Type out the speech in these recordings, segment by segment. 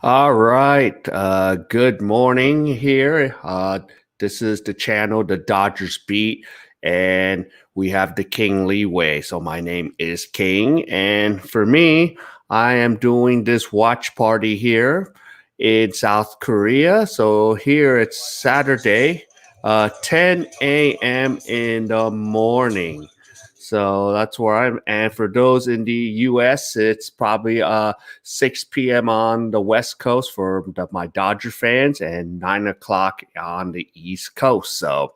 All right. Good morning here. This is the channel, the Thedodgersbeat, and we have the Thekingleeway. So my name is King, and for me, I am doing this watch party here in South Korea. So here it's Saturday, 10 a.m. in the morning. So that's where I'm. And for those in the U.S., it's probably 6 p.m. on the West Coast for my Dodger fans and 9 o'clock on the East Coast. So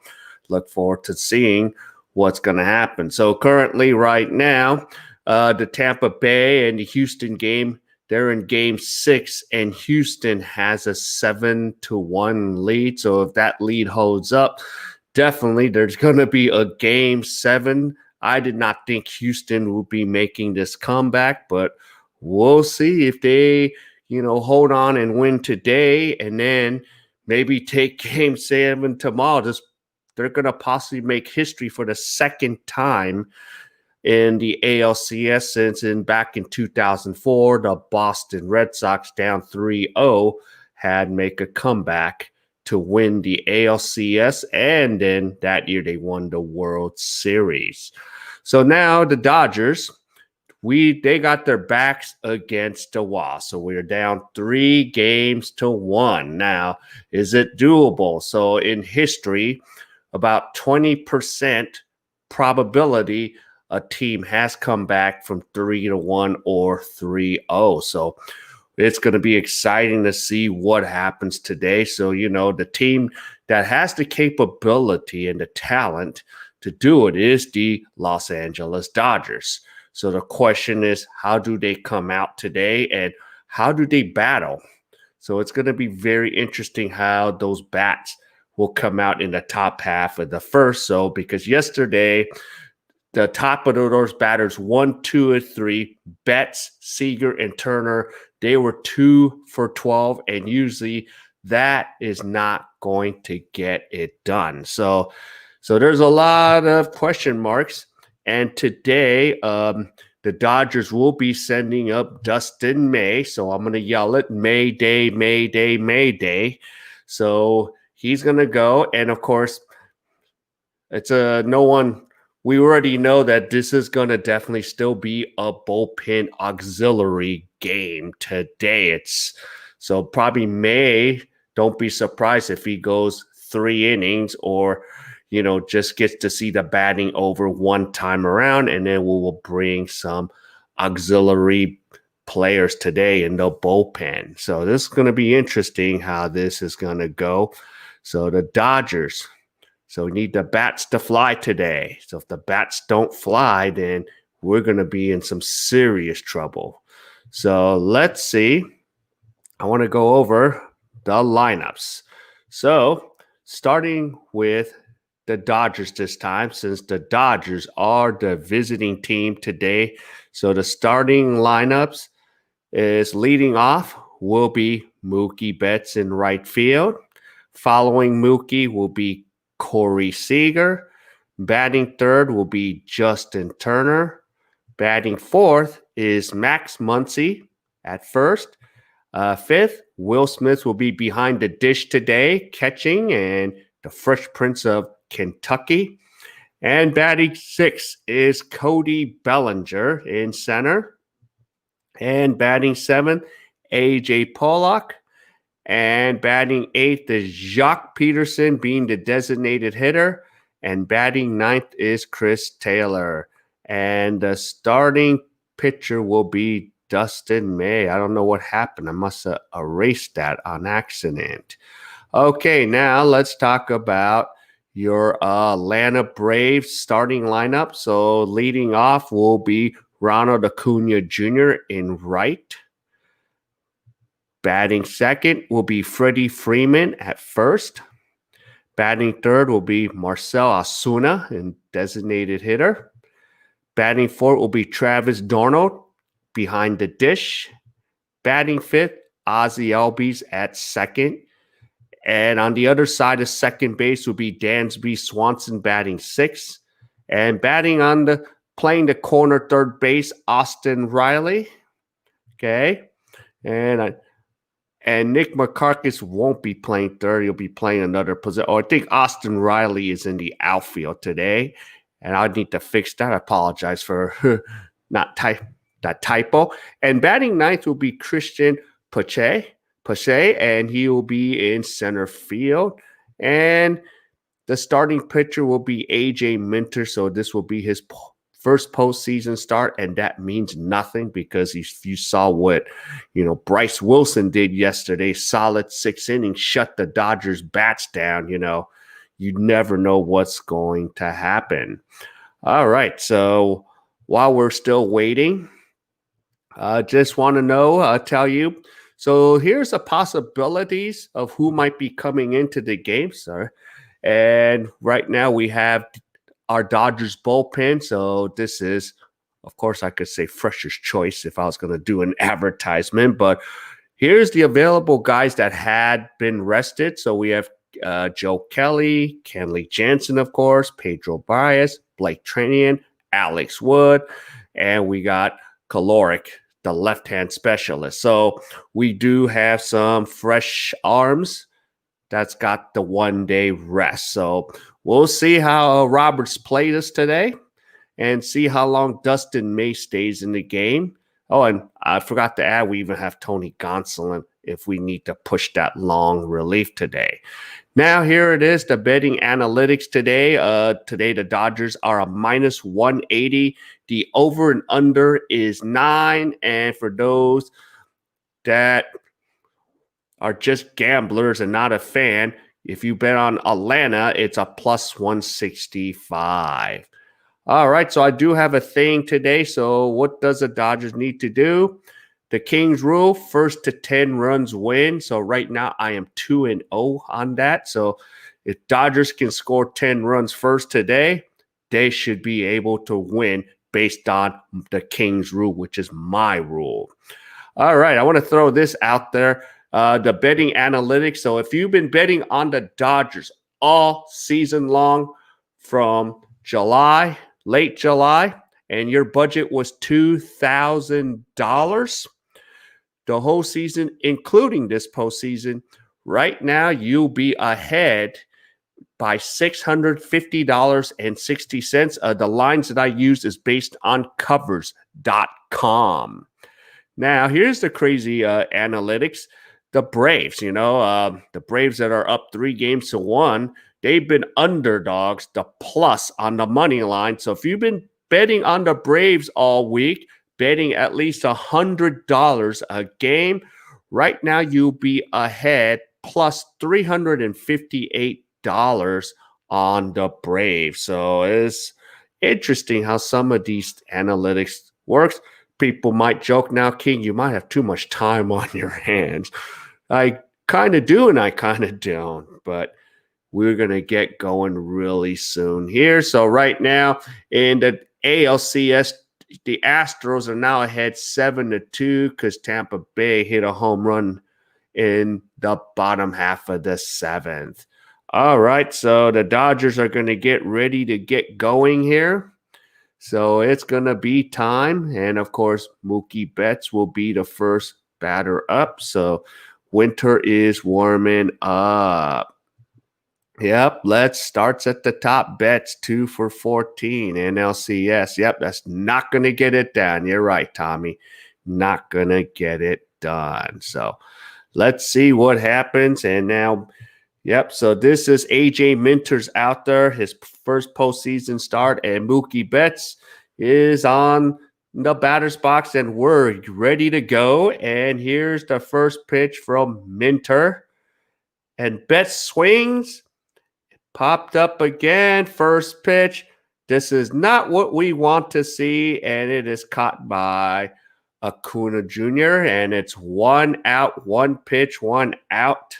look forward to seeing what's going to happen. So currently, right now, the Tampa Bay and the Houston game, they're in game 6, and Houston has a 7-1 lead. So if that lead holds up, definitely there's going to be a game 7. I did not think Houston would be making this comeback, but we'll see if they, hold on and win today and then maybe take game 7 tomorrow. They're going to possibly make history for the second time in the ALCS since back in 2004, the Boston Red Sox down 3-0 had make a comeback to win the ALCS, and then that year they won the World Series. So now the Dodgers, they got their backs against the wall. So we're down 3-1. Now, is it doable? So in history, about 20% probability a team has come back from 3-1 or 3-0. So it's going to be exciting to see what happens today. So, the team that has the capability and the talent to do it is the Los Angeles Dodgers. So the question is, how do they come out today and how do they battle? So it's going to be very interesting how those bats will come out in the top half of the first. So because yesterday, the top of those batters, 1, 2, and 3, Betts, Seager, and Turner, they were 2 for 12, and usually that is not going to get it done. So there's a lot of question marks, and today the Dodgers will be sending up Dustin May. So I'm going to yell it, Mayday, Mayday, Mayday. So he's going to go, and of course, it's no one. We already know that this is going to definitely still be a bullpen auxiliary game today. So probably May. Don't be surprised if he goes 3 innings or, just gets to see the batting over one time around, and then we will bring some auxiliary players today in the bullpen. So this is going to be interesting how this is going to go. So the Dodgers. So we need the bats to fly today. So if the bats don't fly, then we're going to be in some serious trouble. So let's see. I want to go over the lineups. So starting with the Dodgers this time, since the Dodgers are the visiting team today. So the starting lineups is leading off will be Mookie Betts in right field. Following Mookie will be Corey Seager. Batting third will be Justin Turner. Batting fourth is Max Muncy at first. Fifth, Will Smith will be behind the dish today, catching, and the Fresh Prince of Kentucky. And batting sixth is Cody Bellinger in center. And batting seventh, A.J. Pollock. And batting eighth is Jacques Peterson being the designated hitter. And batting ninth is Chris Taylor. And the starting pitcher will be Dustin May. I don't know what happened. I must have erased that on accident. Okay, now let's talk about your Atlanta Braves starting lineup. So leading off will be Ronald Acuna Jr. in right. Batting second will be Freddie Freeman at first. Batting third will be Marcell Ozuna, in designated hitter. Batting fourth will be Travis Darnold behind the dish. Batting fifth, Ozzie Albies at second. And on the other side of second base will be Dansby Swanson batting sixth. And playing the corner third base, Austin Riley. Okay. And Nick McCarkis won't be playing third. He'll be playing another position. Oh, I think Austin Riley is in the outfield today. And I need to fix that. I apologize for that typo. And batting ninth will be Christian Pache, and he will be in center field. And the starting pitcher will be AJ Minter. So this will be his first postseason start, and that means nothing because if you saw what Bryce Wilson did yesterday, solid 6 innings, shut the Dodgers bats down. You never know what's going to happen. All right, so while we're still waiting, I just want to tell you. So here's the possibilities of who might be coming into the game, sir. And right now we have our Dodgers bullpen. So this is, of course, I could say Fresher's Choice if I was going to do an advertisement. But here's the available guys that had been rested. So we have Joe Kelly, Kenley Jansen, of course, Pedro Baez, Blake Treinen, Alex Wood, and we got Caloric, the left-hand specialist. So we do have some fresh arms that's got the 1-day rest. So we'll see how Roberts played us today and see how long Dustin May stays in the game. Oh, and I forgot to add, we even have Tony Gonsolin if we need to push that long relief today. Now, here it is, the betting analytics today. Today, the Dodgers are a minus 180. The over and under is 9. And for those that are just gamblers and not a fan, if you bet on Atlanta, it's a plus 165. All right, so I do have a thing today. So what does the Dodgers need to do? The Kings rule, first to 10 runs win. So right now I am 2-0 on that. So if Dodgers can score 10 runs first today, they should be able to win based on the Kings rule, which is my rule. All right, I want to throw this out there. The betting analytics. So if you've been betting on the Dodgers all season long from July, late July, and your budget was $2,000, the whole season, including this postseason, right now you'll be ahead by $650.60. The lines that I used is based on covers.com. Now, here's the crazy analytics. The Braves, the Braves that are up 3-1, they've been underdogs, the plus on the money line. So if you've been betting on the Braves all week, betting at least $100 a game, right now you'll be ahead plus $358 on the Braves. So it's interesting how some of these analytics works. People might joke now, King, you might have too much time on your hands. I kind of do and I kind of don't, but we're going to get going really soon here. So right now in the ALCS, the Astros are now ahead 7-2 because Tampa Bay hit a home run in the bottom half of the 7th. All right, so the Dodgers are going to get ready to get going here. So it's going to be time. And, of course, Mookie Betts will be the first batter up. So Winter is warming up. Yep, let's start at the top. Betts 2 for 14. NLCS. Yep, that's not going to get it done. You're right, Tommy. Not going to get it done. So let's see what happens. And now, yep, so this is AJ Minter's out there, his first postseason start, and Mookie Betts is on the batter's box, and we're ready to go. And here's the first pitch from Minter. And Betts swings. Popped up again. First pitch. This is not what we want to see, and it is caught by Acuna Jr., and it's 1 out, 1 pitch, 1 out.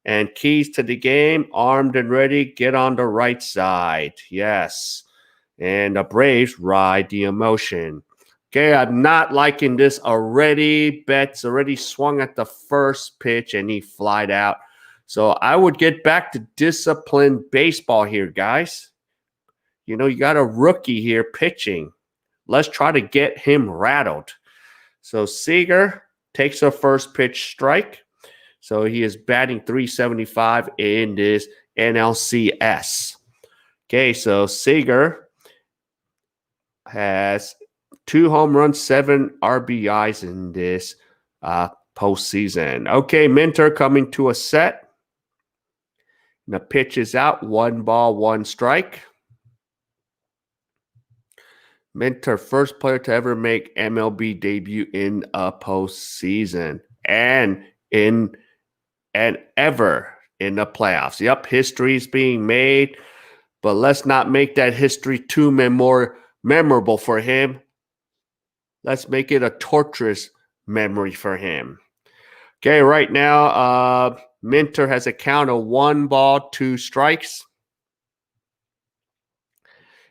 And keys to the game, armed and ready, get on the right side. Yes. And the Braves ride the emotion. Okay, I'm not liking this already. Betts already swung at the first pitch, and he flied out. So I would get back to disciplined baseball here, guys. You got a rookie here pitching. Let's try to get him rattled. So Seager takes a first pitch strike. So he is batting 375 in this NLCS. Okay, so Seager has 2 home runs, 7 RBIs in this postseason. Okay, Minter coming to a set. And the pitch is out. 1 ball, 1 strike. Minter, first player to ever make MLB debut in a postseason and ever in the playoffs. Yep, history is being made, but let's not make that history too more memorable for him. Let's make it a torturous memory for him. Okay, right now, Minter has a count of 1 ball, 2 strikes.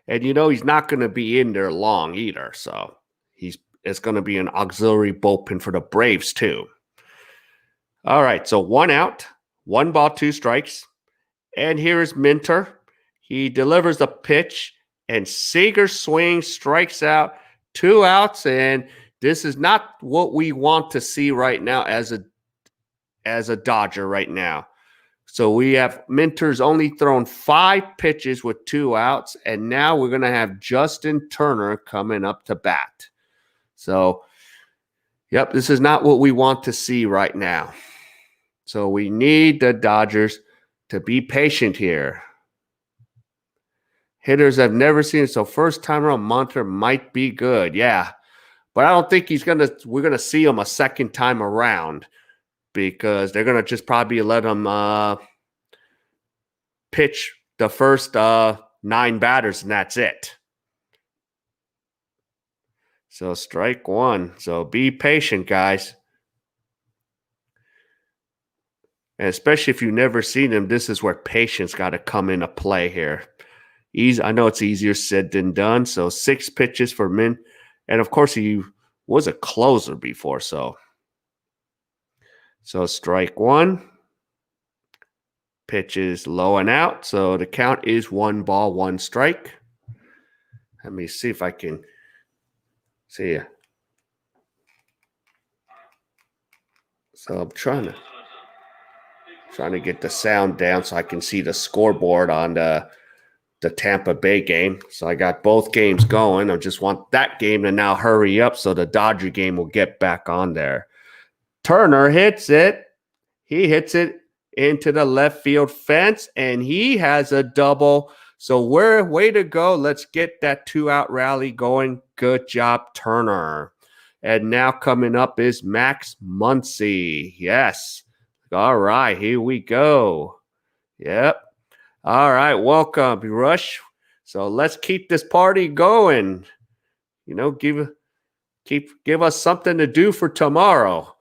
And he's not going to be in there long either. So it's going to be an auxiliary bullpen for the Braves too. All right, so 1 out, 1 ball, 2 strikes. And here is Minter. He delivers the pitch, and Seager swings, strikes out, 2 outs, and this is not what we want to see right now as a Dodger right now. So we have Minter's only thrown 5 pitches with 2 outs, and now we're going to have Justin Turner coming up to bat. So, yep, this is not what we want to see right now. So we need the Dodgers to be patient here. Hitters I've never seen it, so first time around, Minter might be good, yeah. But I don't think we're going to see him a second time around because they're going to just probably let him pitch the first 9 batters, and that's it. So strike 1. So be patient, guys. And especially if you've never seen him, this is where patience got to come into play here. I know it's easier said than done. So 6 pitches for Min. And, of course, he was a closer before. So strike 1. Pitch is low and out. So the count is 1 ball, 1 strike. Let me see if I can see ya. So I'm trying to get the sound down so I can see the scoreboard on the Tampa Bay game. So I got both games going. I just want that game to now hurry up so the Dodger game will get back on there. Turner hits it. He hits it into the left field fence, and he has a double. So way to go. Let's get that 2-out rally going. Good job, Turner. And now coming up is Max Muncy. Yes. All right, here we go. Yep. All right, welcome, Rush. So let's keep this party going. Give us something to do for tomorrow.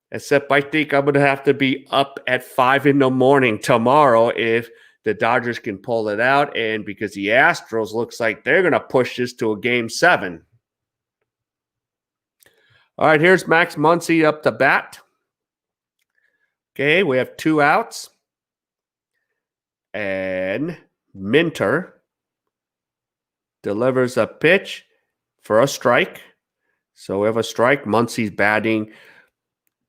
Except I think I'm going to have to be up at 5 in the morning tomorrow if the Dodgers can pull it out, and because the Astros looks like they're going to push this to a Game 7. All right, here's Max Muncy up to bat. Okay, we have 2 outs. And Minter delivers a pitch for a strike. So we have a strike. Muncy's batting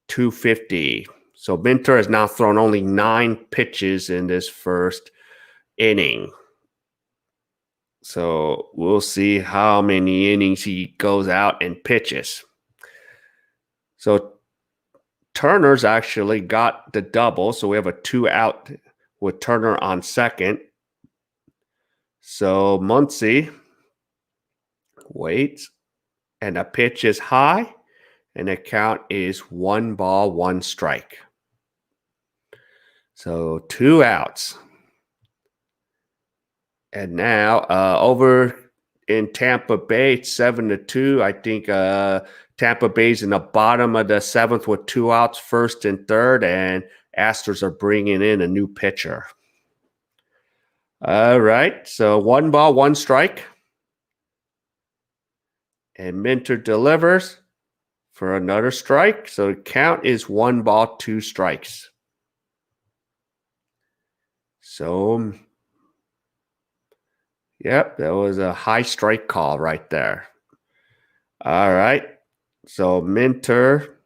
.250. So Minter has now thrown only 9 pitches in this first inning. So we'll see how many innings he goes out and pitches. So Turner's actually got the double. So we have a 2-out with Turner on second. So Muncy waits, and the pitch is high, and the count is 1 ball, 1 strike. So 2 outs. And now over in Tampa Bay, it's 7-2. I think Tampa Bay's in the bottom of the 7th with 2 outs, first and third, and Astros are bringing in a new pitcher. All right, so 1 ball, 1 strike. And Minter delivers for another strike. So the count is 1 ball, 2 strikes. So, yep, that was a high strike call right there. All right, so Minter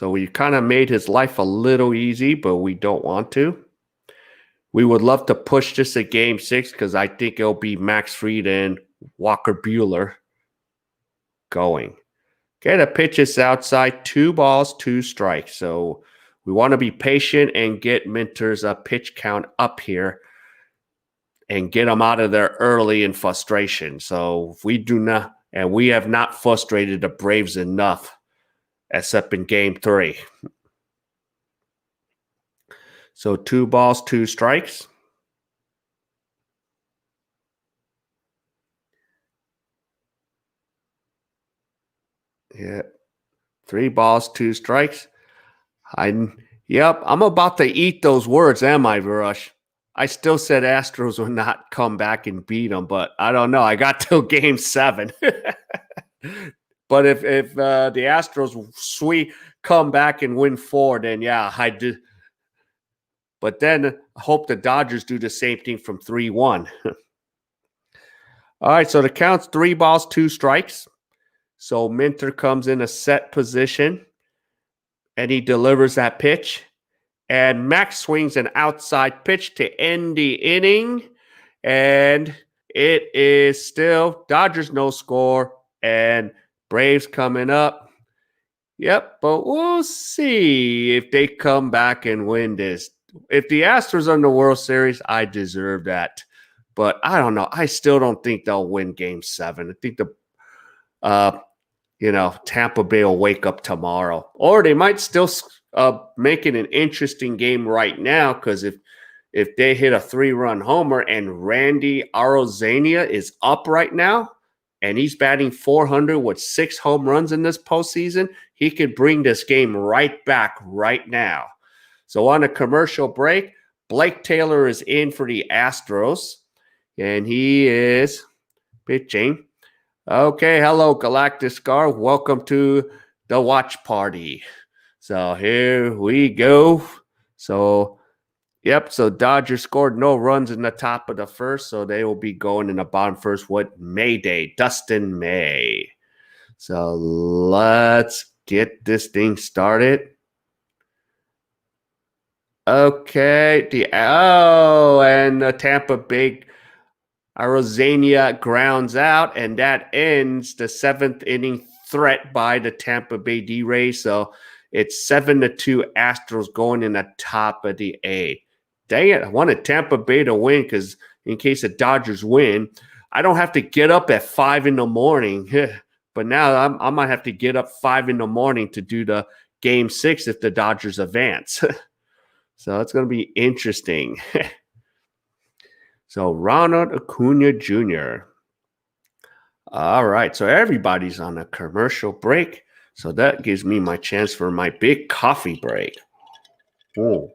So we kind of made his life a little easy, but we don't want to. We would love to push this to game 6 because I think it'll be Max Fried and Walker Buehler going. Okay, the pitch is outside, 2 balls, 2 strikes. So we want to be patient and get Minter's pitch count up here and get him out of there early in frustration. So if we do not, and we have not frustrated the Braves enough, except in game 3. So 2 balls, 2 strikes. Yeah. 3 balls, 2 strikes. Yep, I'm about to eat those words, am I, Varush? I still said Astros would not come back and beat them, but I don't know. I got till game 7. But if the Astros come back and win 4, then yeah, I do. But then I hope the Dodgers do the same thing from 3-1. All right, so the count's 3 balls, 2 strikes. So Minter comes in a set position, and he delivers that pitch. And Max swings an outside pitch to end the inning. And it is still Dodgers no score and Braves coming up. Yep, but we'll see if they come back and win this. If the Astros are in the World Series, I deserve that. But I don't know. I still don't think they'll win game 7. I think Tampa Bay will wake up tomorrow. Or they might still make it an interesting game right now, because if they hit a 3-run homer and Randy Arozarena is up right now and he's batting .400 with 6 home runs in this postseason, he could bring this game right back right now. So on a commercial break, Blake Taylor is in for the Astros, and he is pitching. Okay, hello, Galactic Scar. Welcome to the watch party. So here we go. So, yep, so Dodgers scored no runs in the top of the first, so they will be going in the bottom first with Mayday, Dustin May. So let's get this thing started. Okay, and the Tampa Bay Arozarena grounds out, and that ends the 7th inning threat by the Tampa Bay D-Rays. So it's 7-2 Astros going in the top of the 8th. Dang it, I wanted Tampa Bay to win because in case the Dodgers win, I don't have to get up at 5 in the morning. But now I might have to get up 5 in the morning to do the game 6 if the Dodgers advance. So it's going to be interesting. So Ronald Acuna Jr. All right, so everybody's on a commercial break. So that gives me my chance for my big coffee break. Ooh.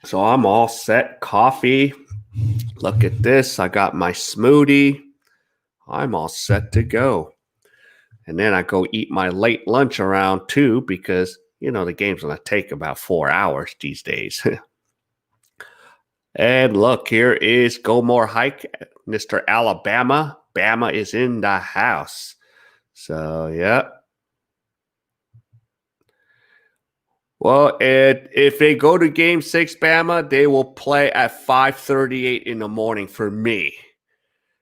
So I'm all set. Coffee. Look at this. I got my smoothie. I'm all set to go. And then I go eat my late lunch around 2 because, the game's going to take about 4 hours these days. And look, here is Go More Hike, Mr. Alabama. Bama is in the house. So, yeah. Well, if they go to game 6, Bama, they will play at 5:38 in the morning for me.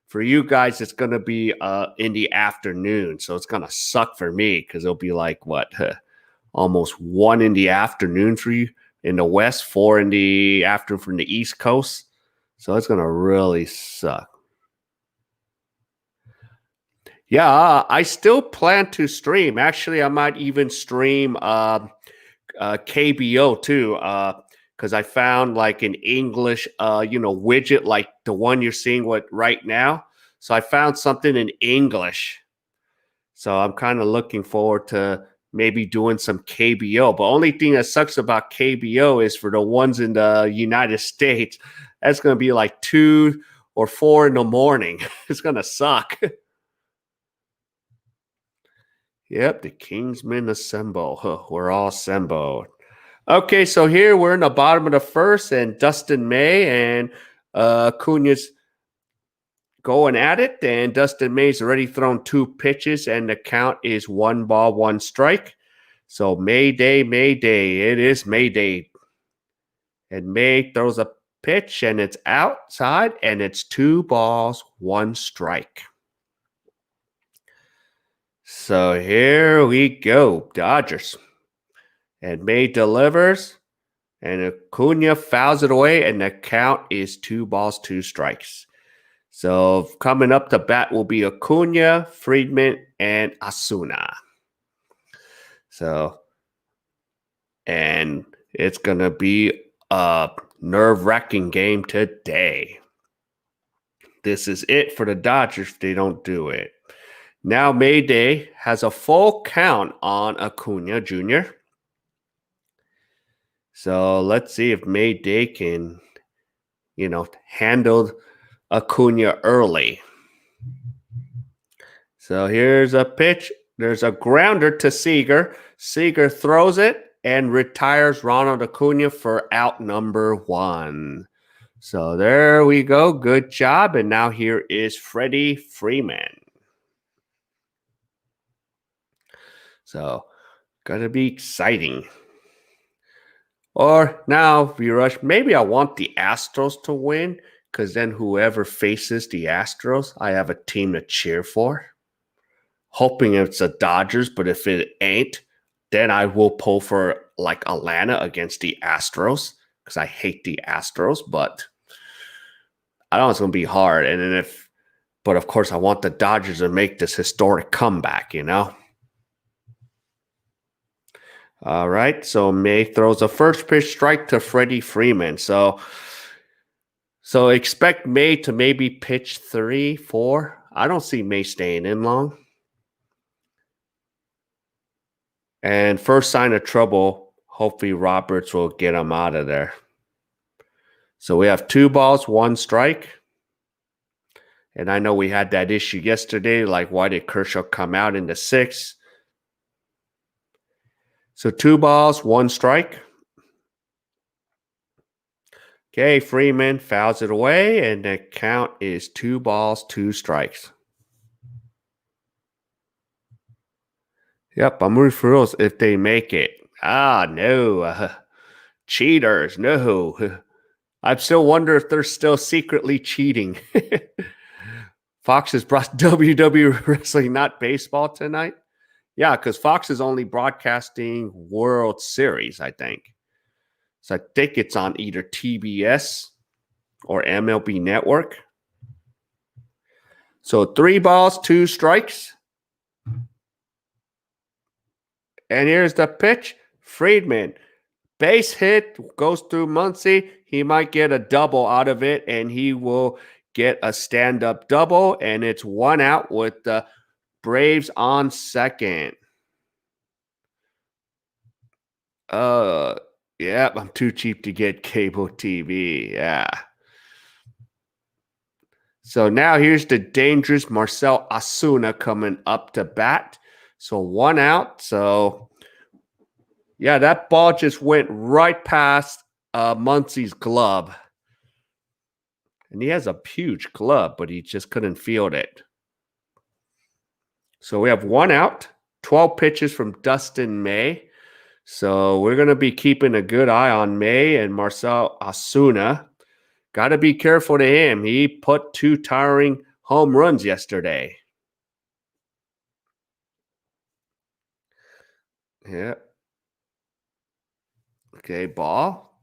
For you guys, it's going to be in the afternoon. So it's going to suck for me because it'll be like, almost 1 in the afternoon for you in the West, 4 in the afternoon from the East Coast. So it's going to really suck. Yeah, I still plan to stream. Actually, I might even stream KBO too, because I found like an English, widget like the one you're seeing right now. So I found something in English. So I'm kind of looking forward to maybe doing some KBO. But only thing that sucks about KBO is for the ones in the United States, that's going to be like 2 or 4 in the morning. It's going to suck. Yep, the Kingsmen assemble. We're all assembled. Okay, so here we're in the bottom of the first, and Dustin May and Acuna's going at it, and Dustin May's already thrown 2 pitches, and the count is 1 ball, 1 strike. So Mayday, Mayday. It is Mayday. And May throws a pitch and it's outside and it's 2 balls, 1 strike. So here we go, Dodgers. And May delivers and Acuna fouls it away and the count is 2 balls, 2 strikes. So coming up to bat will be Acuna, Friedman, and Osuna. So, and it's going to be a nerve-wracking game today. This is it for the Dodgers if they don't do it. Now Mayday has a full count on Acuna Jr. So let's see if Mayday can, handle Acuna early. So here's a pitch. There's a grounder to Seager. Seager throws it and retires Ronald Acuna for out number 1. So there we go. Good job. And now here is Freddie Freeman. So gonna be exciting. Or now, Virush, maybe I want the Astros to win because then whoever faces the Astros, I have a team to cheer for. Hoping it's the Dodgers, but if it ain't, then I will pull for like Atlanta against the Astros because I hate the Astros, but I know it's going to be hard. And then but of course, I want the Dodgers to make this historic comeback, All right, so May throws a first pitch strike to Freddie Freeman. So expect May to maybe pitch 3, 4. I don't see May staying in long. And first sign of trouble, hopefully Roberts will get him out of there. So we have 2 balls, 1 strike. And I know we had that issue yesterday, like why did Kershaw come out in the 6th? So 2 balls, 1 strike. Okay, Freeman fouls it away, and the count is 2 balls, 2 strikes. Yep, I'm rooting for those if they make it. No. Cheaters, no. I still wonder if they're still secretly cheating. Fox has brought WWE Wrestling, not baseball tonight. Yeah, because Fox is only broadcasting World Series, I think. So I think it's on either TBS or MLB Network. So 3 balls, 2 strikes. And here's the pitch. Friedman, base hit, goes through Muncy. He might get a double out of it, and he will get a stand-up double, and it's 1 out with the Braves on second. Yeah, I'm too cheap to get cable TV. Yeah. So now here's the dangerous Marcell Osuna coming up to bat. So 1 out. So, yeah, that ball just went right past Muncy's glove. And he has a huge glove, but he just couldn't field it. So we have 1 out, 12 pitches from Dustin May. So we're going to be keeping a good eye on May and Marcell Osuna. Got to be careful to him. He put 2 towering home runs yesterday. Yeah. Okay, ball.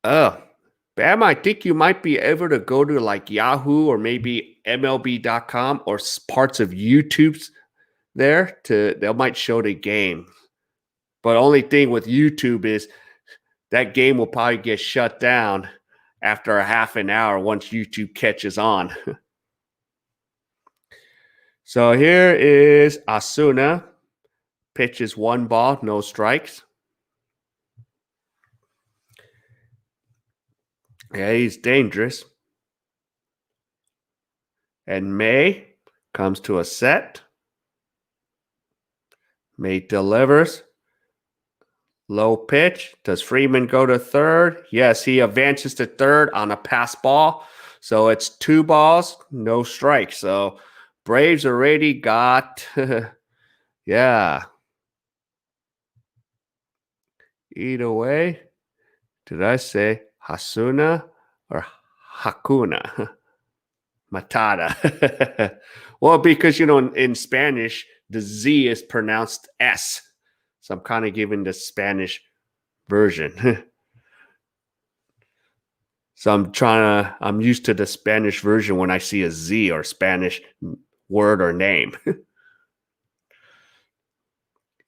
Bam, I think you might be able to go to like Yahoo or maybe MLB.com or parts of YouTube's there they might show the game. But only thing with YouTube is that game will probably get shut down after a half an hour once YouTube catches on. So here is Osuna. Pitches 1 ball, no strikes. Yeah, he's dangerous. And May comes to a set. May delivers. Low pitch. Does Freeman go to third? Yes, he advances to third on a pass ball. So it's 2 balls, no strikes. So Braves already got, yeah. Either way, did I say Hasuna or Hakuna? Matata. Well, because, in Spanish, the Z is pronounced S. So I'm kind of giving the Spanish version. So I'm used to the Spanish version when I see a Z or Spanish word or name.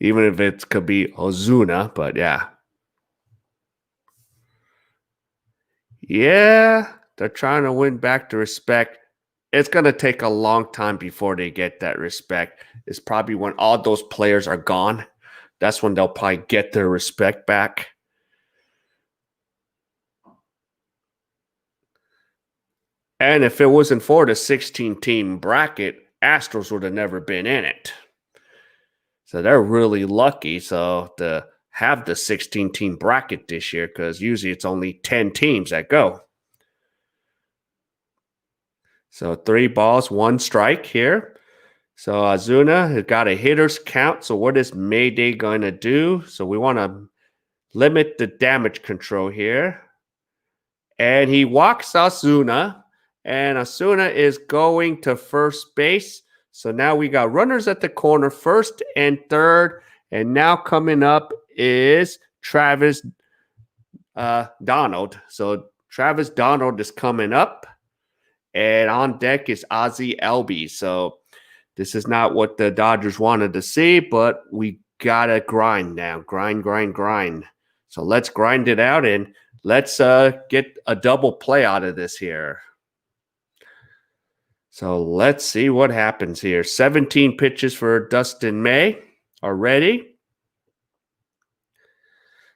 Even if it could be Ozuna, but yeah. Yeah, they're trying to win back the respect. It's going to take a long time before they get that respect. It's probably when all those players are gone. That's when they'll probably get their respect back. And if it wasn't for the 16-team bracket, Astros would have never been in it. So they're really lucky to have the 16-team bracket this year, because usually it's only 10 teams that go. So 3 balls, 1 strike here. So Ozuna has got a hitter's count. So what is Mayday going to do? So we want to limit the damage control here. And he walks Ozuna. And Ozuna is going to first base. So now we got runners at the corner, first and third. And now coming up is Travis Donald. So Travis Donald is coming up. And on deck is Ozzie Albies. So this is not what the Dodgers wanted to see, but we got to grind now. Grind. So let's grind it out and let's get a double play out of this here. So let's see what happens here. 17 pitches for Dustin May already.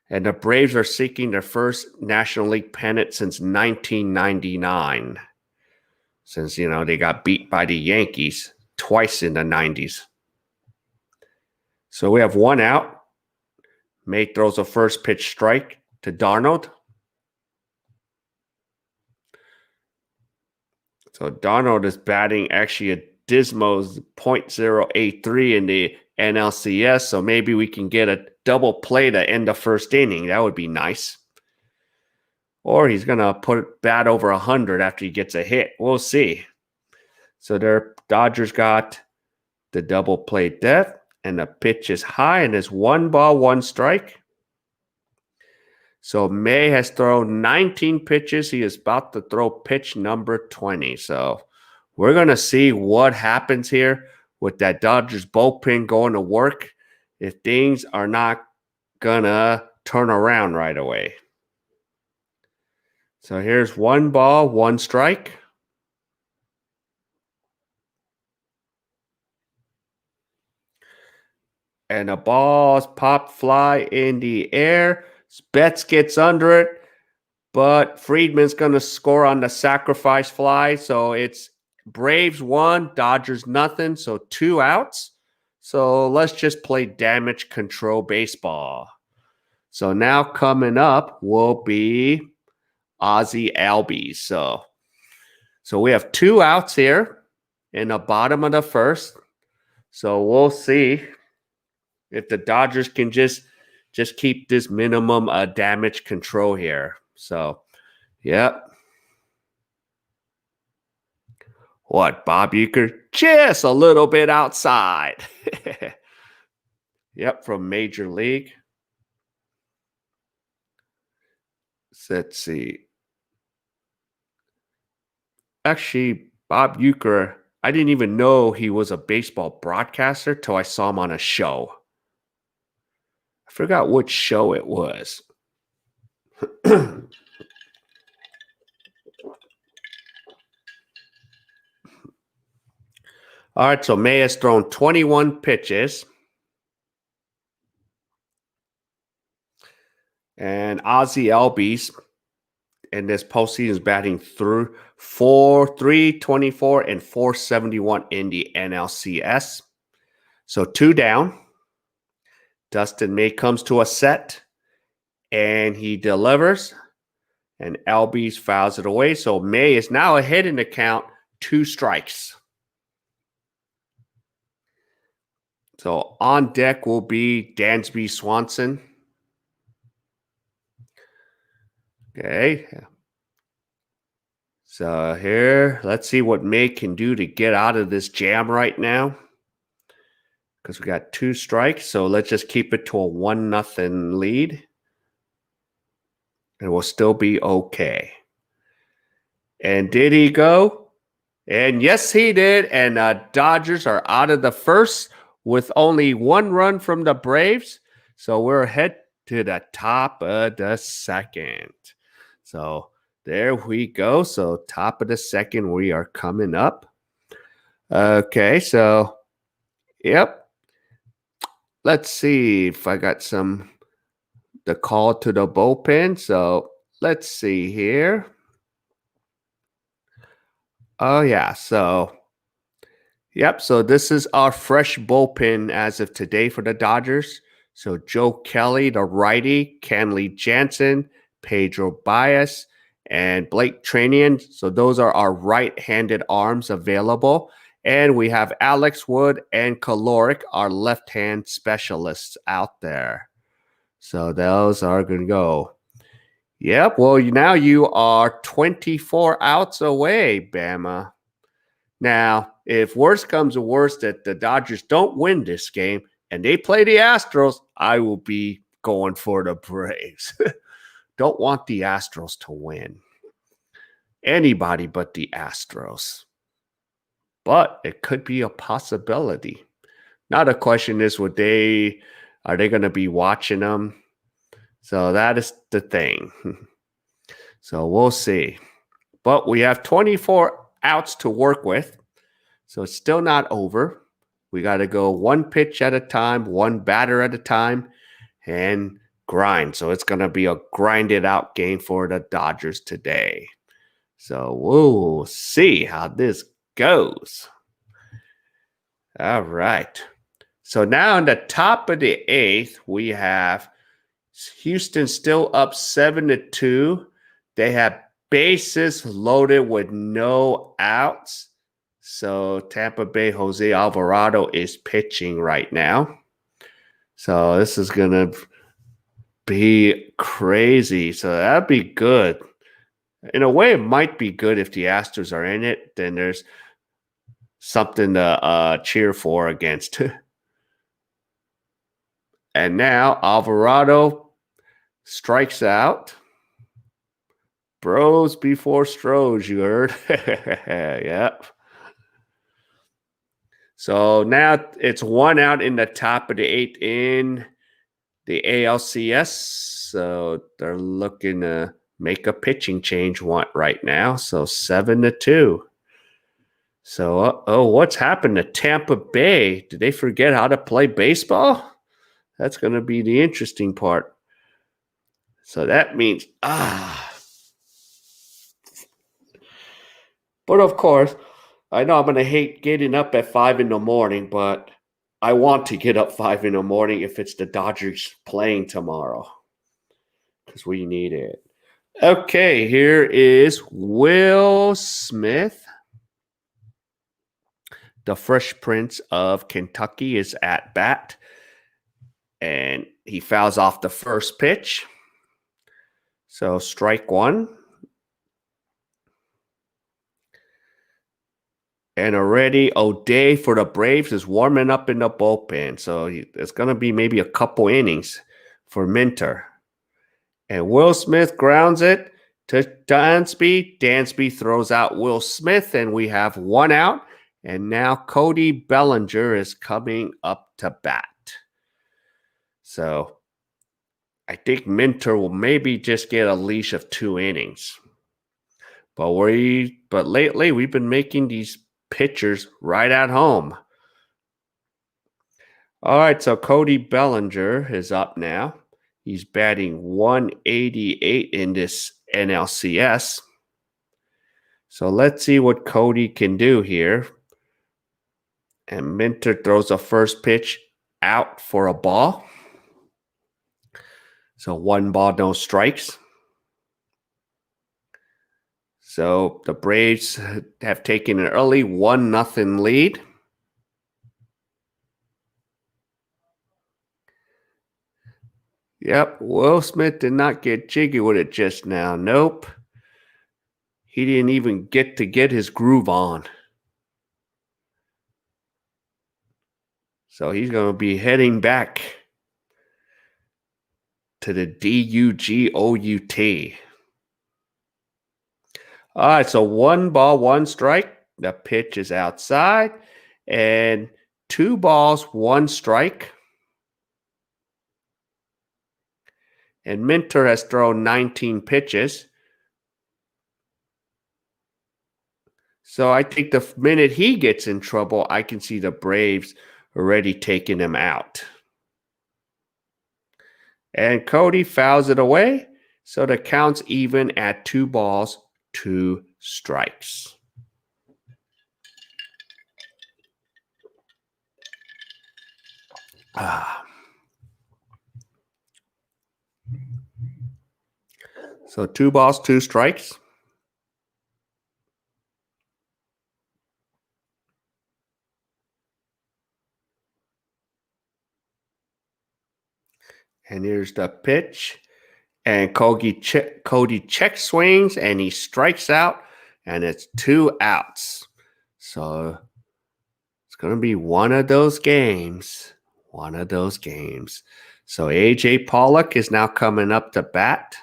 And the Braves are seeking their first National League pennant since 1999. Since, they got beat by the Yankees twice in the 90s. So we have 1 out. May throws a first pitch strike to Darnold. So Darnold is batting actually a dismal .083 in the NLCS. So maybe we can get a double play to end the first inning. That would be nice. Or he's going to bat over 100 after he gets a hit. We'll see. So their Dodgers got the double play depth, and the pitch is high, and it's 1 ball, 1 strike. So May has thrown 19 pitches. He is about to throw pitch number 20. So we're going to see what happens here with that Dodgers bullpen going to work if things are not going to turn around right away. So here's 1 ball, 1 strike. And the balls pop fly in the air. Betts gets under it, but Friedman's going to score on the sacrifice fly. So it's Braves 1, Dodgers nothing. So 2 outs. So let's just play damage control baseball. So now coming up will be Ozzie Albies. So we have 2 outs here in the bottom of the first. So we'll see if the Dodgers can just keep this minimum damage control here. So, yep. What, Bob Uecker? Just a little bit outside. Yep, from Major League. So let's see. Actually, Bob Uecker, I didn't even know he was a baseball broadcaster till I saw him on a show. I forgot which show it was. All right, so May has thrown 21 pitches. And Ozzie Albies in this postseason is batting through 324 and 471 in the NLCS. So 2 down. Dustin May comes to a set, and he delivers, and Albies fouls it away. So May is now ahead in the count, 2 strikes. So on deck will be Dansby Swanson. Okay. So here, let's see what May can do to get out of this jam right now. Because we got 2 strikes. So let's just keep it to a 1-0 lead. And we'll still be okay. And did he go? And yes, he did. And Dodgers are out of the first with only 1 run from the Braves. So we're ahead to the top of the second. So there we go. So top of the second, we are coming up. Okay, so, yep. Let's see if I got the call to the bullpen. So let's see here. Oh, yeah. So, yep. So this is our fresh bullpen as of today for the Dodgers. So Joe Kelly, the righty, Kenley Jansen, Pedro Baez, and Blake Trinian. So those are our right-handed arms available. And we have Alex Wood and Caloric, our left-hand specialists out there. So those are going to go. Yep. Well, now you are 24 outs away, Bama. Now, if worse comes to worse that the Dodgers don't win this game and they play the Astros, I will be going for the Braves. Don't want the Astros to win. Anybody but the Astros. But it could be a possibility. Now the question is, are they going to be watching them? So that is the thing. So we'll see. But we have 24 outs to work with. So it's still not over. We got to go 1 pitch at a time, 1 batter at a time, and grind. So it's going to be a grinded out game for the Dodgers today. So we'll see how this goes. All right. So now in the top of the 8th, we have Houston still up 7-2. They have bases loaded with no outs. So Tampa Bay, Jose Alvarado is pitching right now. So this is going to be crazy. So that'd be good. In a way, it might be good if the Astros are in it. Then there's something to cheer for against. And now Alvarado strikes out. Bros before Stros, you heard. Yep. So now it's 1 out in the top of the 8th in the ALCS. So they're looking to make a pitching change right now. So 7-2. So, what's happened to Tampa Bay? Did they forget how to play baseball? That's going to be the interesting part. So that means, But of course, I know I'm going to hate getting up at 5 in the morning, but I want to get up 5 in the morning if it's the Dodgers playing tomorrow because we need it. Okay, here is Will Smith. The Fresh Prince of Kentucky is at bat, and he fouls off the first pitch. So strike 1. And already O'Day for the Braves is warming up in the bullpen. So it's going to be maybe a couple innings for Minter. And Will Smith grounds it to Dansby. Dansby throws out Will Smith, and we have 1 out. And now Cody Bellinger is coming up to bat. So I think Minter will maybe just get a leash of 2 innings. But lately we've been making these pitchers right at home. All right, so Cody Bellinger is up now. He's batting 188 in this NLCS. So let's see what Cody can do here. And Minter throws a first pitch out for a ball. So 1 ball, no strikes. So the Braves have taken an early 1-0 lead. Yep, Will Smith did not get jiggy with it just now. Nope. He didn't even get to get his groove on. So he's going to be heading back to the DUGOUT. All right, so 1 ball, 1 strike. The pitch is outside. And 2 balls, 1 strike. And Minter has thrown 19 pitches. So I think the minute he gets in trouble, I can see the Braves already taking him out. And Cody fouls it away. So the count's even at 2 balls, 2 strikes. So 2 balls, 2 strikes. And here's the pitch. And Cody check swings and he strikes out. And it's 2 outs. So it's going to be one of those games. One of those games. So A.J. Pollock is now coming up to bat.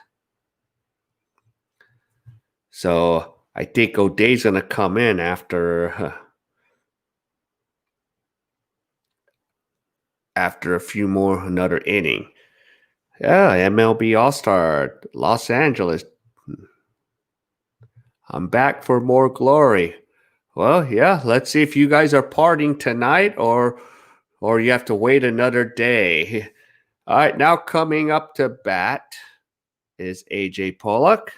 So I think O'Day's going to come in after a few more, another inning. Yeah, MLB All-Star, Los Angeles. I'm back for more glory. Well, yeah, let's see if you guys are partying tonight or you have to wait another day. All right, now coming up to bat is A.J. Pollock.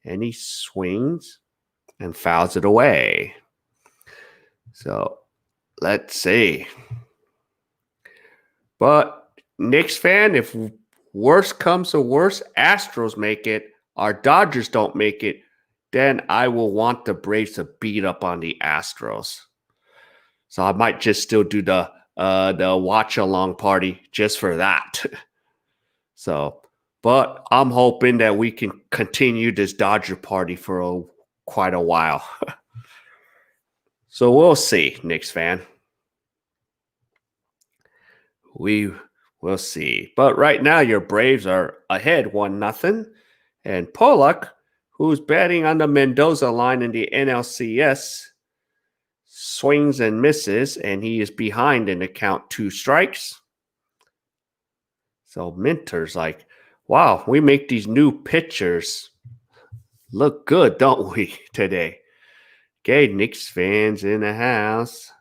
And he swings and fouls it away. So let's see. But Knicks fan, if worse comes to worse, Astros make it, our Dodgers don't make it, then I will want the Braves to beat up on the Astros. So I might just still do the watch along party just for that. So, but I'm hoping that we can continue this Dodger party for quite a while. So we'll see, Knicks fan. We will see. But right now, your Braves are ahead 1-0. And Pollock, who's betting on the Mendoza line in the NLCS, swings and misses, and he is behind in the count 2 strikes. So Minter's like, wow, we make these new pitchers look good, don't we, today? Okay, Knicks fans in the house.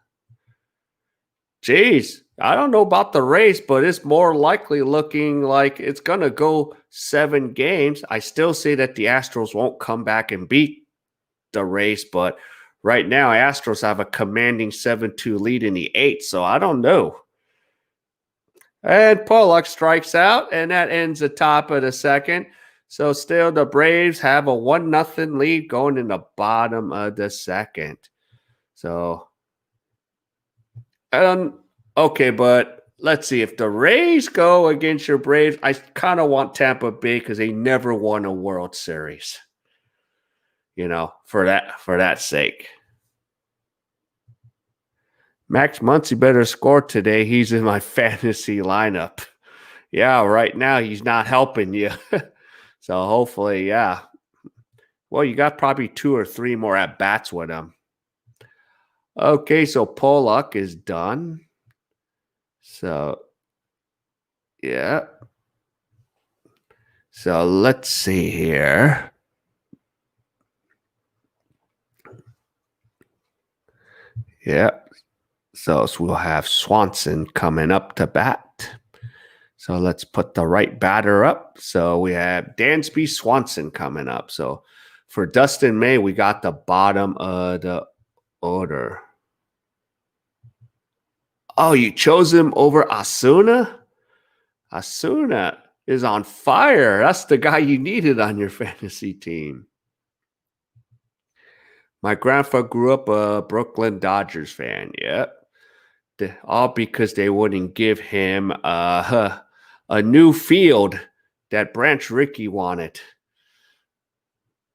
Jeez, I don't know about the race, but it's more likely looking like it's going to go 7 games. I still say that the Astros won't come back and beat the race, but right now, Astros have a commanding 7-2 lead in the 8th, so I don't know. And Pollock strikes out, and that ends the top of the second. So still the Braves have a 1-0 lead going in the bottom of the second. So, okay, but let's see. If the Rays go against your Braves, I kind of want Tampa Bay because they never won a World Series. You know, for that sake. Max Muncy better score today. He's in my fantasy lineup. Yeah, right now he's not helping you. So hopefully, yeah. Well, you got probably 2 or 3 more at-bats with him. Okay, so Pollock is done. So, yeah. So let's see here. Yeah. So we'll have Swanson coming up to bat. So let's put the right batter up. So we have Dansby Swanson coming up. So for Dustin May, we got the bottom of the order. Oh, you chose him over Asuna? Asuna is on fire. That's the guy you needed on your fantasy team. My grandpa grew up a Brooklyn Dodgers fan. Yep. All because they wouldn't give him a new field that Branch Rickey wanted.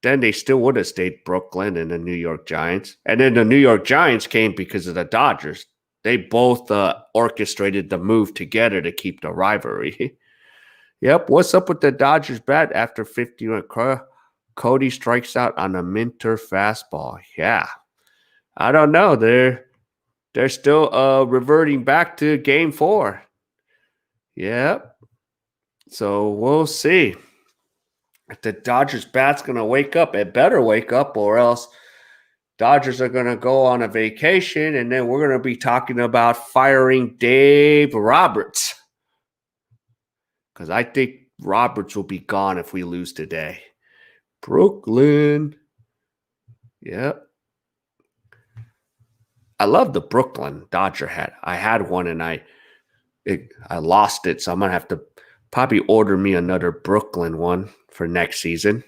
Then they still would have stayed Brooklyn and the New York Giants. And then the New York Giants came because of the Dodgers. They both orchestrated the move together to keep the rivalry. Yep. What's up with the Dodgers bat after 51? Cody strikes out on a Minter fastball. Yeah. I don't know. They're still reverting back to game 4. Yep. So we'll see. If the Dodgers bat's going to wake up, it better wake up, or else Dodgers are going to go on a vacation, and then we're going to be talking about firing Dave Roberts. Because I think Roberts will be gone if we lose today. Brooklyn. Yep. I love the Brooklyn Dodger hat. I had one, and I lost it, so I'm going to have to probably order me another Brooklyn one for next season.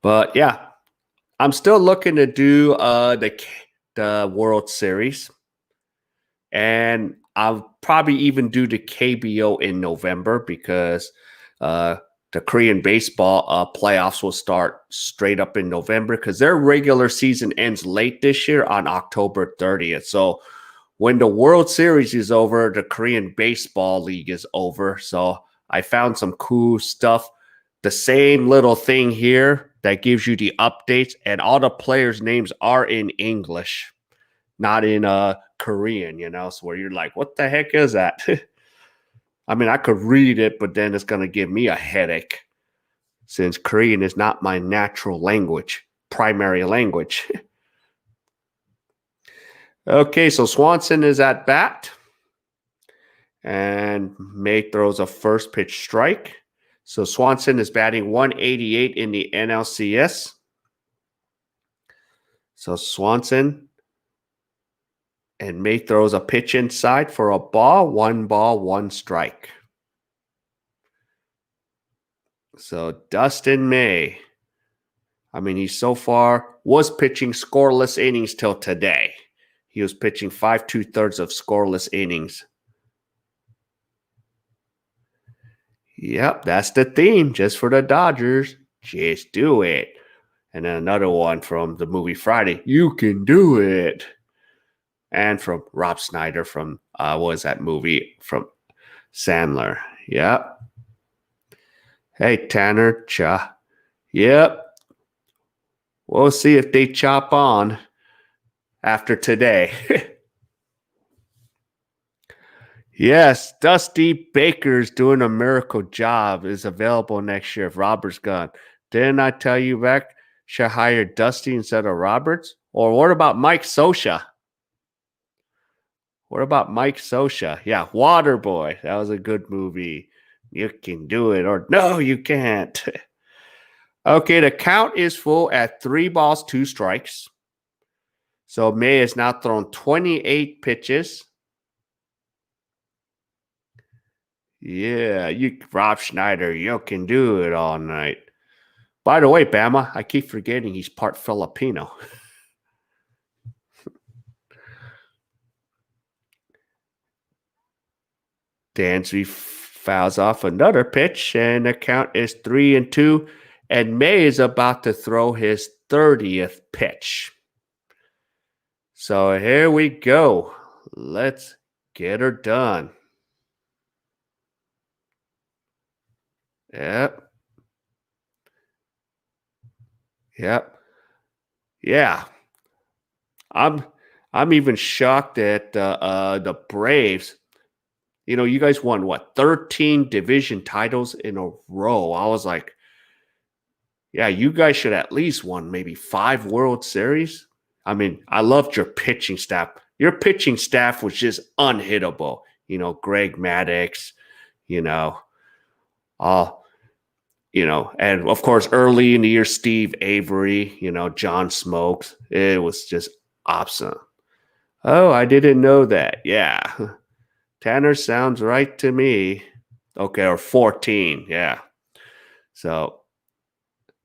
But yeah, I'm still looking to do the World Series. And I'll probably even do the KBO in November because the Korean baseball playoffs will start straight up in November because their regular season ends late this year on October 30th. So when the World Series is over, the Korean Baseball League is over. So I found some cool stuff. The same little thing here that gives you the updates, and all the players' names are in English, not in Korean, so where you're like, what the heck is that? I mean, I could read it, but then it's going to give me a headache since Korean is not my natural language, primary language. Okay, so Swanson is at bat. And May throws a first pitch strike. So Swanson is batting 188 in the NLCS. So Swanson and May throws a pitch inside for a ball, 1 strike. So Dustin May, I mean, he so far was pitching scoreless innings till today. He was pitching 5 2/3 of scoreless innings. Yep, that's the theme, just for the Dodgers. Just do it. And then another one from the movie Friday, You Can Do It. And from Rob Schneider from, what was that movie? From Sandler. Yep. Hey, Tanner, Yep. We'll see if they chop on after today. Yes, Dusty Baker's Doing a Miracle Job is available next year if Roberts gone. Didn't I tell you Beck should hire Dusty instead of Roberts? Or what about Mike Scioscia? What about Mike Scioscia? Yeah, Waterboy. That was a good movie. You can do it, or no, you can't. Okay, the count is full at 3 balls, 2 strikes. So May has now thrown 28 pitches. Yeah, Rob Schneider, you can do it all night. By the way, Bama, I keep forgetting he's part Filipino. Dansby fouls off another pitch, and the count is 3-2. And May is about to throw his 30th pitch. So here we go. Let's get her done. Yep. Yeah. I'm even shocked at the Braves. You guys won what, 13 division titles in a row. I was like, yeah, you guys should at least won maybe 5 World Series. I mean, I loved your pitching staff. Your pitching staff was just unhittable. Greg Maddux, and of course, early in the year, Steve Avery, John Smokes. It was just awesome. Oh, I didn't know that. Yeah. Tanner sounds right to me. Okay, or 14. Yeah. So,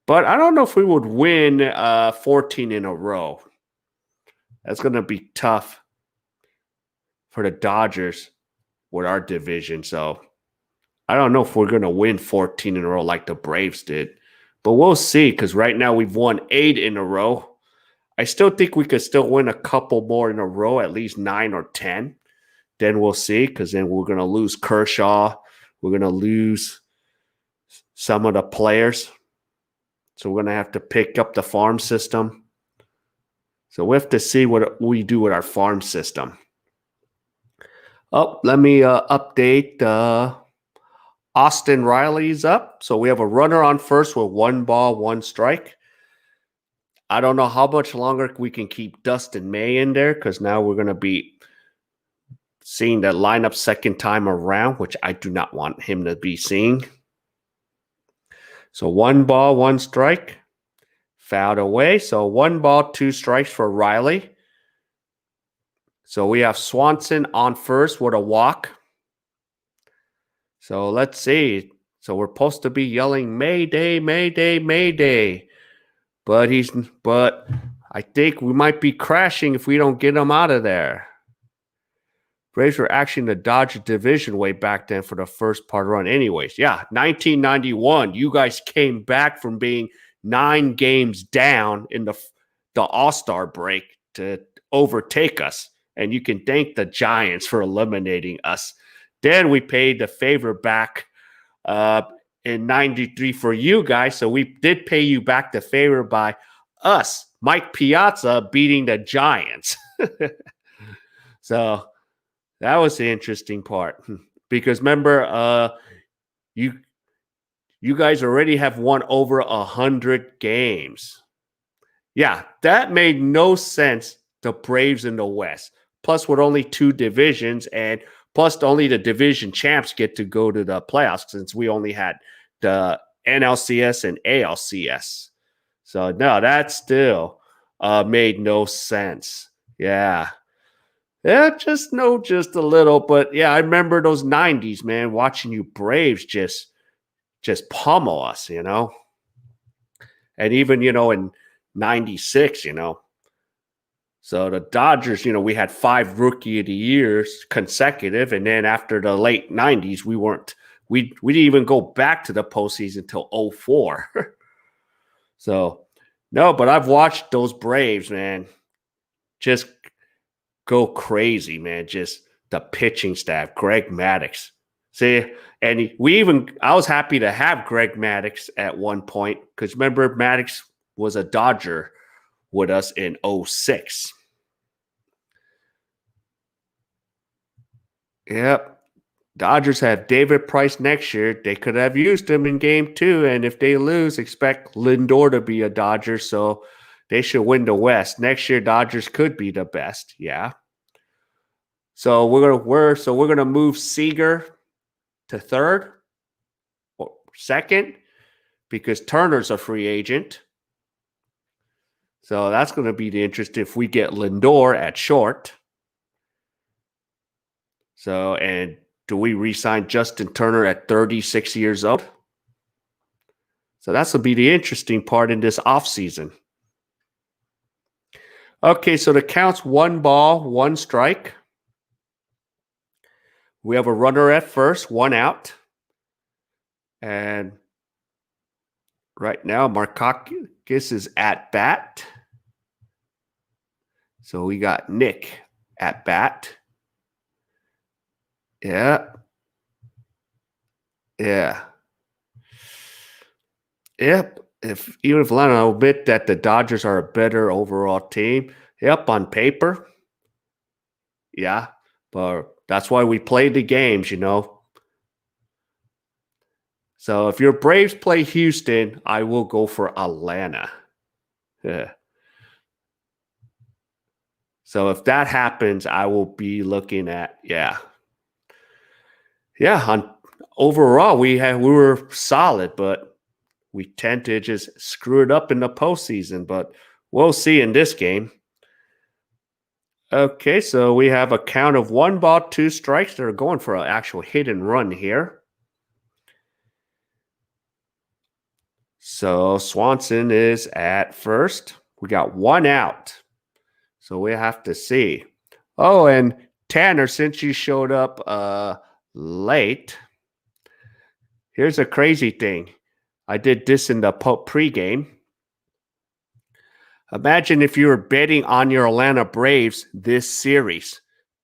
but I don't know if we would win 14 in a row. That's going to be tough for the Dodgers. with our division. So I don't know if we're going to win 14 in a row like the Braves did. But we'll see, because right now we've won 8 in a row. I still think we could still win a couple more in a row, at least 9 or 10. Then we'll see, because then we're going to lose Kershaw. We're going to lose some of the players. So we're going to have to pick up the farm system. So we have to see what we do with our farm system. Oh, let me update. Austin Riley's up. So we have a runner on first with 1 ball, 1 strike. I don't know how much longer we can keep Dustin May in there, because now we're going to be seeing that lineup second time around, which I do not want him to be seeing. So 1 ball, 1 strike. Fouled away. So 1 ball, 2 strikes for Riley. So we have Swanson on first with a walk. So let's see. So we're supposed to be yelling Mayday, Mayday, Mayday. But I think we might be crashing if we don't get him out of there. Braves were actually in the Dodger division way back then for the first part run. Anyways, yeah, 1991. You guys came back from being 9 games down in the All-Star break to overtake us. And you can thank the Giants for eliminating us. Then we paid the favor back in 93 for you guys. So we did pay you back the favor by us, Mike Piazza, beating the Giants. So that was the interesting part. Because remember, you guys already have won over 100 games. Yeah, that made no sense. The Braves in the West. Plus, with only 2 divisions, and plus only the division champs get to go to the playoffs, since we only had the NLCS and ALCS. So, no, that still made no sense. Yeah. Yeah, just a little. But, yeah, I remember those 90s, man, watching you Braves just pummel us, you know. And even, you know, in 96, you know. So the Dodgers, you know, we had 5 Rookie of the Years consecutive, and then after the late 90s, we didn't even go back to the postseason until 04. So, no, but I've watched those Braves, man, just go crazy, man. Just the pitching staff, Greg Maddux. See, and I was happy to have Greg Maddux at one point, because remember, Maddux was a Dodger with us in 06. Yep. Dodgers have David Price next year. They could have used him in game 2. And if they lose, expect Lindor to be a Dodger. So they should win the West. Next year, Dodgers could be the best. Yeah. So we're gonna move Seager to 3rd or 2nd, because Turner's a free agent. So that's going to be the interest if we get Lindor at short. So, and do we re-sign Justin Turner at 36 years old? So that's going to be the interesting part in this offseason. Okay, so the count's 1 ball, 1 strike. We have a runner at first, 1 out. And right now, Markakis is at bat. So we got Nick at bat. Yeah. Yeah. Yep. Even if I'll admit that the Dodgers are a better overall team. Yep, on paper. Yeah. But that's why we play the games, you know. So if your Braves play Houston, I will go for Atlanta. Yeah. So if that happens, I will be looking at, yeah. Overall, we were solid, but we tend to just screw it up in the postseason. But we'll see in this game. Okay, so we have a count of 1 ball, 2 strikes. They're going for an actual hit and run here. So Swanson is at first. We got 1 out. So we have to see. Oh, and Tanner, since you showed up late. Here's a crazy thing. I did this in the pregame. Imagine if you were betting on your Atlanta Braves this series,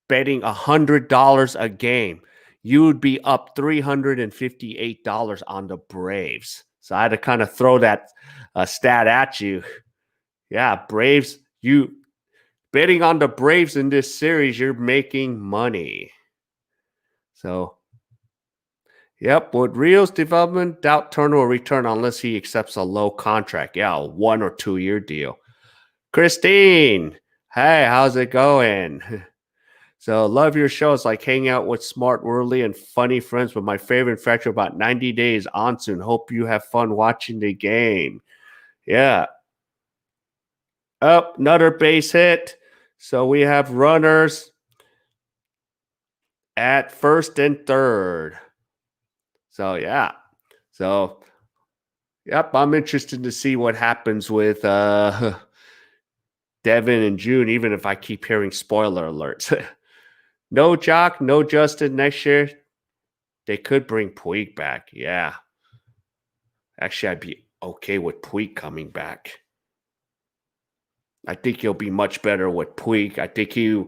betting $100 a game. You would be up $358 on the Braves. So I had to kind of throw that stat at you. Yeah, Braves, you betting on the Braves in this series, you're making money. So, yep, with Rios development, doubt Turner will return unless he accepts a low contract. Yeah, a 1 or 2 year deal. Christine, hey, how's it going? So, love your show. It's like hanging out with smart, worldly, and funny friends. But my favorite factor about 90 days on soon. Hope you have fun watching the game. Yeah. Up, another base hit. So we have runners at first and third. So yeah. So yep, I'm interested to see what happens with Devin and June, even if I keep hearing spoiler alerts. No Jock, no Justin next year. They could bring Puig back. Yeah. Actually, I'd be okay with Puig coming back. I think he'll be much better with Puig. I think he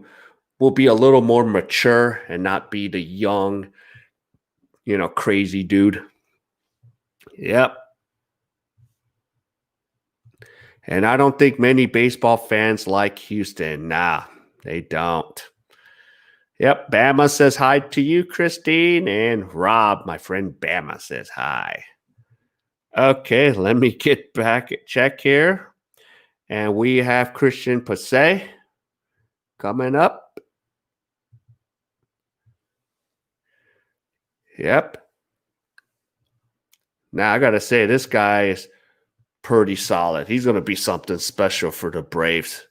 will be a little more mature and not be the young, crazy dude. Yep. And I don't think many baseball fans like Houston. Nah, they don't. Yep. Bama says hi to you, Christine. And Rob, my friend Bama, says hi. Okay, let me get back at check here. And we have Christian Passe coming up. Yep. Now, I got to say, this guy is pretty solid. He's going to be something special for the Braves.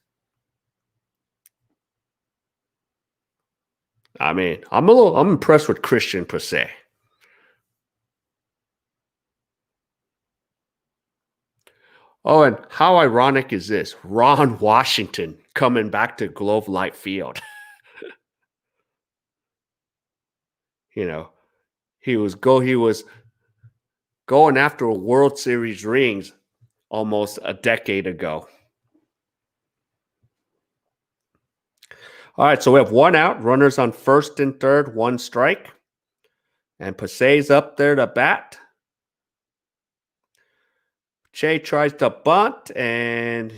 I mean, I'm impressed with Christian Passe. Oh, and how ironic is this? Ron Washington coming back to Globe Life Field. He was going after a World Series rings almost a decade ago. All right, so we have one out, runners on first and third, one strike. And Passe's up there to bat. Che tries to bunt and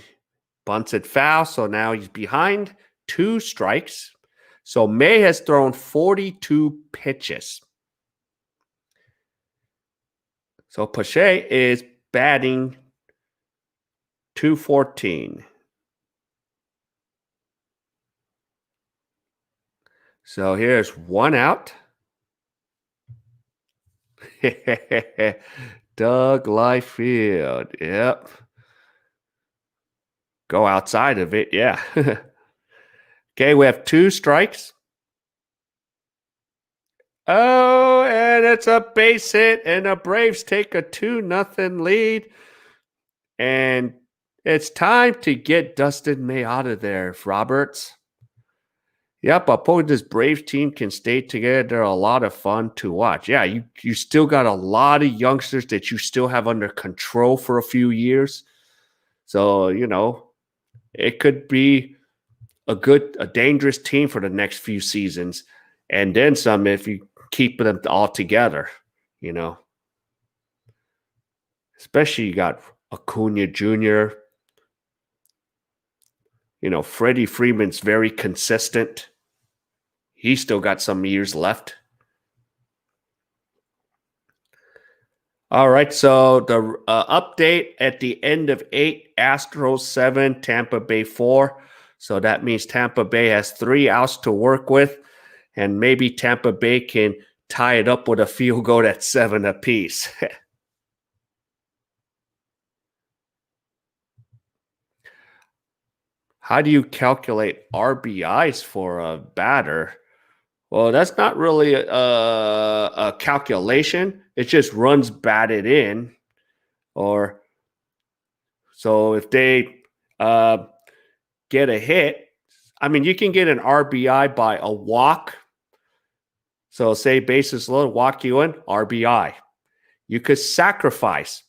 bunts it foul, so now he's behind. 2 strikes. So May has thrown 42 pitches. So Pache is batting .214. So here's one out. Doug Life Field. Yep. Go outside of it. Yeah. Okay, we have 2 strikes. Oh, and it's a base hit, and the Braves take a 2-0 lead. And it's time to get Dustin May out of there, Roberts. Yep, I hope this Braves team can stay together. They're a lot of fun to watch. Yeah, you still got a lot of youngsters that you still have under control for a few years. So, it could be a dangerous team for the next few seasons. And then some if you keep them all together, Especially you got Acuna Jr., Freddie Freeman's very consistent. He's still got some years left. All right, so the update at the end of 8, Astros 7, Tampa Bay 4. So that means Tampa Bay has 3 outs to work with, and maybe Tampa Bay can tie it up with a field goal at 7 apiece. How do you calculate RBIs for a batter? Well, that's not really a calculation. It just runs batted in. Or so if they get a hit, I mean, you can get an RBI by a walk. So say bases loaded, walk you in, RBI. You could sacrifice,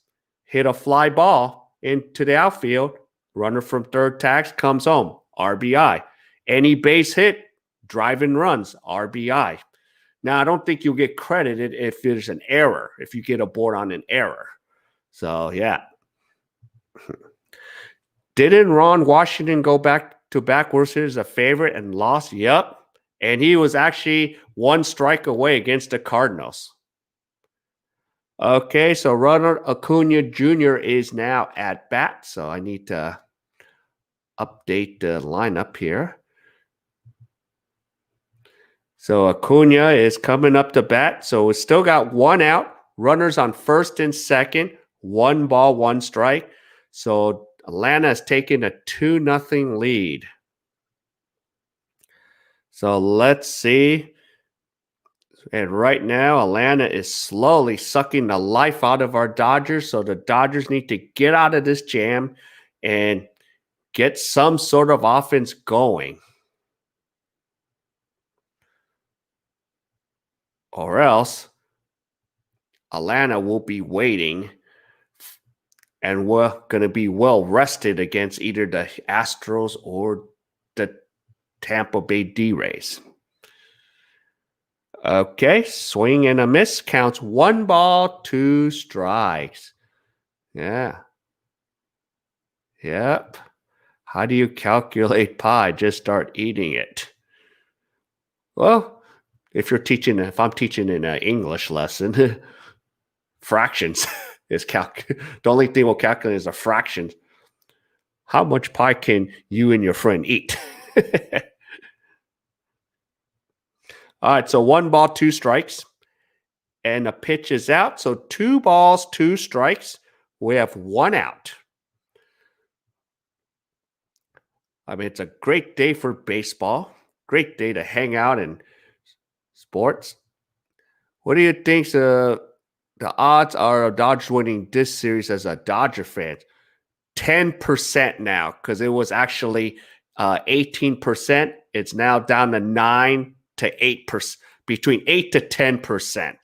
hit a fly ball into the outfield, runner from third tags comes home, RBI. Any base hit, driving runs, RBI. Now, I don't think you'll get credited if there's an error, if you get a board on an error. So, yeah. Didn't Ron Washington go back to back World Series a favorite and lost? Yep. And he was actually one strike away against the Cardinals. Okay, so Ronald Acuna Jr. is now at bat. So I need to update the lineup here. So Acuna is coming up to bat. So we still got one out. Runners on first and second. 1 ball, 1 strike. So Atlanta has taken a 2-0 lead. So let's see. And right now, Atlanta is slowly sucking the life out of our Dodgers. So the Dodgers need to get out of this jam and get some sort of offense going. Or else Atlanta will be waiting and we're going to be well rested against either the Astros or the Tampa Bay D-Rays. Okay, swing and a miss. Counts 1 ball, 2 strikes. Yeah. Yep. How do you calculate pi? Just start eating it. Well, if I'm teaching in an English lesson, fractions is the only thing we'll calculate is a fraction. How much pie can you and your friend eat? All right, so 1 ball, 2 strikes. And the pitch is out. So 2 balls, 2 strikes. We have 1 out. I mean, it's a great day for baseball. Great day to hang out in sports. What do you think the odds are of Dodgers winning this series as a Dodger fan? 10% now, because it was actually 18%. It's now down to 9 to 8%, between 8 to 10%.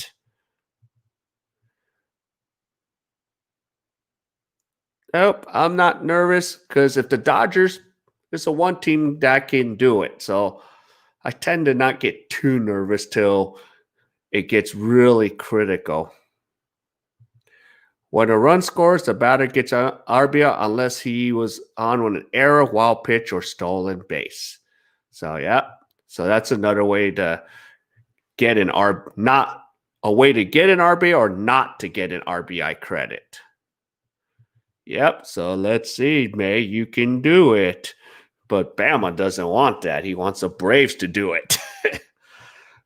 Nope, I'm not nervous because if the Dodgers, it's a one team that can do it. So I tend to not get too nervous till it gets really critical. When a run scores, the batter gets an RBI unless he was on with an error, wild pitch, or stolen base. So yeah, so that's another way to get an not a way to get an RBI or not to get an RBI credit. Yep, so let's see, May, you can do it. But Bama doesn't want that. He wants the Braves to do it.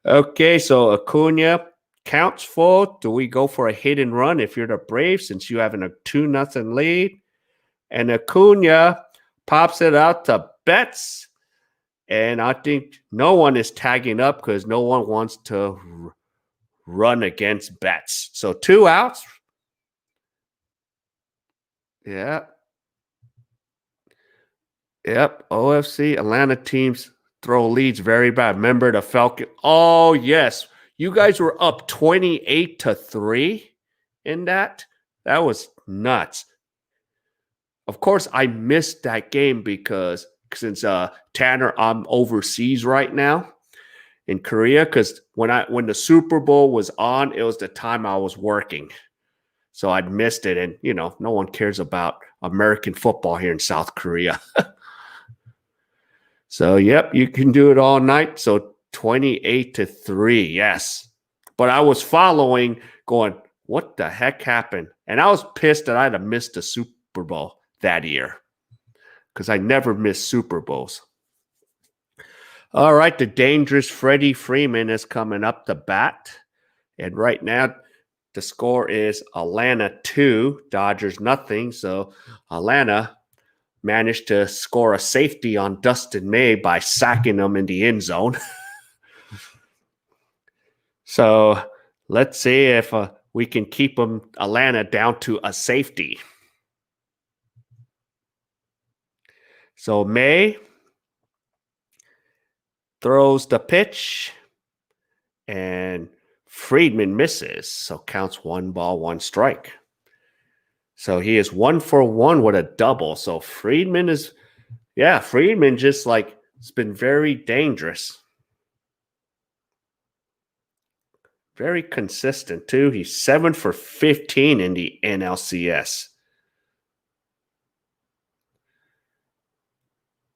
Okay, so Acuna counts full. Do we go for a hit and run if you're the Braves since you have a 2-0 lead? And Acuna pops it out to Betts. And I think no one is tagging up because no one wants to run against Betts. So 2 outs. Yeah. Yep. OFC Atlanta teams throw leads very bad. Remember the Falcon? Oh, yes. You guys were up 28-3 in that. That was nuts. Of course, I missed that game because since Tanner, I'm overseas right now in Korea. Because when the Super Bowl was on, it was the time I was working. So I'd missed it. And, no one cares about American football here in South Korea. So, yep, you can do it all night. So 28-3, yes. But I was following going, what the heck happened? And I was pissed that I'd have missed the Super Bowl that year because I never missed Super Bowls. All right, the dangerous Freddie Freeman is coming up to bat. And right now, the score is Atlanta 2, Dodgers nothing. So Atlanta managed to score a safety on Dustin May by sacking him in the end zone. So let's see if we can keep Atlanta down to a safety. So May throws the pitch. And Friedman misses, so counts 1 ball, 1 strike. So he is 1 for 1 with a double. So Friedman just like, it's been very dangerous. Very consistent too. He's 7 for 15 in the NLCS.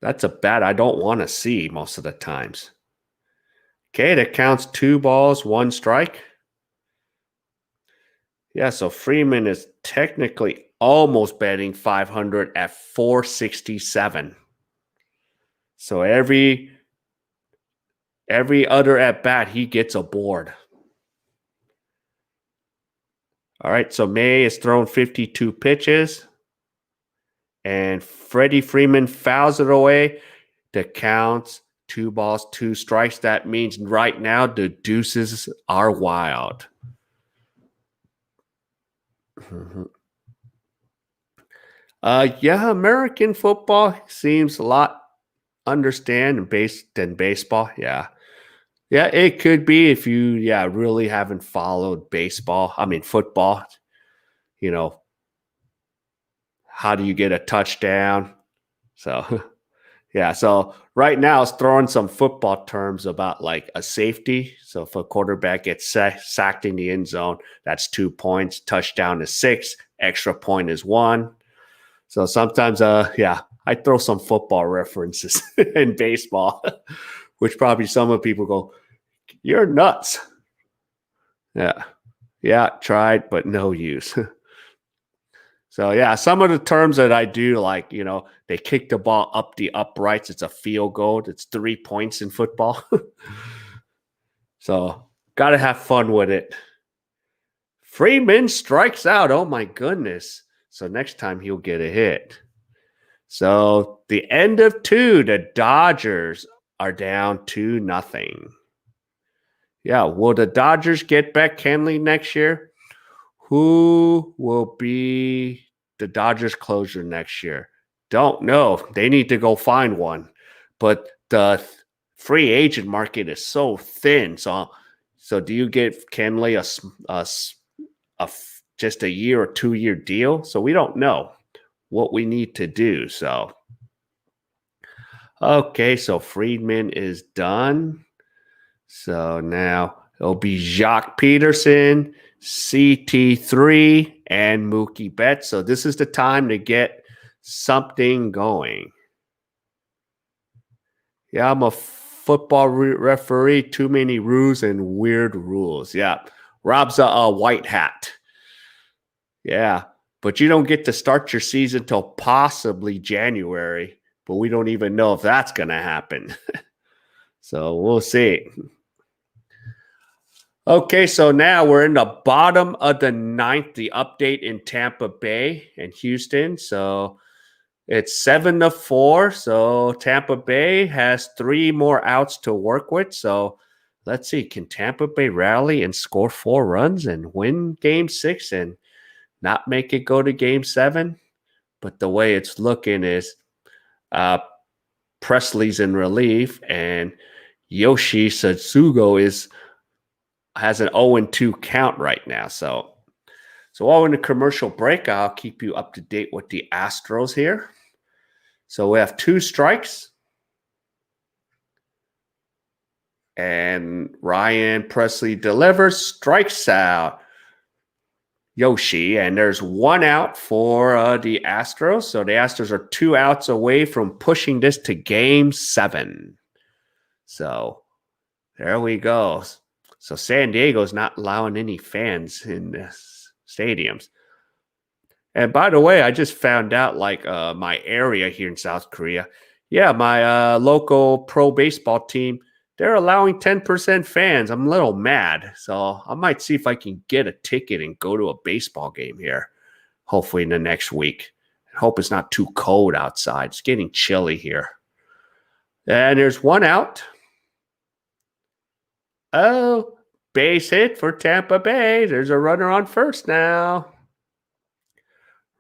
That's a bat I don't want to see most of the times. Okay, that counts 2 balls, 1 strike. Yeah, so Freeman is technically almost batting 500 at 467. So every other at bat, he gets a board. All right, so May is thrown 52 pitches, and Freddie Freeman fouls it away. The counts 2 balls, 2 strikes. That means right now the deuces are wild. Yeah, American football seems a lot than baseball. Yeah, it could be if you really haven't followed football. You know, how do you get a touchdown? So yeah, so right now it's throwing some football terms about like a safety. So if a quarterback gets sacked in the end zone, that's 2 points. Touchdown is 6. Extra point is 1. So sometimes, I throw some football references in baseball, which probably some of people go, "You're nuts." Yeah, tried, but no use. So yeah, some of the terms that I do, like, they kick the ball up the uprights. It's a field goal. It's 3 points in football. So got to have fun with it. Freeman strikes out. Oh my goodness. So next time he'll get a hit. So the end of 2, the Dodgers are down 2-0. Yeah, will the Dodgers get back Kenley next year? Who will be the Dodgers closer next year? Don't know. They need to go find one. But the free agent market is so thin. So do you get Kenley just a year or 2-year deal? So we don't know what we need to do. So okay, so Friedman is done. So now it'll be Jacques Peterson, CT3, and Mookie Betts. So this is the time to get something going. Yeah, I'm a football referee. Too many rules and weird rules. Yeah, Rob's a white hat. Yeah, but you don't get to start your season till possibly January. But we don't even know if that's going to happen. So we'll see. Okay, so now we're in the bottom of the 9th, the update in Tampa Bay and Houston. So it's 7-4. So Tampa Bay has 3 more outs to work with. So let's see, can Tampa Bay rally and score 4 runs and win game 6 and not make it go to game 7? But the way it's looking is Presley's in relief and Yoshi Satsugo has an 0-2 count right now. So while we're in the commercial break, I'll keep you up to date with the Astros here. So we have 2 strikes. And Ryan Presley delivers, strikes out Yoshi. And there's 1 out for the Astros. So the Astros are 2 outs away from pushing this to game 7. So there we go. So San Diego's not allowing any fans in the stadiums. And by the way, I just found out, like, my area here in South Korea, my local pro baseball team, they're allowing 10% fans. I'm a little mad. So I might see if I can get a ticket and go to a baseball game here, hopefully in the next week. I hope it's not too cold outside. It's getting chilly here. And there's 1 out. Oh, base hit for Tampa Bay. There's a runner on first now.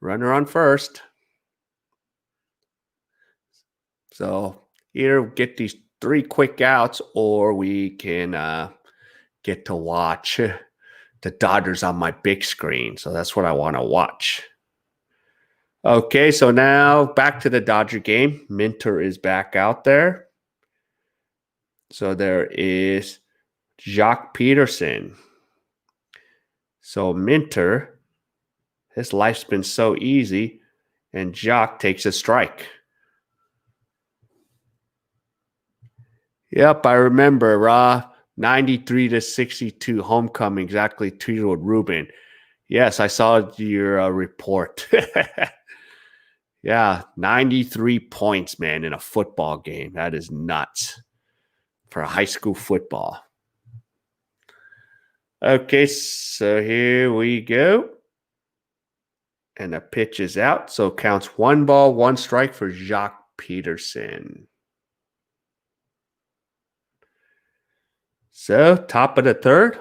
Runner on first. So either get these 3 quick outs or we can get to watch the Dodgers on my big screen. So that's what I want to watch. Okay, so now back to the Dodger game. Minter is back out there. So there is Jock Peterson. So Minter, his life's been so easy, and Jock takes a strike. Yep, I remember 93-62 homecoming, exactly Tweedledee Rubin. Yes, I saw your report. Yeah, 93 points, man, in a football game. That is nuts for high school football. Okay, so here we go. And the pitch is out. So counts 1 ball, 1 strike for Jock Peterson. So top of the third.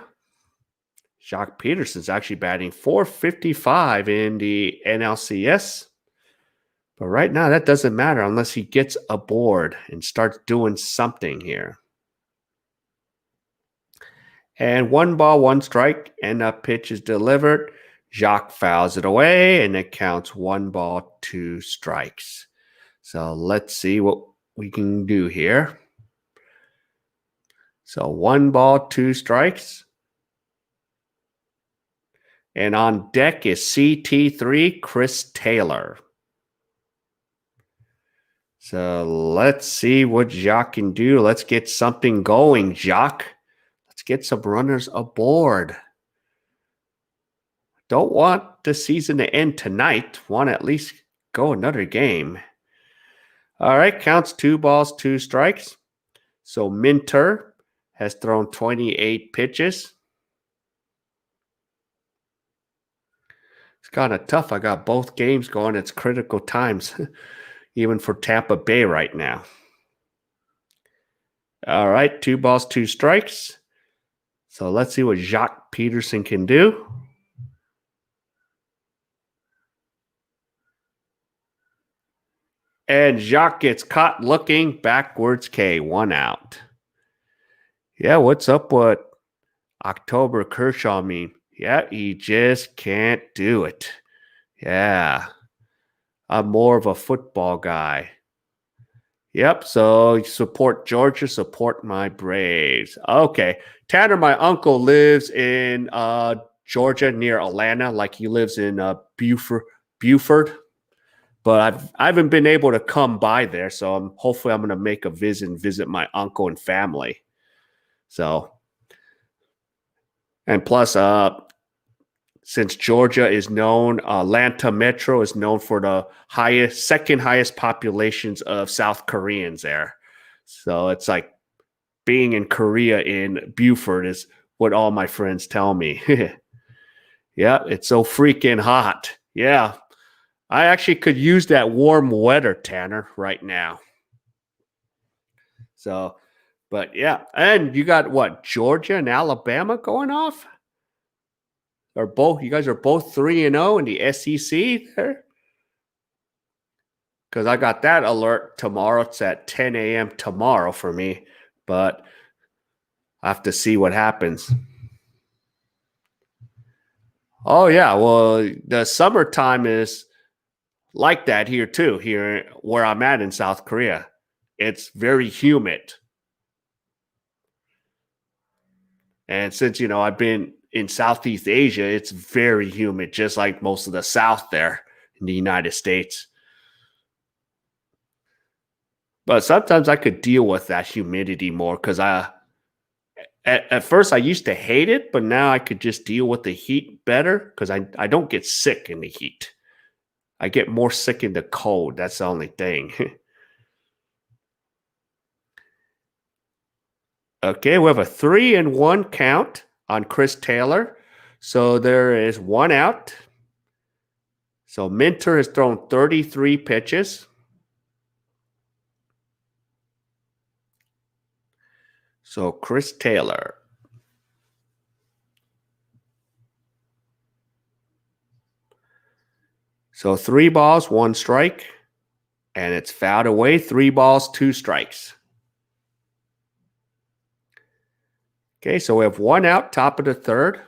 Jock Peterson's actually batting .455 in the NLCS. But right now, that doesn't matter unless he gets aboard and starts doing something here. And 1 ball, 1 strike, and the pitch is delivered. Jock fouls it away, and it counts 1 ball, 2 strikes. So let's see what we can do here. So 1 ball, 2 strikes. And on deck is CT3, Chris Taylor. So let's see what Jock can do. Let's get something going, Jock. Let's get some runners aboard. Don't want the season to end tonight. Want to at least go another game. All right, counts 2 balls, 2 strikes. So Minter has thrown 28 pitches. It's kind of tough. I got both games going. It's critical times, even for Tampa Bay right now. All right, 2 balls, 2 strikes. So let's see what Jock Peterson can do. And Jock gets caught looking backwards. K, 1 out. Yeah, what's up with October Kershaw mean? Yeah, he just can't do it. Yeah, I'm more of a football guy. Yep, so support Georgia, support my Braves. Okay, Tanner, my uncle lives in Georgia near Atlanta, like he lives in Buford. But I haven't been able to come by there, so hopefully I'm going to make a visit and visit my uncle and family. So, and plus, since Georgia is known, Atlanta Metro is known for the second highest populations of South Koreans there. So it's like being in Korea in Buford is what all my friends tell me. Yeah, it's so freaking hot. Yeah. I actually could use that warm weather, Tanner, right now. So, but yeah. And you got what, Georgia and Alabama going off? You guys are both 3-0 in the SEC there? Because I got that alert tomorrow. It's at 10 a.m. tomorrow for me. But I have to see what happens. Oh, yeah. Well, the summertime is like that here too, here where I'm at in South Korea. It's very humid. And since, I've been in Southeast Asia, it's very humid, just like most of the South there in the United States. But sometimes I could deal with that humidity more because at first I used to hate it, but now I could just deal with the heat better because I don't get sick in the heat. I get more sick in the cold. That's the only thing. Okay, we have a 3-1 count on Chris Taylor. So there is 1 out. So Minter has thrown 33 pitches. So Chris Taylor. So 3 balls, 1 strike. And it's fouled away. 3 balls, 2 strikes. Okay, so we have 1 out, top of the 3rd.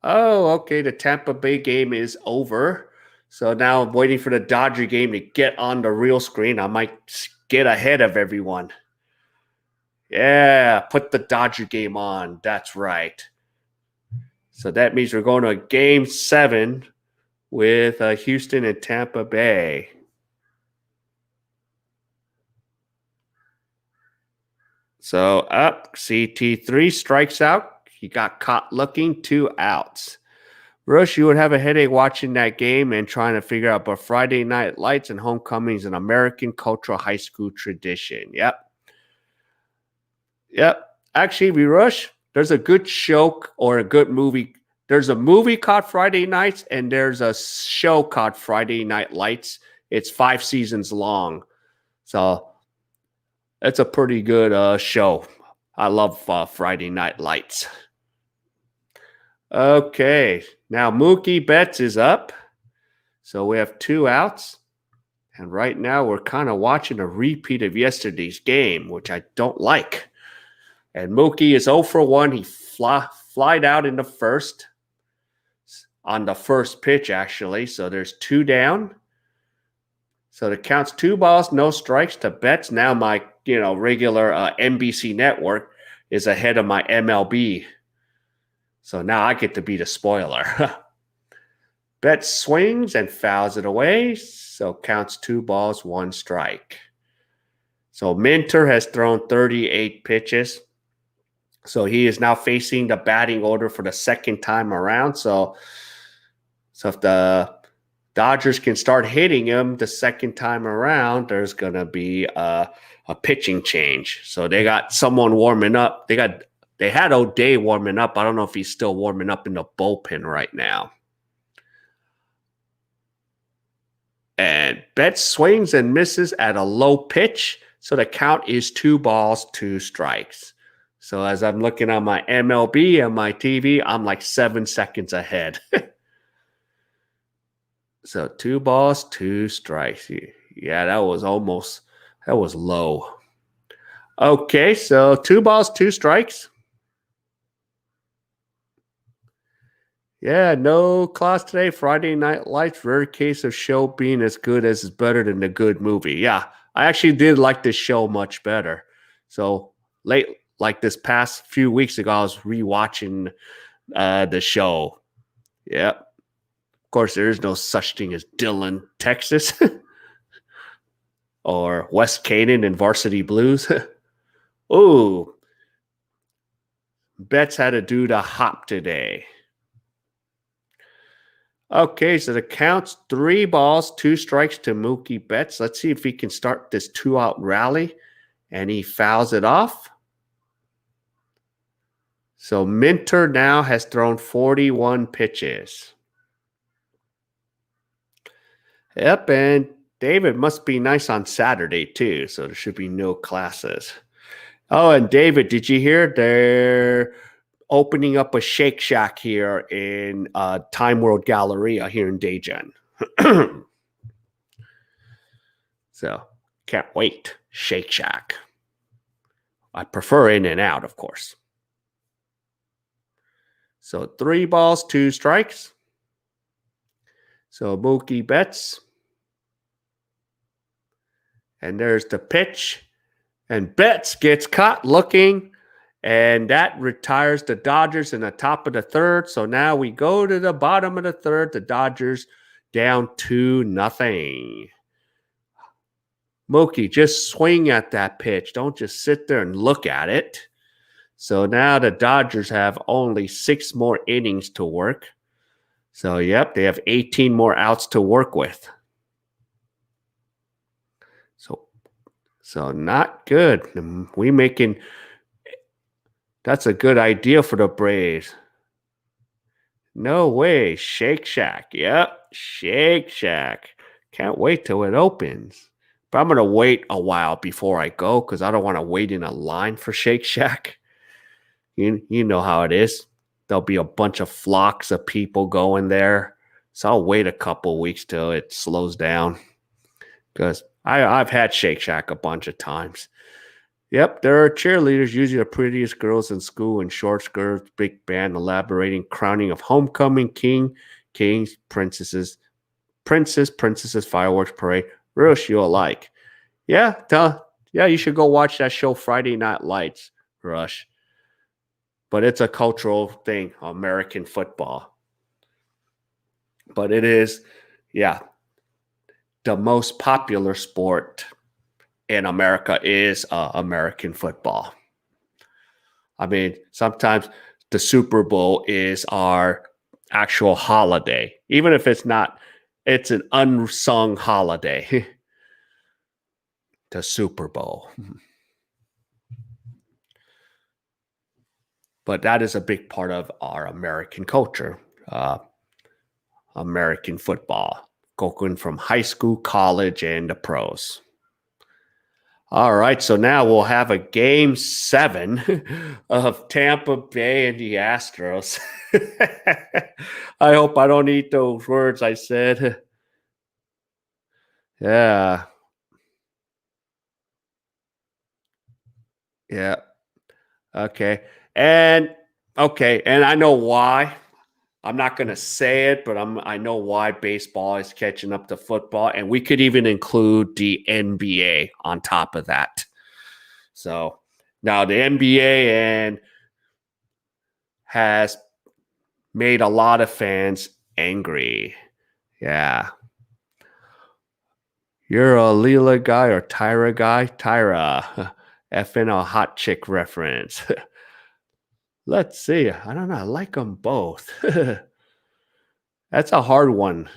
Oh, okay, the Tampa Bay game is over. So now I'm waiting for the Dodger game to get on the real screen. I might get ahead of everyone. Yeah, put the Dodger game on. That's right. So that means we're going to game 7 with Houston and Tampa Bay. So up, CT3 strikes out. He got caught looking, 2 outs. Rush, you would have a headache watching that game and trying to figure out, but Friday Night Lights and Homecoming is an American cultural high school tradition. Yep. Actually, Rush, there's a good show or a good movie. There's a movie called Friday Nights, and there's a show called Friday Night Lights. It's 5 seasons long. So it's a pretty good show. I love Friday Night Lights. Okay, now Mookie Betts is up. So we have 2 outs. And right now we're kind of watching a repeat of yesterday's game, which I don't like. And Mookie is 0 for 1. He flied out in the first. On the first pitch, actually. So there's 2 down. So it counts 2 balls, no strikes to Betts. Now my, regular NBC network is ahead of my MLB. So now I get to be the spoiler. Betts swings and fouls it away. So counts 2 balls, 1 strike. So Minter has thrown 38 pitches. So he is now facing the batting order for the 2nd time around. So if the Dodgers can start hitting him the 2nd time around, there's going to be a pitching change. So they got someone warming up. They had O'Day warming up. I don't know if he's still warming up in the bullpen right now. And Betts swings and misses at a low pitch. So the count is 2 balls, 2 strikes. So as I'm looking on my MLB and my TV, I'm like 7 seconds ahead. So 2 balls, 2 strikes. Yeah, that was low. Okay, so 2 balls, 2 strikes. Yeah, no class today. Friday Night Lights, rare case of show being as good as is better than the good movie. Yeah, I actually did like this show much better. So like this past few weeks ago, I was rewatching the show. Yeah. Of course, there is no such thing as Dillon, Texas, or West Canaan in Varsity Blues. Ooh, Betts had to do the hop today. Okay, so the count's 3 balls, 2 strikes to Mookie Betts. Let's see if he can start this 2-out rally, and he fouls it off. So Minter now has thrown 41 pitches. Yep, and David must be nice on Saturday too, so there should be no classes. Oh, and David, did you hear they're opening up a Shake Shack here in Time World Galleria here in Daejeon? So, can't wait. Shake Shack. I prefer In-N-Out, of course. So 3 balls, 2 strikes. So Mookie Betts. And there's the pitch. And Betts gets caught looking. And that retires the Dodgers in the top of the 3rd. So now we go to the bottom of the 3rd. The Dodgers down 2-0. Mookie, just swing at that pitch. Don't just sit there and look at it. So now the Dodgers have only 6 more innings to work. So, yep, they have 18 more outs to work with. So not good. That's a good idea for the Braves. No way. Shake Shack. Yep, Shake Shack. Can't wait till it opens. But I'm going to wait a while before I go because I don't want to wait in a line for Shake Shack. You know how it is. There'll be a bunch of flocks of people going there. So I'll wait a couple weeks till it slows down. Because I've had Shake Shack a bunch of times. Yep, there are cheerleaders, usually the prettiest girls in school in short skirts, big band, elaborating crowning of homecoming, kings, princesses, fireworks parade. Rush, you'll like. Yeah, yeah, you should go watch that show Friday Night Lights, Rush. But it's a cultural thing, American football. But it is, yeah, the most popular sport in America is American football. I mean, sometimes the Super Bowl is our actual holiday, even if it's not, it's an unsung holiday. The Super Bowl. But that is a big part of our American culture, American football, going from high school, college, and the pros. All right, so now we'll have a game 7 of Tampa Bay and the Astros. I hope I don't eat those words I said. Yeah. Yeah. Okay. And and I know why. I'm not going to say it, but I know why baseball is catching up to football, and we could even include the NBA on top of that. So now the NBA and has made a lot of fans angry. Yeah. You're a Leela guy or Tyra guy? Tyra. Effing a hot chick reference. Let's see. I don't know. I like them both. That's a hard one.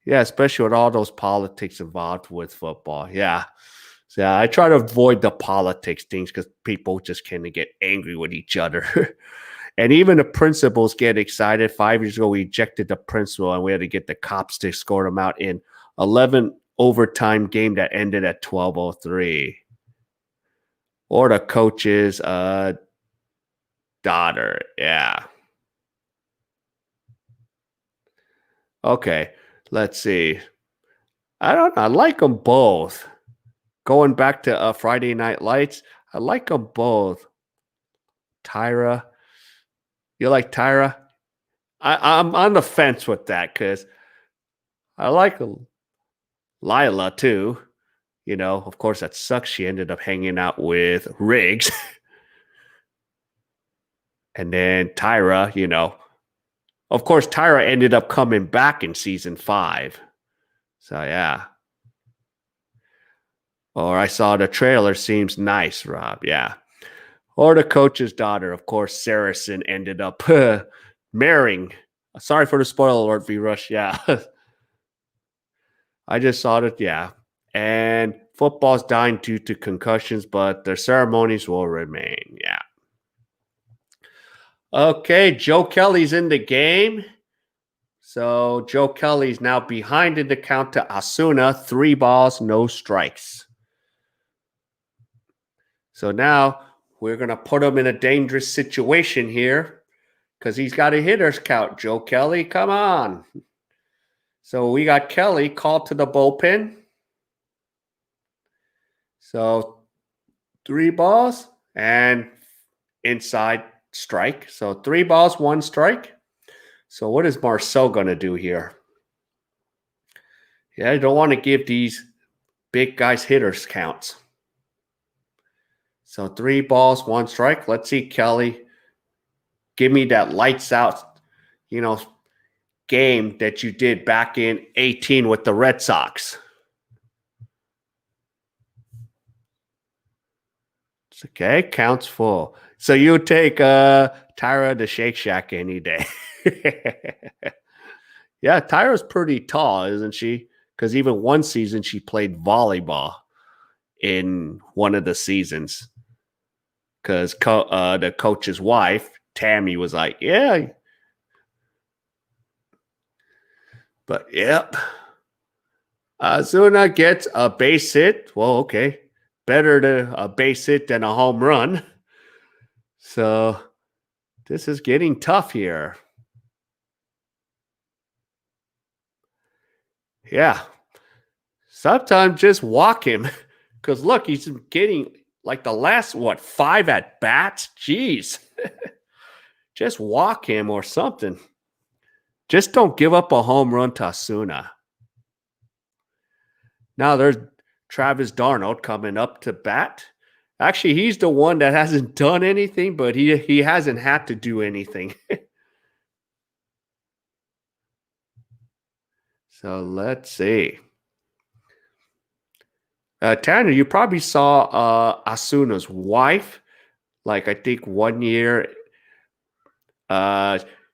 Yeah, especially with all those politics involved with football. Yeah. So yeah, I try to avoid the politics things because people just kind of get angry with each other. And even the principals get excited. 5 years ago, we ejected the principal and we had to get the cops to escort him out in 11 overtime game that ended at 12:03. Or the coach's daughter. Yeah. Okay. Let's see. I don't know. I like them both. Going back to Friday Night Lights, I like them both. Tyra. You like Tyra? I'm on the fence with that because I like Lila too. You know, of course, that sucks. She ended up hanging out with Riggs. And then Tyra, of course, Tyra ended up coming back in season 5. So, yeah. Or I saw the trailer. Seems nice, Rob. Yeah. Or the coach's daughter. Of course, Saracen ended up marrying. Sorry for the spoiler alert, V Rush. Yeah. I just saw it. Yeah. And football's dying due to concussions, but their ceremonies will remain. Yeah. Okay. Joe Kelly's in the game. So Joe Kelly's now behind in the count to Asuna. 3 balls, no strikes. So now we're going to put him in a dangerous situation here because he's got a hitter's count. Joe Kelly, come on. So we got Kelly called to the bullpen. So 3 balls and inside strike. So 3 balls, 1 strike. So what is Marcel going to do here? Yeah, you don't want to give these big guys hitters counts. So 3 balls, 1 strike. Let's see, Kelly. Give me that lights out, game that you did back in 18 with the Red Sox. It's okay, counts full. So you take Tyra the Shake Shack any day. Yeah, Tyra's pretty tall, isn't she? Because even one season she played volleyball in one of the seasons. Because the coach's wife, Tammy, was like, yeah. But, yep. Azuna gets a base hit. Well, okay. Better to a base hit than a home run. So this is getting tough here. Yeah. Sometimes just walk him. Because look, he's getting like the last, 5 at bats? Jeez. Just walk him or something. Just don't give up a home run to Asuna. Now there's Travis Darnold coming up to bat. Actually, he's the one that hasn't done anything, but he hasn't had to do anything. So let's see. Tanner, you probably saw Asuna's wife. Like, I think 1 year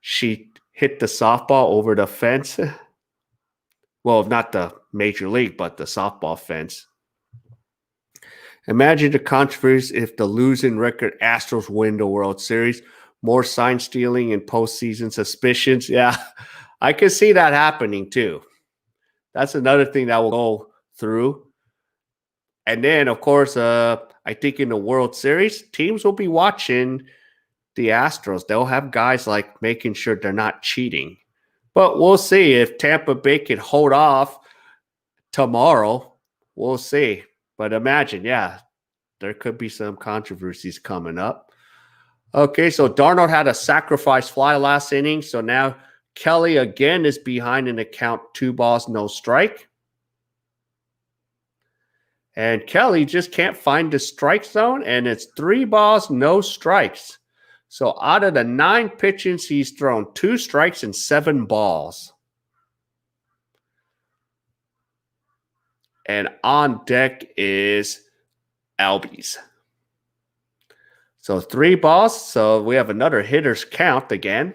she hit the softball over the fence. Well, not the major league, but the softball fence. Imagine the controversy if the losing record Astros win the World Series. More sign stealing and postseason suspicions. Yeah, I can see that happening too. That's another thing that will go through. And then, of course, I think in the World Series, teams will be watching the Astros. They'll have guys like making sure they're not cheating. But we'll see if Tampa Bay can hold off tomorrow. We'll see. But imagine, yeah, there could be some controversies coming up. Okay, so Darnold had a sacrifice fly last inning. So now Kelly again is behind in the count, 2 balls, no strike. And Kelly just can't find the strike zone, and it's 3 balls, no strikes. So out of the 9 pitches, he's thrown 2 strikes and 7 balls. And on deck is Albies. So 3 balls. So we have another hitter's count again.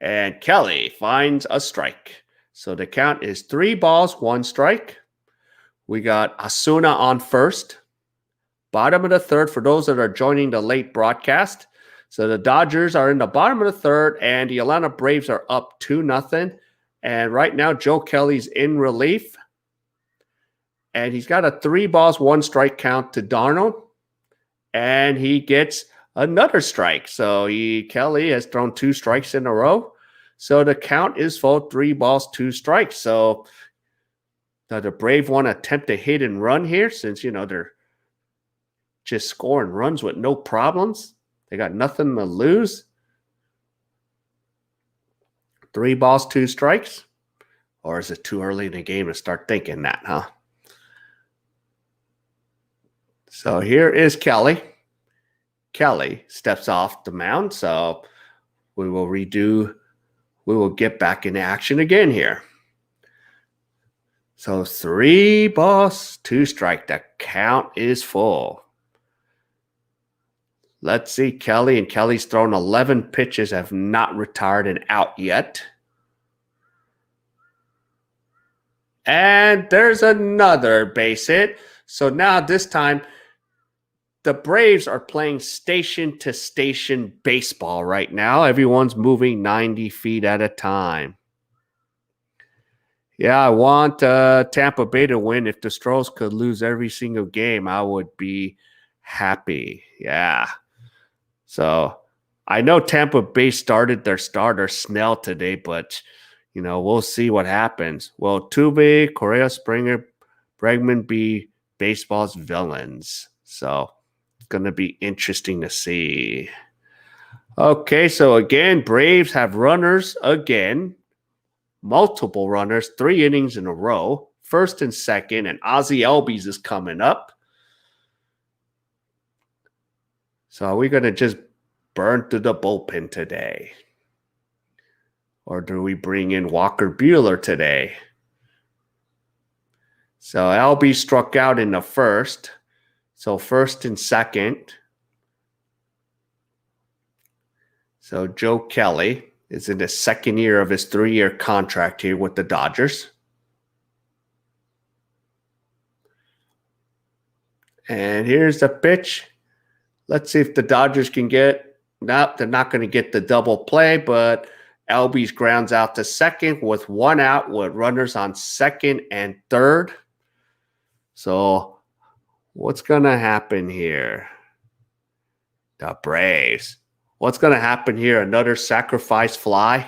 And Kelly finds a strike. So the count is 3 balls, 1 strike. We got Asuna on first. Bottom of the third for those that are joining the late broadcast. So the Dodgers are in the bottom of the third, and the Atlanta Braves are up 2-0. And right now, Joe Kelly's in relief. And he's got a 3 balls, 1 strike count to Darnold. And he gets another strike. So Kelly has thrown 2 strikes in a row. So the count is full, 3 balls, 2 strikes. So the Brave want to attempt a hit and run here since, they're just scoring runs with no problems. They got nothing to lose. 3 balls, 2 strikes. Or is it too early in the game to start thinking that, huh? So here is Kelly. Kelly steps off the mound. So we will get back in action again here. So 3 balls, 2 strike. The count is full. Let's see Kelly. And Kelly's thrown 11 pitches, have not retired and out yet. And there's another base hit. So now this time, the Braves are playing station-to-station baseball right now. Everyone's moving 90 feet at a time. Yeah, I want Tampa Bay to win. If the Stros could lose every single game, I would be happy. Yeah. So I know Tampa Bay started their starter Snell today, but, we'll see what happens. Will Tuve, Correa, Springer, Bregman be baseball's villains? So it's going to be interesting to see. Okay, so again, Braves have runners again. Multiple runners, 3 innings in a row. First and second, and Ozzie Albies is coming up. So are we going to just burn through the bullpen today? Or do we bring in Walker Buehler today? So Albies struck out in the first. So first and second. So Joe Kelly is in the second year of his 3-year contract here with the Dodgers. And here's the pitch. Let's see if the Dodgers can get. No, they're not going to get the double play, but Albies grounds out to second with 1 out with runners on second and third. So what's going to happen here? The Braves. What's going to happen here? Another sacrifice fly.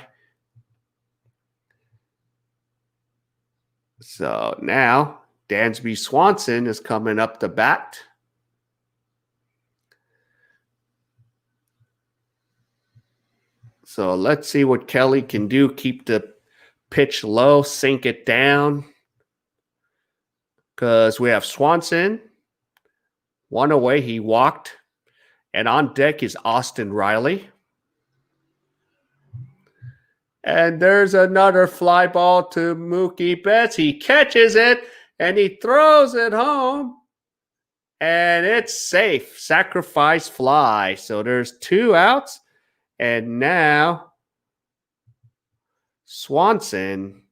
So now Dansby Swanson is coming up to bat. So let's see what Kelly can do. Keep the pitch low, sink it down. Because we have Swanson. One away, he walked. And on deck is Austin Riley. And there's another fly ball to Mookie Betts. He catches it, and he throws it home. And it's safe. Sacrifice fly. So there's 2 outs. And now Swanson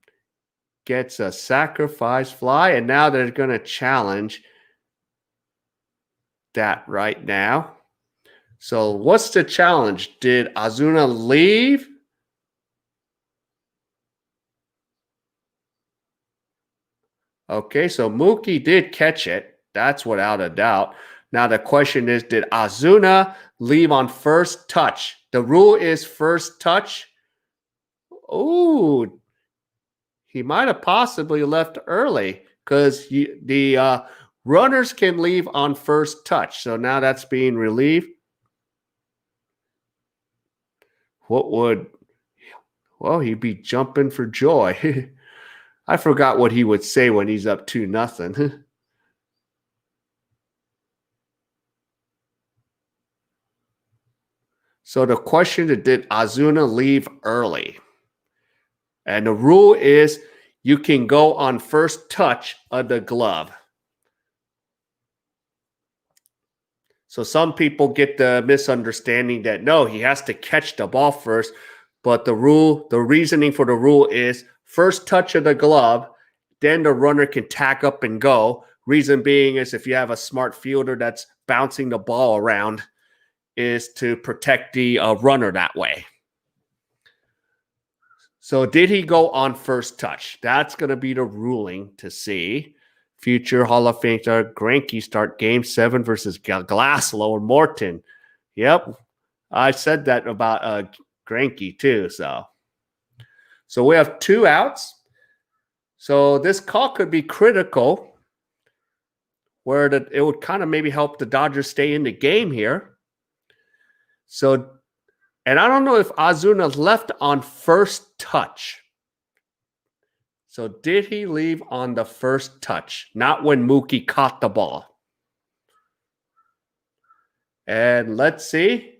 gets a sacrifice fly. And now they're going to challenge that right now. So what's the challenge? Did Ozuna leave? Okay, so Mookie did catch it. That's without a doubt. Now the question is, did Ozuna leave on first touch? The rule is first touch. Ooh, he might have possibly left early because the runners can leave on first touch. So now that's being relieved. Well, he'd be jumping for joy. I forgot what he would say when he's up 2-0. So the question is, did Ozuna leave early? And the rule is you can go on first touch of the glove. So some people get the misunderstanding that no, he has to catch the ball first. But the reasoning for the rule is first touch of the glove, then the runner can tack up and go. Reason being is if you have a smart fielder that's bouncing the ball around, is to protect the runner that way. So did he go on first touch? That's going to be the ruling to see. Future Hall of Fame star Greinke start Game 7 versus Glasnow and Morton. Yep, I said that about Greinke too. So we have 2 outs. So this call could be critical, where it would kind of maybe help the Dodgers stay in the game here. So, and I don't know if Ozuna left on first touch. So did he leave on the first touch? Not when Mookie caught the ball. And let's see.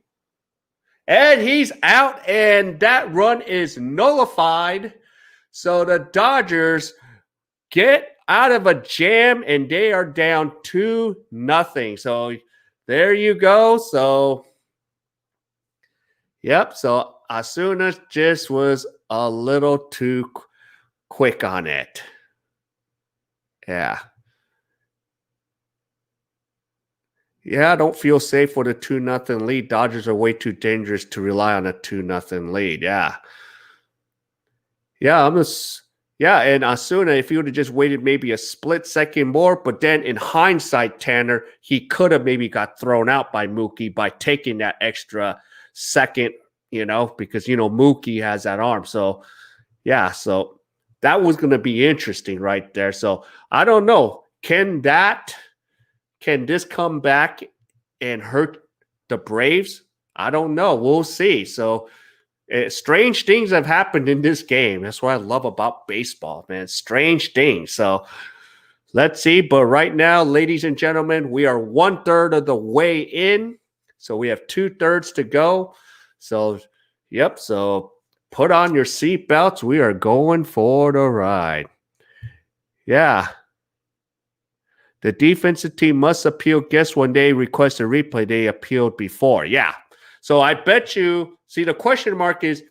And he's out, and that run is nullified. So the Dodgers get out of a jam, and they are down 2-0. So there you go. So, yep. So Ozuna just was a little too quick on it. Yeah. Yeah, I don't feel safe with a 2-0 lead. Dodgers are way too dangerous to rely on a 2-0 lead. Yeah. Yeah, and Ozuna, if he would have just waited maybe a split second more, but then in hindsight, Tanner, he could have maybe got thrown out by Mookie by taking that extra second, because, Mookie has that arm. So, yeah, so that was going to be interesting right there. So, I don't know. Can this come back and hurt the Braves? I don't know. We'll see. So, strange things have happened in this game. That's what I love about baseball, man. Strange things. So, let's see. But right now, ladies and gentlemen, we are 1/3 of the way in. So, we have 2/3 to go. So, yep. So, put on your seatbelts. We are going for the ride. Yeah. The defensive team must appeal. Guess when they request a replay, they appealed before. Yeah. So I bet you, see, the question mark is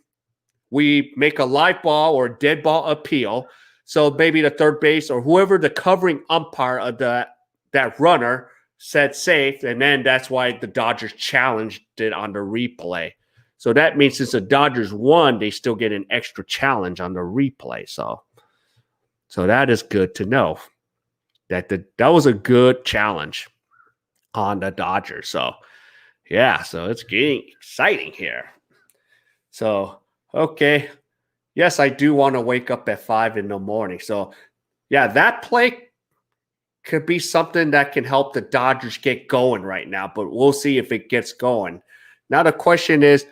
we make a live ball or dead ball appeal. So maybe the third base or whoever the covering umpire of that runner said safe. And then that's why the Dodgers challenged it on the replay. So that means since the Dodgers won, they still get an extra challenge on the replay. So that is good to know. That was a good challenge on the Dodgers. So, yeah, so it's getting exciting here. So, okay. Yes, I do want to wake up at 5 in the morning. So, yeah, that play could be something that can help the Dodgers get going right now, but we'll see if it gets going. Now the question is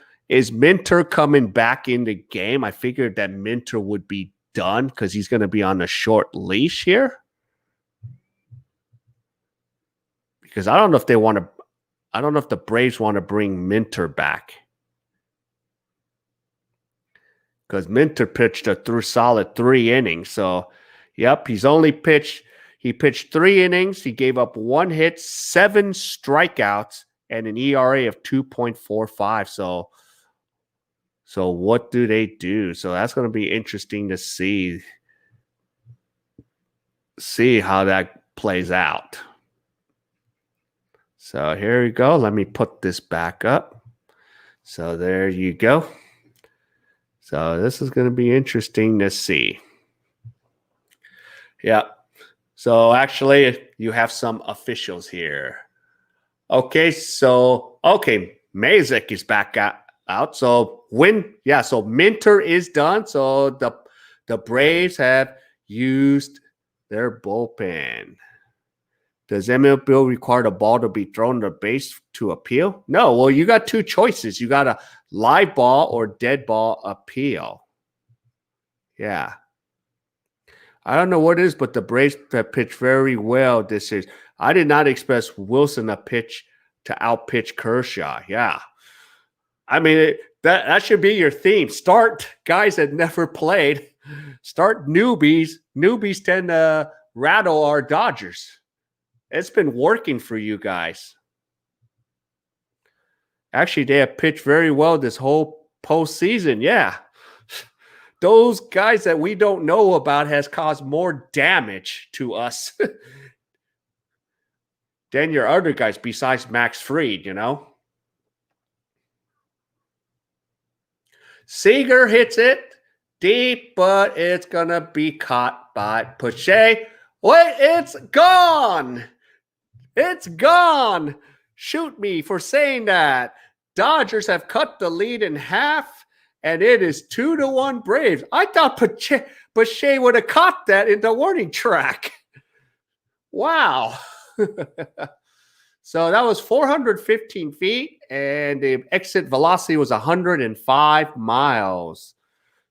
Minter coming back in the game? I figured that Minter would be done because he's going to be on a short leash here. Because I don't know if the Braves want to bring Minter back. Because Minter pitched through solid 3 innings. So, yep, he pitched 3 innings. He gave up 1 hit, 7 strikeouts, and an ERA of 2.45. So what do they do? So that's going to be interesting to see how that plays out. So here we go. Let me put this back up. So there you go. So this is going to be interesting to see. Yeah. So actually, you have some officials here. Okay. So, Mazik is back out. So so Minter is done. So the Braves have used their bullpen. Does MLB require the ball to be thrown to base to appeal? No. Well, you got 2 choices. You got a live ball or dead ball appeal. Yeah. I don't know what it is, but the Braves have pitched very well this series. I did not expect Wilson to outpitch Kershaw. Yeah. I mean, that should be your theme. Start guys that never played. Start newbies. Newbies tend to rattle our Dodgers. It's been working for you guys. Actually, they have pitched very well this whole postseason. Yeah. Those guys that we don't know about has caused more damage to us than your other guys besides Max Fried, you know. Seager hits it deep, but it's going to be caught by Pache. Wait, it's gone. It's gone. Shoot me for saying that. Dodgers have cut the lead in half, and it is 2-1 Braves. I thought Pache would have caught that in the warning track. Wow. So that was 415 feet, and the exit velocity was 105 miles.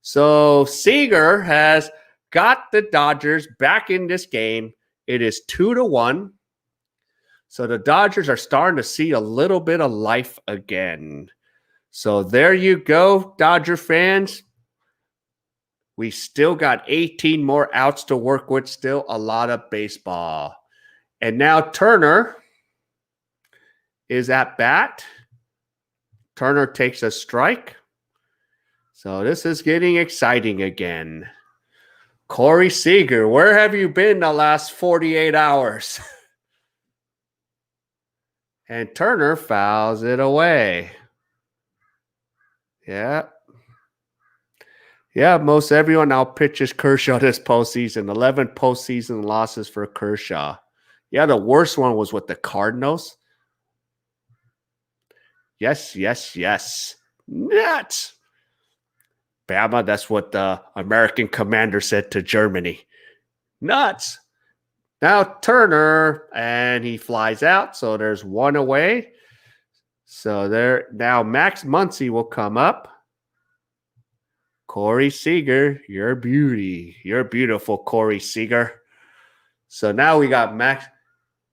So Seager has got the Dodgers back in this game. It is 2-1. So the Dodgers are starting to see a little bit of life again. So there you go, Dodger fans. We still got 18 more outs to work with. Still a lot of baseball. And now Turner is at bat. Turner takes a strike. So this is getting exciting again. Corey Seager, where have you been the last 48 hours? And Turner fouls it away. Yeah. Yeah, most everyone now pitches Kershaw this postseason. 11 postseason losses for Kershaw. Yeah, the worst one was with the Cardinals. Yes. Nuts. Bama, that's what the American commander said to Germany. Nuts. Now Turner, and he flies out, so there's 1 away. So there now Max Muncy will come up. Corey Seager, you're a beauty. You're beautiful, Corey Seager. So now we got Max.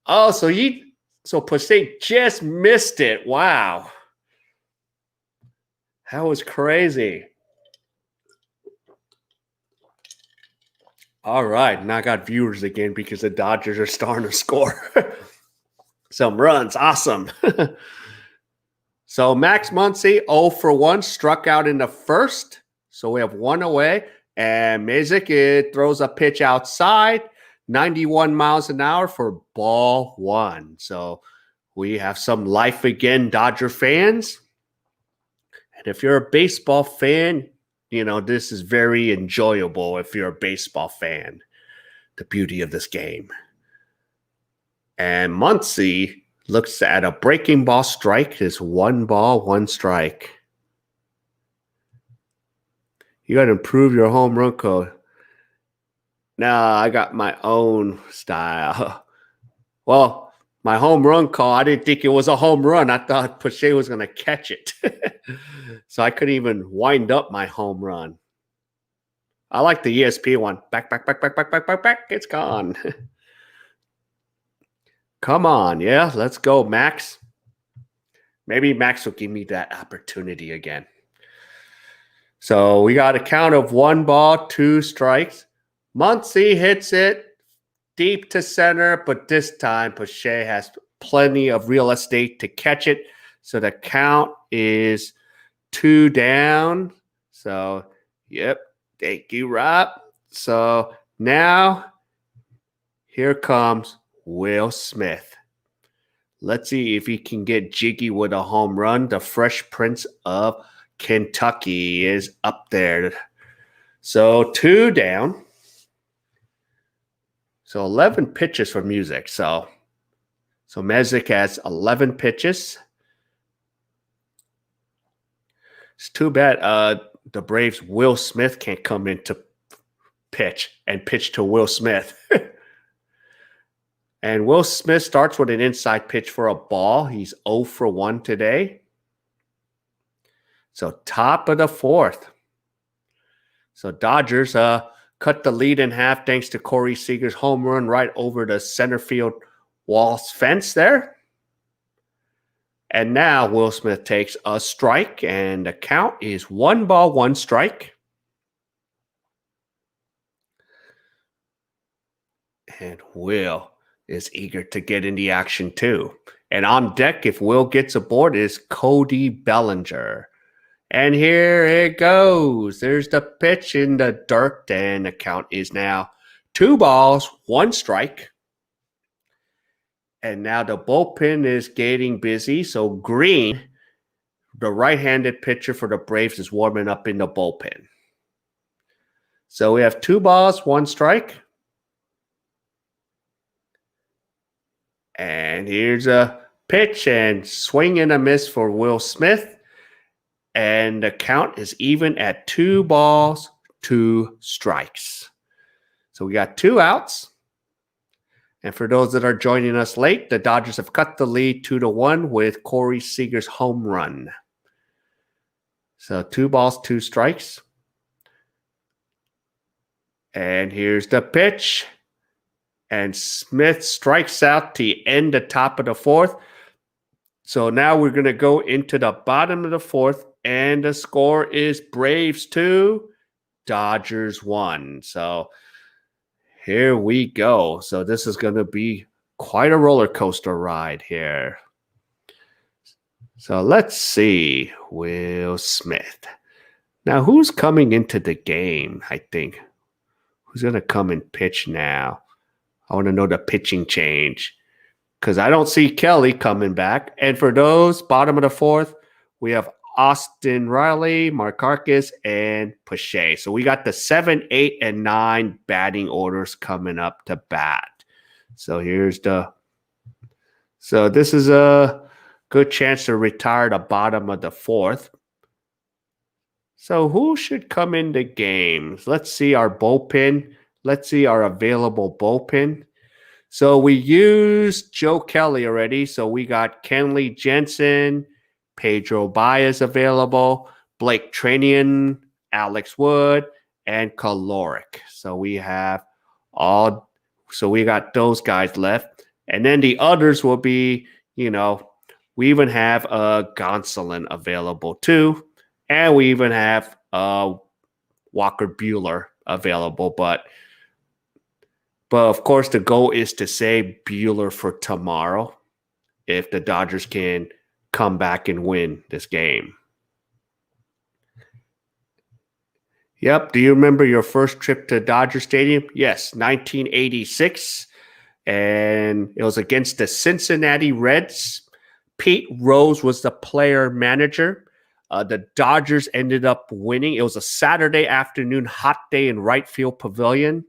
Oh, so Pache just missed it. Wow. That was crazy. All right, now I got viewers again because the Dodgers are starting to score some runs. Awesome. So Max Muncy, 0 for 1, struck out in the first. So we have 1 away. And Mazik throws a pitch outside, 91 miles an hour for ball 1. So we have some life again, Dodger fans. And if you're a baseball fan, you know, this is very enjoyable if you're a baseball fan, the beauty of this game. And Muncy looks at a breaking ball strike. It's 1 ball, 1 strike. You got to improve your home run code. Now I got my own style. Well, my home run call, I didn't think it was a home run. I thought Pache was going to catch it. So I couldn't even wind up my home run. I like the ESP one. Back. It's gone. Come on. Yeah, let's go, Max. Maybe Max will give me that opportunity again. So we got a count of 1 ball, 2 strikes. Muncy hits it deep to center, but this time Pache has plenty of real estate to catch it. So the count is 2 down. So, yep. Thank you, Rob. So now here comes Will Smith. Let's see if he can get jiggy with a home run. The Fresh Prince of Kentucky is up there. So 2 down. So 11 pitches for Music. So Music has 11 pitches. It's too bad the Braves' Will Smith can't come in to pitch to Will Smith. And Will Smith starts with an inside pitch for a ball. He's 0 for 1 today. So top of the 4th. So Dodgers cut the lead in half thanks to Corey Seager's home run right over the center field wall's fence there. And now Will Smith takes a strike, and the count is 1 ball, 1 strike. And Will is eager to get in the action too. And on deck, if Will gets aboard, is Cody Bellinger. And here it goes. There's the pitch in the dirt, and the count is now 2 balls, 1 strike. And now the bullpen is getting busy. So Green, the right-handed pitcher for the Braves, is warming up in the bullpen. So we have 2 balls, 1 strike. And here's a pitch and swing and a miss for Will Smith. And the count is even at 2 balls, 2 strikes. So we got 2 outs. And for those that are joining us late, the Dodgers have cut the lead 2-1 with Corey Seager's home run. So 2 balls, 2 strikes. And here's the pitch. And Smith strikes out to end the top of the 4th. So now we're going to go into the bottom of the 4th. And the score is Braves 2, Dodgers 1. So here we go. So this is going to be quite a roller coaster ride here. So let's see. Will Smith. Now, who's coming into the game, I think? Who's going to come and pitch now? I want to know the pitching change because I don't see Kelly coming back. And for those, bottom of the 4th, we have Austin Riley, Markakis, and Pache. So we got the 7, 8, and 9 batting orders coming up to bat. So so this is a good chance to retire the bottom of the 4th. So who should come into games? Let's see our bullpen. Let's see our available bullpen. So we used Joe Kelly already. So we got Kenley Jensen, Pedro Baez available, Blake Trinian, Alex Wood, and Caloric. So we have we got those guys left. And then the others will be, we even have Gonsolin available too. And we even have Walker Buehler available. But of course, the goal is to save Buehler for tomorrow if the Dodgers can come back and win this game. Yep. Do you remember your first trip to Dodger Stadium? Yes, 1986. And it was against the Cincinnati Reds. Pete Rose was the player manager. The Dodgers ended up winning. It was a Saturday afternoon hot day in right field pavilion.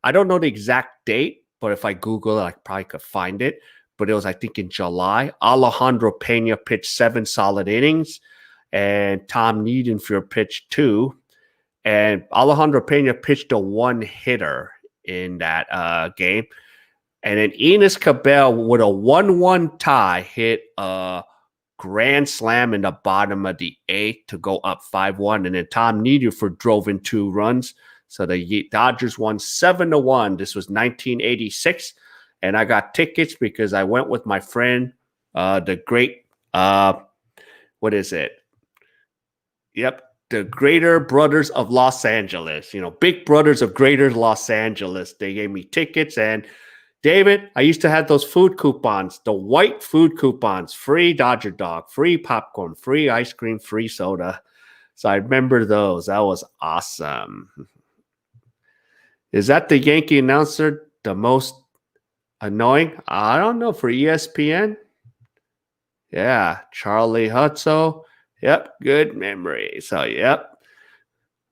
I don't know the exact date, but if I Google it, I probably could find it. But it was, I think, in July. Alejandro Pena pitched 7 solid innings, and Tom Niedenfuhr pitched 2. And Alejandro Pena pitched a 1-hitter in that game. And then Enos Cabell with a 1-1 tie hit a grand slam in the bottom of the eighth to go up 5-1. And then Tom Niederford drove in 2 runs. So the Dodgers won 7-1. This was 1986. And I got tickets because I went with my friend, the great, what is it? Yep, the Greater Brothers of Los Angeles. Big Brothers of Greater Los Angeles. They gave me tickets. And David, I used to have those food coupons, the white food coupons, free Dodger dog, free popcorn, free ice cream, free soda. So I remember those. That was awesome. Is that the Yankee announcer the most annoying? I don't know. For ESPN? Yeah, Charlie Hudson. Yep, good memory. So, yep.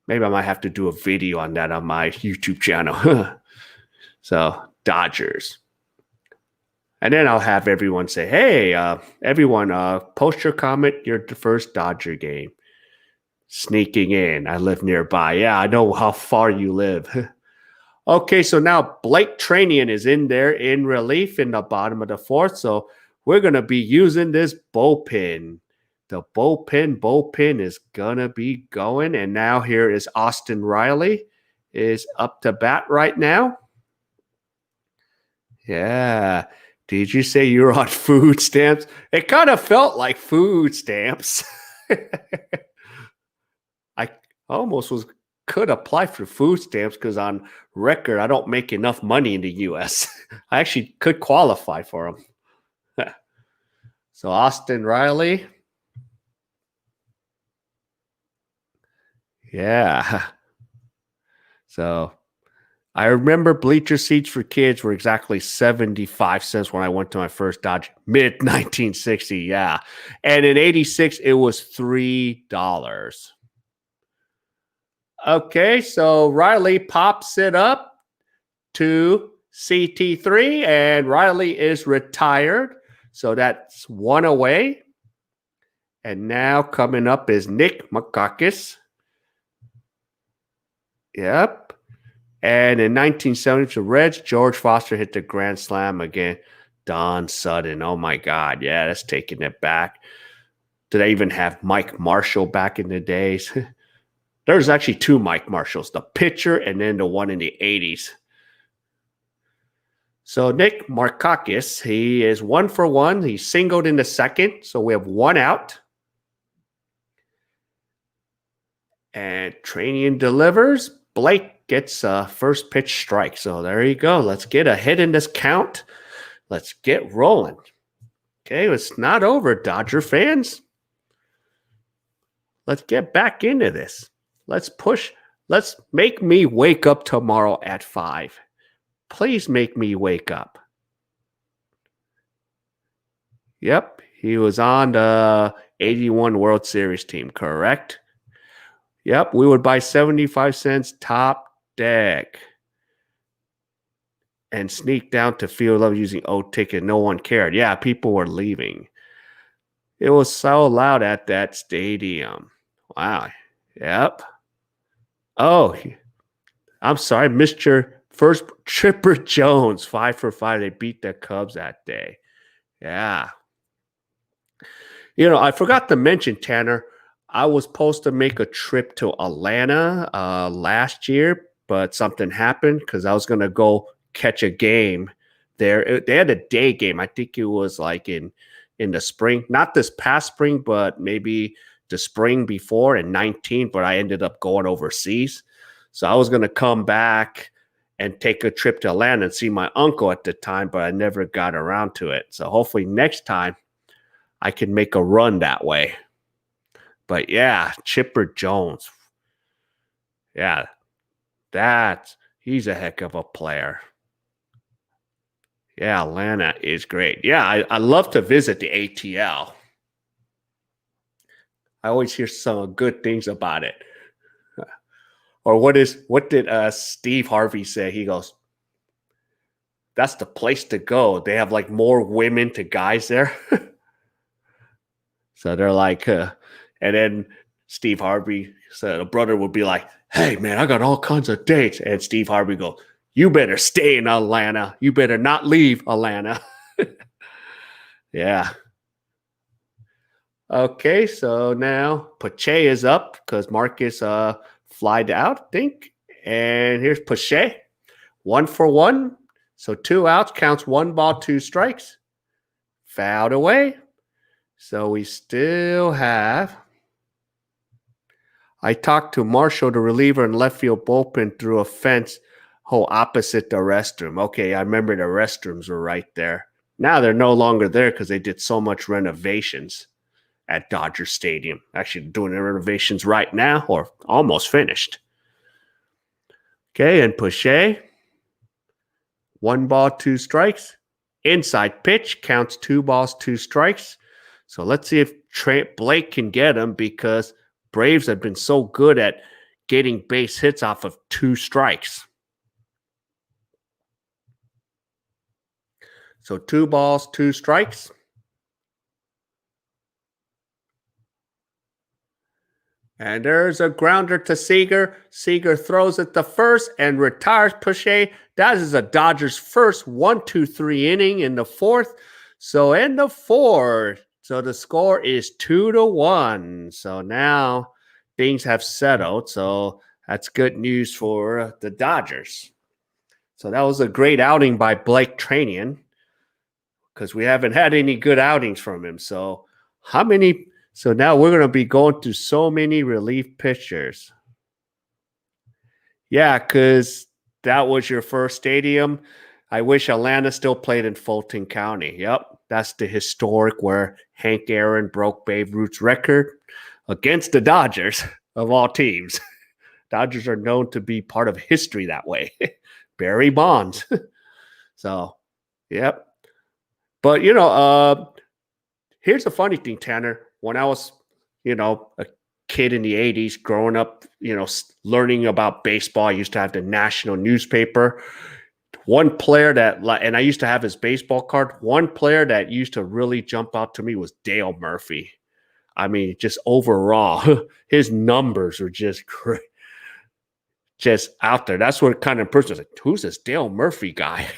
Maybe I might have to do a video on that on my YouTube channel. So, Dodgers. And then I'll have everyone say, hey, everyone, post your comment, your first Dodger game. Sneaking in. I live nearby. Yeah, I know how far you live. Okay, so now Blake Trainian is in there in relief in the bottom of the fourth. So we're going to be using this bullpen. The bullpen is going to be going. And now here is Austin Riley is up to bat right now. Yeah. Did you say you were on food stamps? It kind of felt like food stamps. I almost could apply for food stamps because on record, I don't make enough money in the U.S. I actually could qualify for them. So Austin Riley. Yeah. So I remember bleacher seats for kids were exactly 75 cents when I went to my first Dodge, mid-1960, yeah. And in 86, it was $3. Okay, so Riley pops it up to CT3, and Riley is retired. So that's 1 away. And now coming up is Nick Makakis. Yep. And in 1970, the Reds, George Foster hit the grand slam again. Don Sutton. Oh, my God. Yeah, that's taking it back. Did I even have Mike Marshall back in the days? There's actually 2 Mike Marshalls, the pitcher and then the one in the 80s. So Nick Markakis, he is 1 for 1. He singled in the second, so we have 1 out. And Trainian delivers. Blake gets a first pitch strike. So there you go. Let's get a hit in this count. Let's get rolling. Okay, it's not over, Dodger fans. Let's get back into this. Let's push. Let's make me wake up tomorrow at 5. Please make me wake up. Yep, he was on the 81 World Series team, correct? Yep, we would buy 75 cents top deck and sneak down to Field Level using old ticket. No one cared. Yeah, people were leaving. It was so loud at that stadium. Wow. Yep. Oh, I'm sorry. Mr. First Chipper Jones, 5 for 5. They beat the Cubs that day. Yeah. I forgot to mention, Tanner, I was supposed to make a trip to Atlanta last year, but something happened because I was going to go catch a game there. They had a day game. I think it was like in the spring, not this past spring, but maybe the spring before in 19, but I ended up going overseas. So I was going to come back and take a trip to Atlanta and see my uncle at the time, but I never got around to it. So hopefully next time I can make a run that way. But yeah, Chipper Jones. Yeah, he's a heck of a player. Yeah, Atlanta is great. Yeah, I love to visit the ATL. I always hear some good things about it. Or what did Steve Harvey say? He goes, that's the place to go. They have like more women to guys there. So they're like, and then Steve Harvey said, a brother would be like, hey, man, I got all kinds of dates. And Steve Harvey goes, You better stay in Atlanta. You better not leave Atlanta. Yeah. Okay, so now Pache is up because Marcus flied out, I think. And here's Pache. 1-for-1. So 2 outs, counts 1 ball, 2 strikes. Fouled away. So we still have. I talked to Marshall, the reliever in left field bullpen, through a fence hole opposite the restroom. Okay, I remember the restrooms were right there. Now they're no longer there because they did so much renovations at Dodger Stadium. Actually doing the renovations right now or almost finished. Okay, and Pache. 1 ball, 2 strikes. Inside pitch, counts 2 balls, 2 strikes. So let's see if Blake can get him because Braves have been so good at getting base hits off of 2 strikes. So 2 balls, 2 strikes. And there's a grounder to Seager. Seager throws it to first and retires Pache. That is a Dodgers' first 1-2-3 inning in the 4th. So in the 4th, so the score is 2-1. So now things have settled. So that's good news for the Dodgers. So that was a great outing by Blake Treinen because we haven't had any good outings from him. So how many? So now we're going to be going through so many relief pitchers. Yeah, because that was your first stadium. I wish Atlanta still played in Fulton County. Yep, that's the historic where Hank Aaron broke Babe Ruth's record against the Dodgers of all teams. Dodgers are known to be part of history that way. Barry Bonds. So, yep. But, here's the funny thing, Tanner. When I was, a kid in the 80s growing up, learning about baseball, I used to have the national newspaper. One player and I used to have his baseball card. One player that used to really jump out to me was Dale Murphy. I mean, just overall, his numbers are just great. Just out there. That's what kind of person was like, who's this Dale Murphy guy?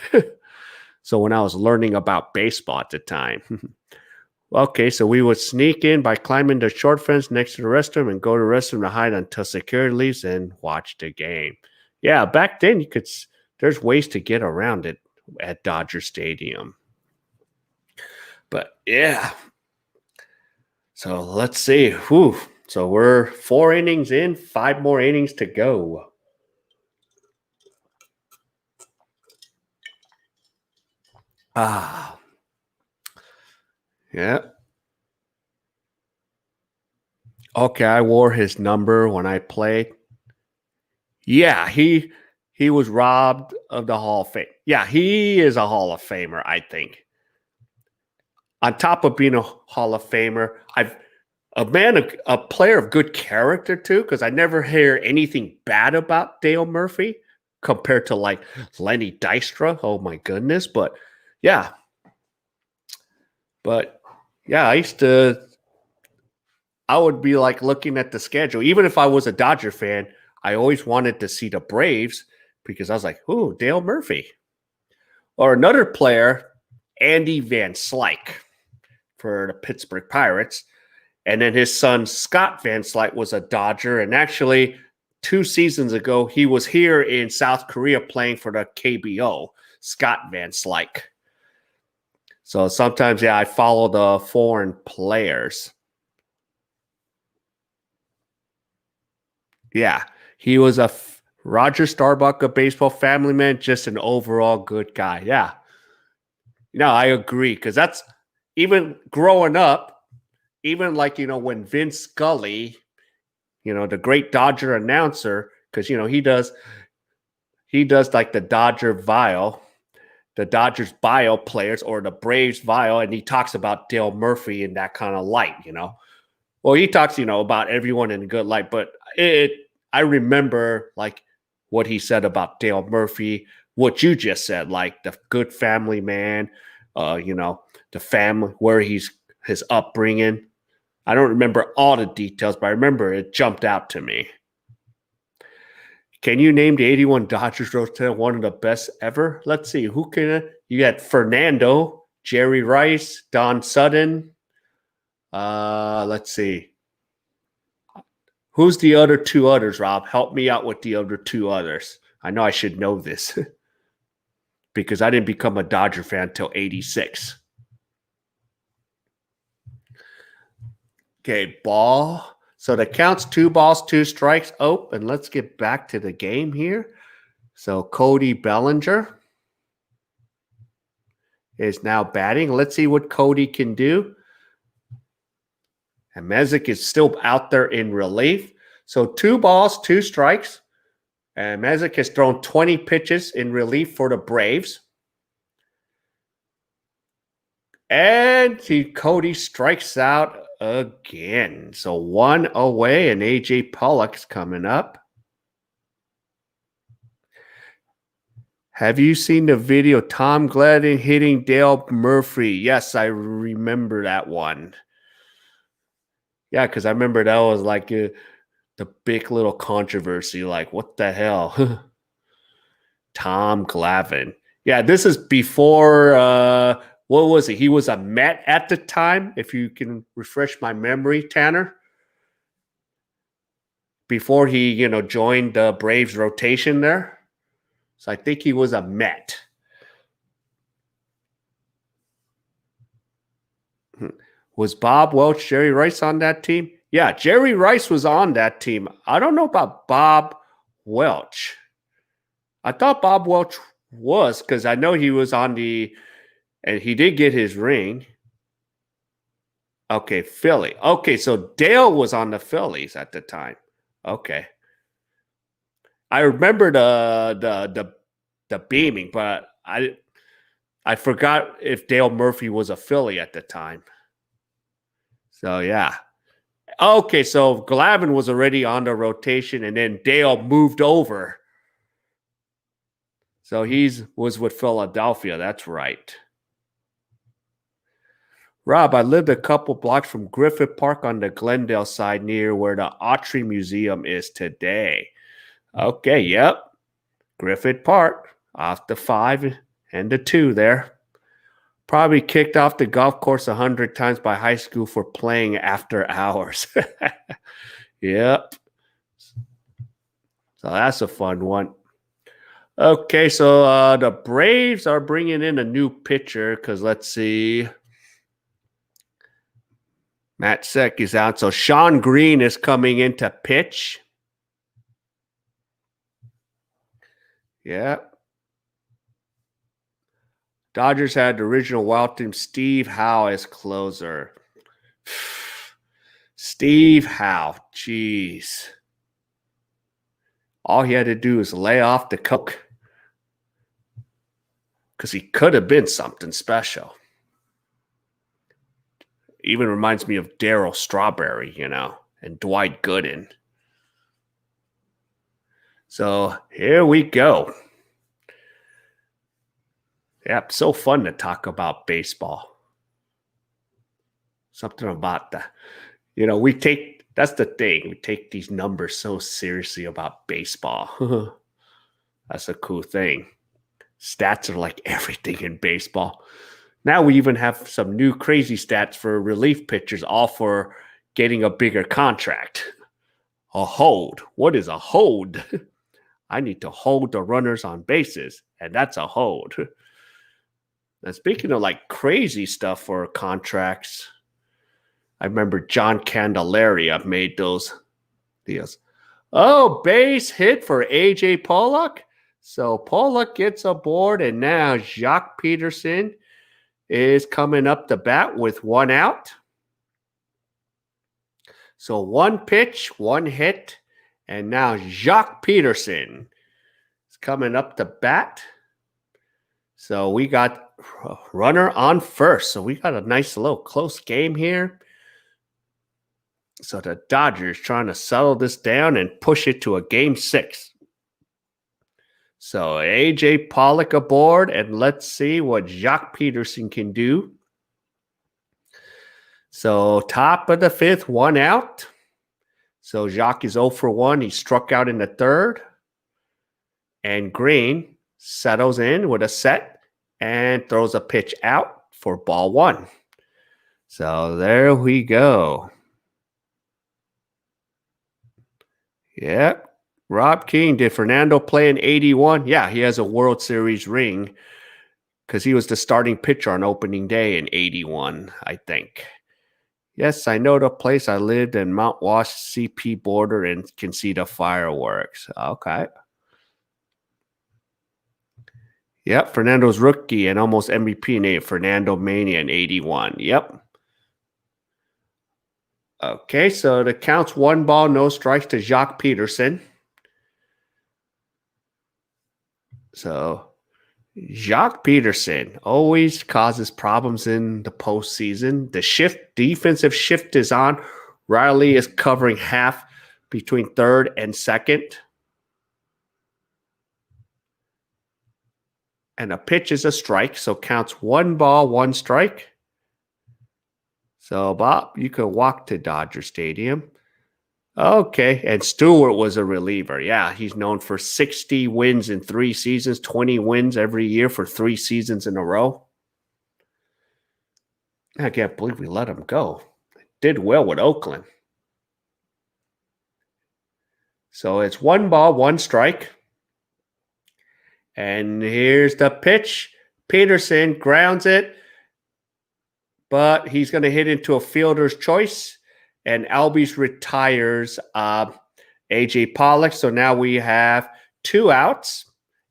So when I was learning about baseball at the time. Okay, so we would sneak in by climbing the short fence next to the restroom and go to the restroom to hide until security leaves and watch the game. Yeah, back then there's ways to get around it at Dodger Stadium. But yeah. So let's see. Whew. So we're 4 innings in, 5 more innings to go. Yeah. Okay, I wore his number when I played. Yeah, he was robbed of the Hall of Fame. Yeah, he is a Hall of Famer, I think. On top of being a Hall of Famer, a player of good character too, because I never hear anything bad about Dale Murphy compared to like Lenny Dystra. Oh my goodness. But yeah, I would be like looking at the schedule. Even if I was a Dodger fan, I always wanted to see the Braves because I was like, ooh, Dale Murphy. Or another player, Andy Van Slyke for the Pittsburgh Pirates. And then his son, Scott Van Slyke, was a Dodger. And actually, 2 seasons ago, he was here in South Korea playing for the KBO, Scott Van Slyke. So sometimes, I follow the foreign players. Yeah, he was a Roger Starbuck, a baseball family man, just an overall good guy. Yeah. I agree because that's even growing up, even like, when Vince Scully, the great Dodger announcer, because, he does like the Dodger Vial, the Dodgers bio players or the Braves Vial, and he talks about Dale Murphy in that kind of light, Well, he talks, about everyone in a good light, but I remember like what he said about Dale Murphy, what you just said, like the good family man, the family, where his upbringing. I don't remember all the details, but I remember it jumped out to me. Can you name the 81 Dodgers rotation one of the best ever? Let's see. Who can you got? Fernando, Jerry Rice, Don Sutton. Let's see. Who's the other two others, Rob? Help me out with the other two others. I know I should know this because I didn't become a Dodger fan until 86. Okay, ball. So the count's 2 balls, 2 strikes. Oh, and let's get back to the game here. So Cody Bellinger is now batting. Let's see what Cody can do. And Mezek is still out there in relief. So 2 balls, 2 strikes. And Mezek has thrown 20 pitches in relief for the Braves. And Cody strikes out again. So 1 away, and A.J. Pollock's coming up. Have you seen the video Tom Gladden hitting Dale Murphy? Yes, I remember that one. Yeah, because I remember that was like the big little controversy. Like, what the hell? Tom Glavine. Yeah, this is before, what was it? He was a Met at the time, if you can refresh my memory, Tanner. Before he, joined the Braves rotation there. So I think he was a Met. Was Bob Welch, Jerry Rice on that team? Yeah, Jerry Rice was on that team. I don't know about Bob Welch. I thought Bob Welch was, because I know he was on and he did get his ring. Okay, Philly. Okay, so Dale was on the Phillies at the time. Okay. I remember the beaming, but I forgot if Dale Murphy was a Philly at the time. So, yeah. Okay, so Glavine was already on the rotation, and then Dale moved over. So he was with Philadelphia. That's right. Rob, I lived a couple blocks from Griffith Park on the Glendale side near where the Autry Museum is today. Okay, yep. Griffith Park, off the 5 and the 2 there. Probably kicked off the golf course 100 times by high school for playing after hours. Yep. So that's a fun one. Okay, so the Braves are bringing in a new pitcher because let's see. Matt Seck is out. So Sean Green is coming in to pitch. Yeah. Dodgers had the original wild team Steve Howe as closer. Steve Howe. Jeez. All he had to do was lay off the coke. Because he could have been something special. Even reminds me of Darryl Strawberry, and Dwight Gooden. So here we go. Yep, so fun to talk about baseball. Something about that. That's the thing. We take these numbers so seriously about baseball. That's a cool thing. Stats are like everything in baseball. Now we even have some new crazy stats for relief pitchers, all for getting a bigger contract. A hold. What is a hold? I need to hold the runners on bases, and that's a hold. And speaking of like crazy stuff for contracts, I remember John Candelaria made those deals. Oh, base hit for A.J. Pollock. So Pollock gets aboard, and now Jacques Peterson is coming up to bat with 1 out. So 1 pitch, 1 hit, and now Jacques Peterson is coming up to bat. So we got a runner on first. So we got a nice little close game here. So the Dodgers trying to settle this down and push it to a game 6. So A.J. Pollock aboard, and let's see what Jacques Peterson can do. So top of the 5th, 1 out. So Jacques is 0 for 1. He struck out in the 3rd. And Green settles in with a set and throws a pitch out for ball one. So there we go. Yep. Rob King, did Fernando play in 81? Yeah, he has a World Series ring because he was the starting pitcher on opening day in 81, I think. Yes, I know the place. I lived in Mount Wash CP border and can see the fireworks. Okay. Yep, Fernando's rookie and almost MVP name, Fernando Mania in 81. Yep. Okay, so the count's 1 ball, no strikes to Jacques Peterson. So Jacques Peterson always causes problems in the postseason. The defensive shift is on. Riley is covering half between third and second. And a pitch is a strike, so counts 1 ball, 1 strike. So, Bob, you could walk to Dodger Stadium. Okay, and Stewart was a reliever. Yeah, he's known for 60 wins in 3 seasons, 20 wins every year for 3 seasons in a row. I can't believe we let him go. Did well with Oakland. So it's 1 ball, 1 strike. And here's the pitch. Peterson grounds it, but he's going to hit into a fielder's choice. And Albies retires A.J. Pollock. So now we have 2 outs.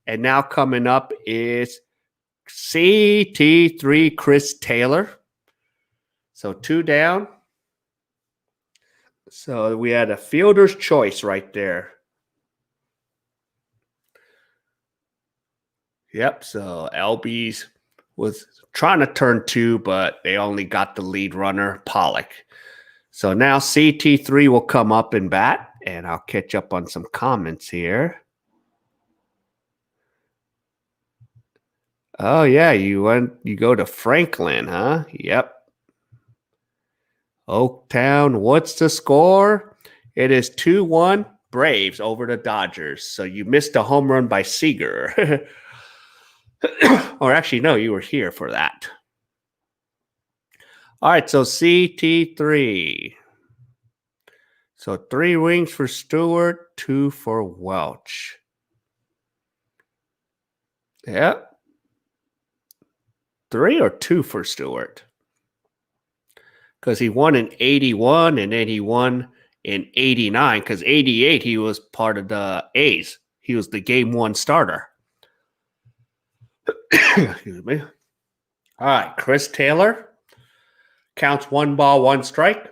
And now coming up is CT3 Chris Taylor. So 2 down. So we had a fielder's choice right there. Yep, so Albies was trying to turn 2, but they only got the lead runner, Pollock. So now CT3 will come up and bat, and I'll catch up on some comments here. Oh, yeah, you go to Franklin, huh? Yep. Oaktown, what's the score? It is 2-1 Braves over the Dodgers. So you missed a home run by Seager. Or actually, no, you were here for that. All right, so CT3. So 3 rings for Stewart, 2 for Welch. Yep. 3 or 2 for Stewart. Because he won in 81 and then he won in 89. Because 88, he was part of the A's. He was the game 1 starter. Excuse me. All right, Chris Taylor counts 1 ball, 1 strike.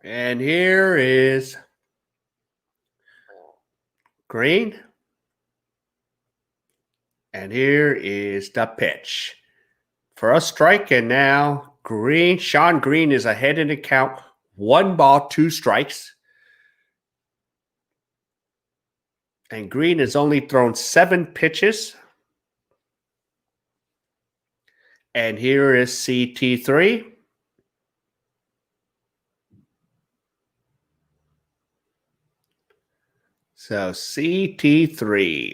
And here is Green. And here is the pitch. For a strike, and now Sean Green is ahead in the count. 1 ball, 2 strikes. And Green has only thrown 7 pitches. And here is CT3. So CT3.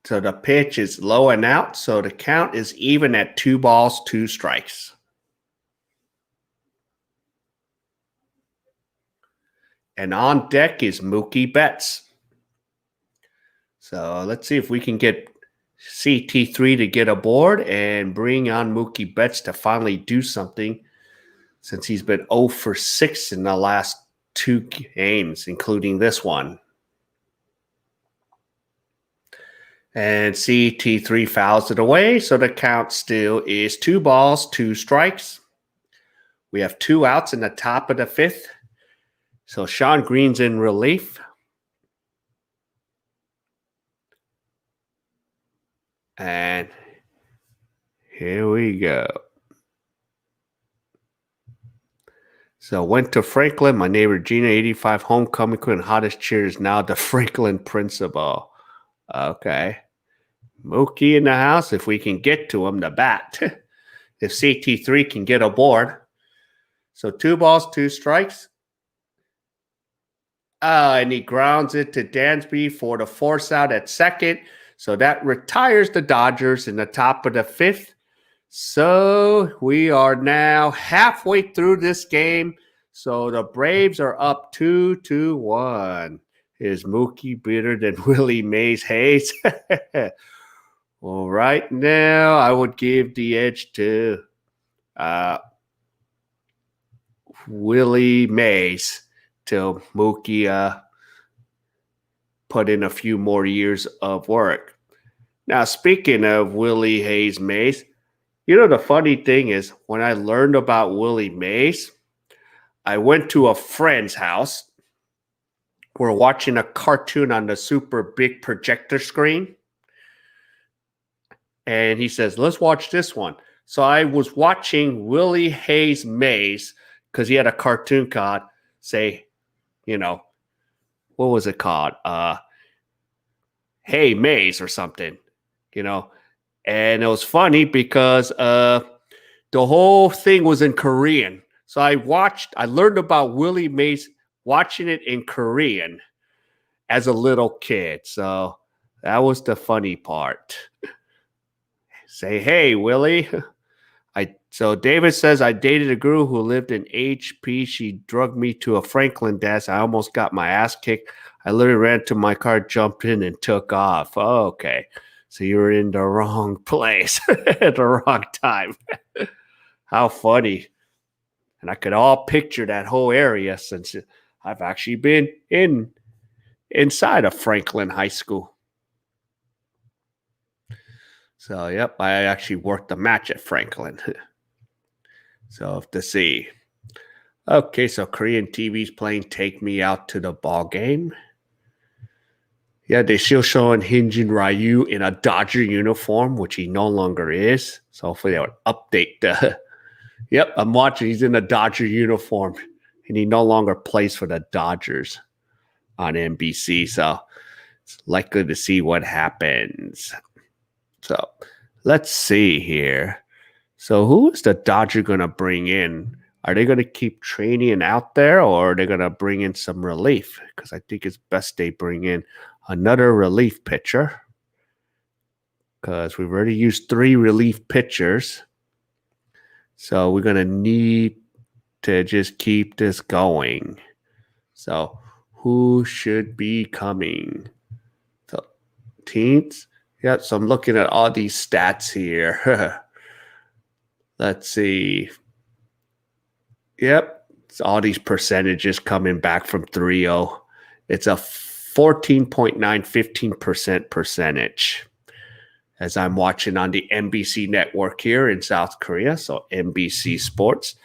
So the pitch is low and out. So the count is even at 2 balls, 2 strikes. And on deck is Mookie Betts. So let's see if we can get CT3 to get aboard and bring on Mookie Betts to finally do something, since he's been 0 for 6 in the last 2 games, including this one. And CT3 fouls it away, so the count still is 2 balls, 2 strikes. We have 2 outs in the top of the 5th. So Sean Green's in relief. And here we go. So went to Franklin. My neighbor Gina, 85, homecoming queen, hottest cheers now, the Franklin principal. Okay. Mookie in the house, if we can get to him, the bat. if CT3 can get aboard. So 2 balls, 2 strikes. And he grounds it to Dansby for the force out at second. So that retires the Dodgers in the top of the 5th. So we are now halfway through this game. So the Braves are up 2-1. Is Mookie better than Willie Mays Hayes? Well, right now I would give the edge to Willie Mays till Mookie put in a few more years of work. Now, speaking of Willie Hayes Mays, you know, the funny thing is when I learned about Willie Mays, I went to a friend's house. We're watching a cartoon on the super big projector screen. And he says, let's watch this one. So I was watching Willie Hayes Mays because he had a cartoon card say, you know, what was it called? Hey Mays or something, you know. And it was funny because the whole thing was in Korean. So I learned about Willie Mays watching it in Korean as a little kid. So that was the funny part. Say, hey, Willie. So David says, I dated a girl who lived in HP. She drugged me to a Franklin desk. I almost got my ass kicked. I literally ran to my car, jumped in, and took off. Oh, okay. So you were in the wrong place at the wrong time. How funny. And I could all picture that whole area since I've actually been inside of Franklin High School. So, yep, I actually worked the match at Franklin. So, to see. Okay, so Korean TV's playing Take Me Out to the Ball Game. Yeah, they're still showing Hyunjin Ryu in a Dodger uniform, which he no longer is. So, hopefully, they would update the. Yep, I'm watching. He's in a Dodger uniform, and he no longer plays for the Dodgers on NBC. So, it's likely to see what happens. So let's see here. So who is the Dodger going to bring in? Are they going to keep training out there, or are they going to bring in some relief? Because I think it's best they bring in another relief pitcher. Because we've already used 3 relief pitchers. So we're going to need to just keep this going. So who should be coming? So teams. Yep, so I'm looking at all these stats here. Let's see. Yep, it's all these percentages coming back from 3-0. It's a 14.9, 15% percentage as I'm watching on the NBC network here in South Korea, so NBC Sports.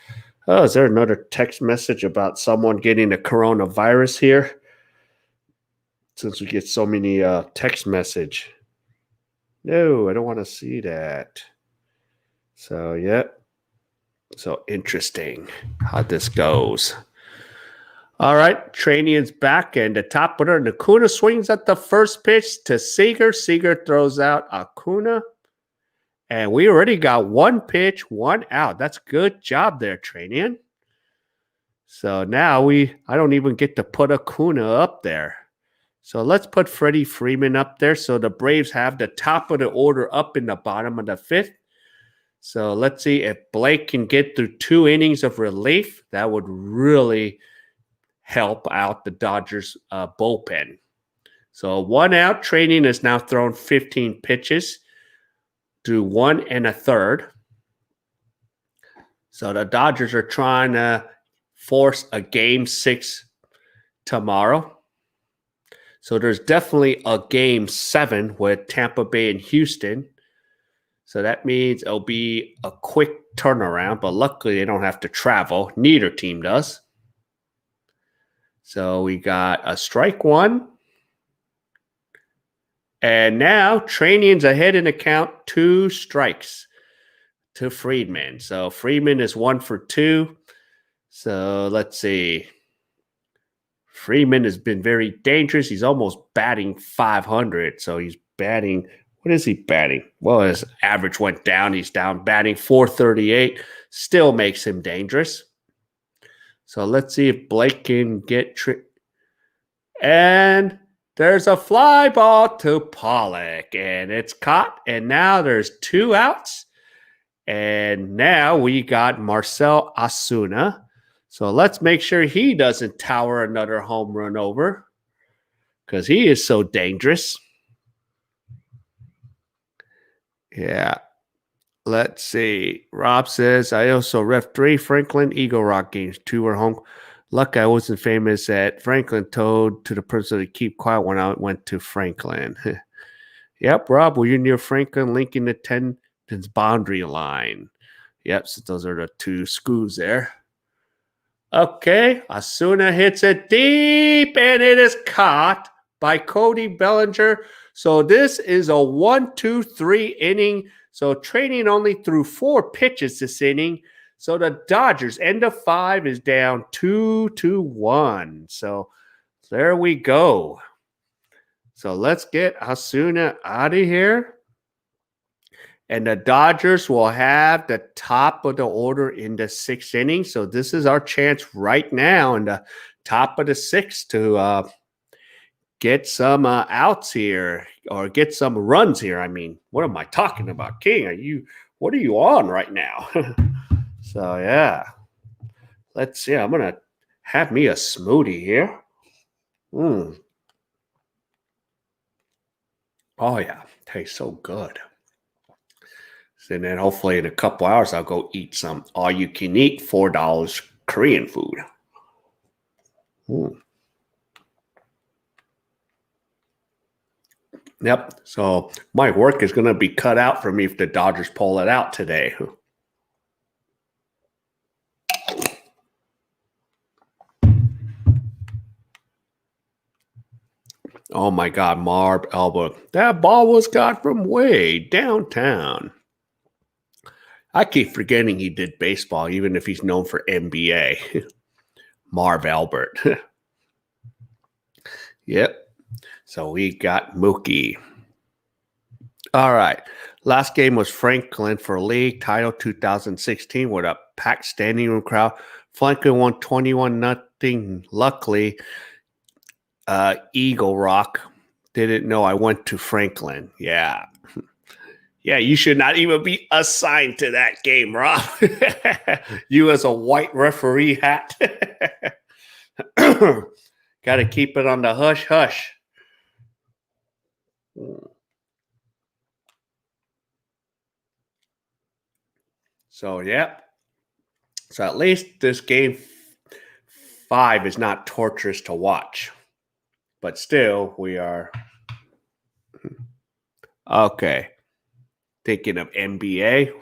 Oh, is there another text message about someone getting the coronavirus here? Since we get so many text message. No, I don't want to see that. So, yep. So, interesting how this goes. All right, Trainian's back, and the top order. And Acuna swings at the first pitch to Seager. Seager throws out Acuna. And we already got 1 pitch, 1 out. That's good job there, Trainian. So now I don't even get to put Acuna up there. So let's put Freddie Freeman up there. So the Braves have the top of the order up in the bottom of the 5th. So let's see if Blake can get through 2 innings of relief. That would really help out the Dodgers bullpen. So 1 out. Training has now thrown 15 pitches through 1 1/3. So the Dodgers are trying to force a Game 6 tomorrow. So there's definitely a Game 7 with Tampa Bay and Houston. So that means it'll be a quick turnaround, but luckily they don't have to travel. Neither team does. So we got a strike 1. And now Trainian's ahead in the count, 2 strikes to Friedman. So Friedman is 1 for 2. So let's see. Freeman has been very dangerous. He's almost batting 500. So he's batting, What is he batting? Well, his average went down. He's down batting 438. Still makes him dangerous. So let's see if Blake can get and there's a fly ball to Pollock, and it's caught. And now there's 2 outs. And now we got Marcell Ozuna. So let's make sure he doesn't tower another home run over, because he is so dangerous. Yeah. Let's see. Rob says, I also ref 3 Franklin Eagle Rock games. 2 were home. Luck I wasn't famous at Franklin. Told to the person to keep quiet when I went to Franklin. Yep, Rob, were you near Franklin, linking the attendance boundary line? Yep, so those are the 2 schools there. Okay, Ozuna hits it deep, and it is caught by Cody Bellinger. So this is a 1-2-3 inning. So trading only threw 4 pitches this inning. So the Dodgers, end of 5, is down 2-1. So there we go. So let's get Ozuna out of here. And the Dodgers will have the top of the order in the 6th inning. So this is our chance right now in the top of the 6th to get some outs here, or get some runs here. I mean, what am I talking about, King? What are you on right now? So yeah, let's see. I'm gonna have me a smoothie here. Oh yeah, tastes so good. And then hopefully in a couple hours I'll go eat some all-you-can-eat $4 Korean food. Yep. So my work is going to be cut out for me if the Dodgers pull it out today. Oh my God, Marv Albert. That ball was got from way downtown. I keep forgetting he did baseball, even if he's known for NBA. Marv Albert. Yep. So we got Mookie. All right. Last game was Franklin for league title 2016 with a packed standing room crowd. Franklin won 21-0. Luckily, Eagle Rock didn't know I went to Franklin. Yeah. Yeah, you should not even be assigned to that game, Rob. You as a white referee hat. Got to keep it on the hush-hush. So, yeah. So at least this game 5 is not torturous to watch. But still, we are... Okay. Thinking of NBA.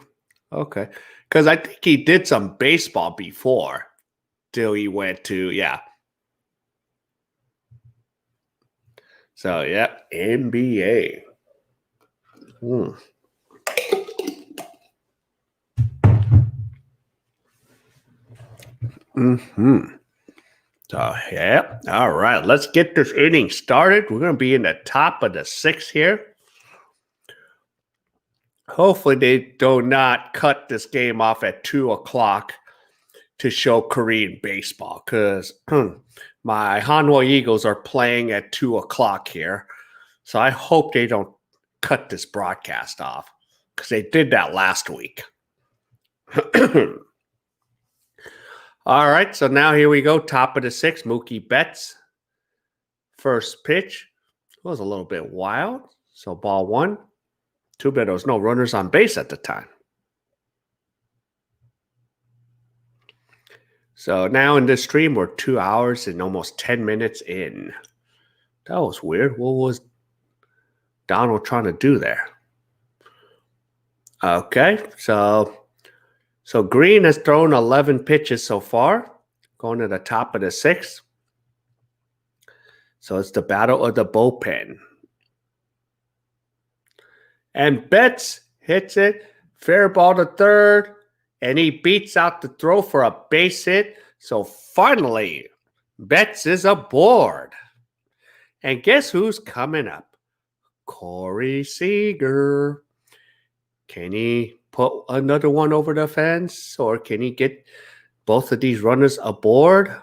Okay. Because I think he did some baseball before. Till he went to, yeah. So, yeah, NBA. So, yeah. All right. Let's get this inning started. We're going to be in the top of the 6th here. Hopefully they do not cut this game off at 2 o'clock to show Korean baseball, because my Hanwha Eagles are playing at 2 o'clock here. So I hope they don't cut this broadcast off, because they did that last week. All right, so now here we go. Top of the 6th, Mookie Betts. First pitch was a little bit wild. So ball 1. Too bad there was no runners on base at the time. So now in this stream, we're 2 hours and almost 10 minutes in. That was weird. What was Donald trying to do there? Okay, so Green has thrown 11 pitches so far, going to the top of the 6th. So it's the battle of the bullpen. And Betts hits it, fair ball to third, and he beats out the throw for a base hit. So finally, Betts is aboard. And guess who's coming up? Corey Seager. Can he put another one over the fence, or can he get both of these runners aboard?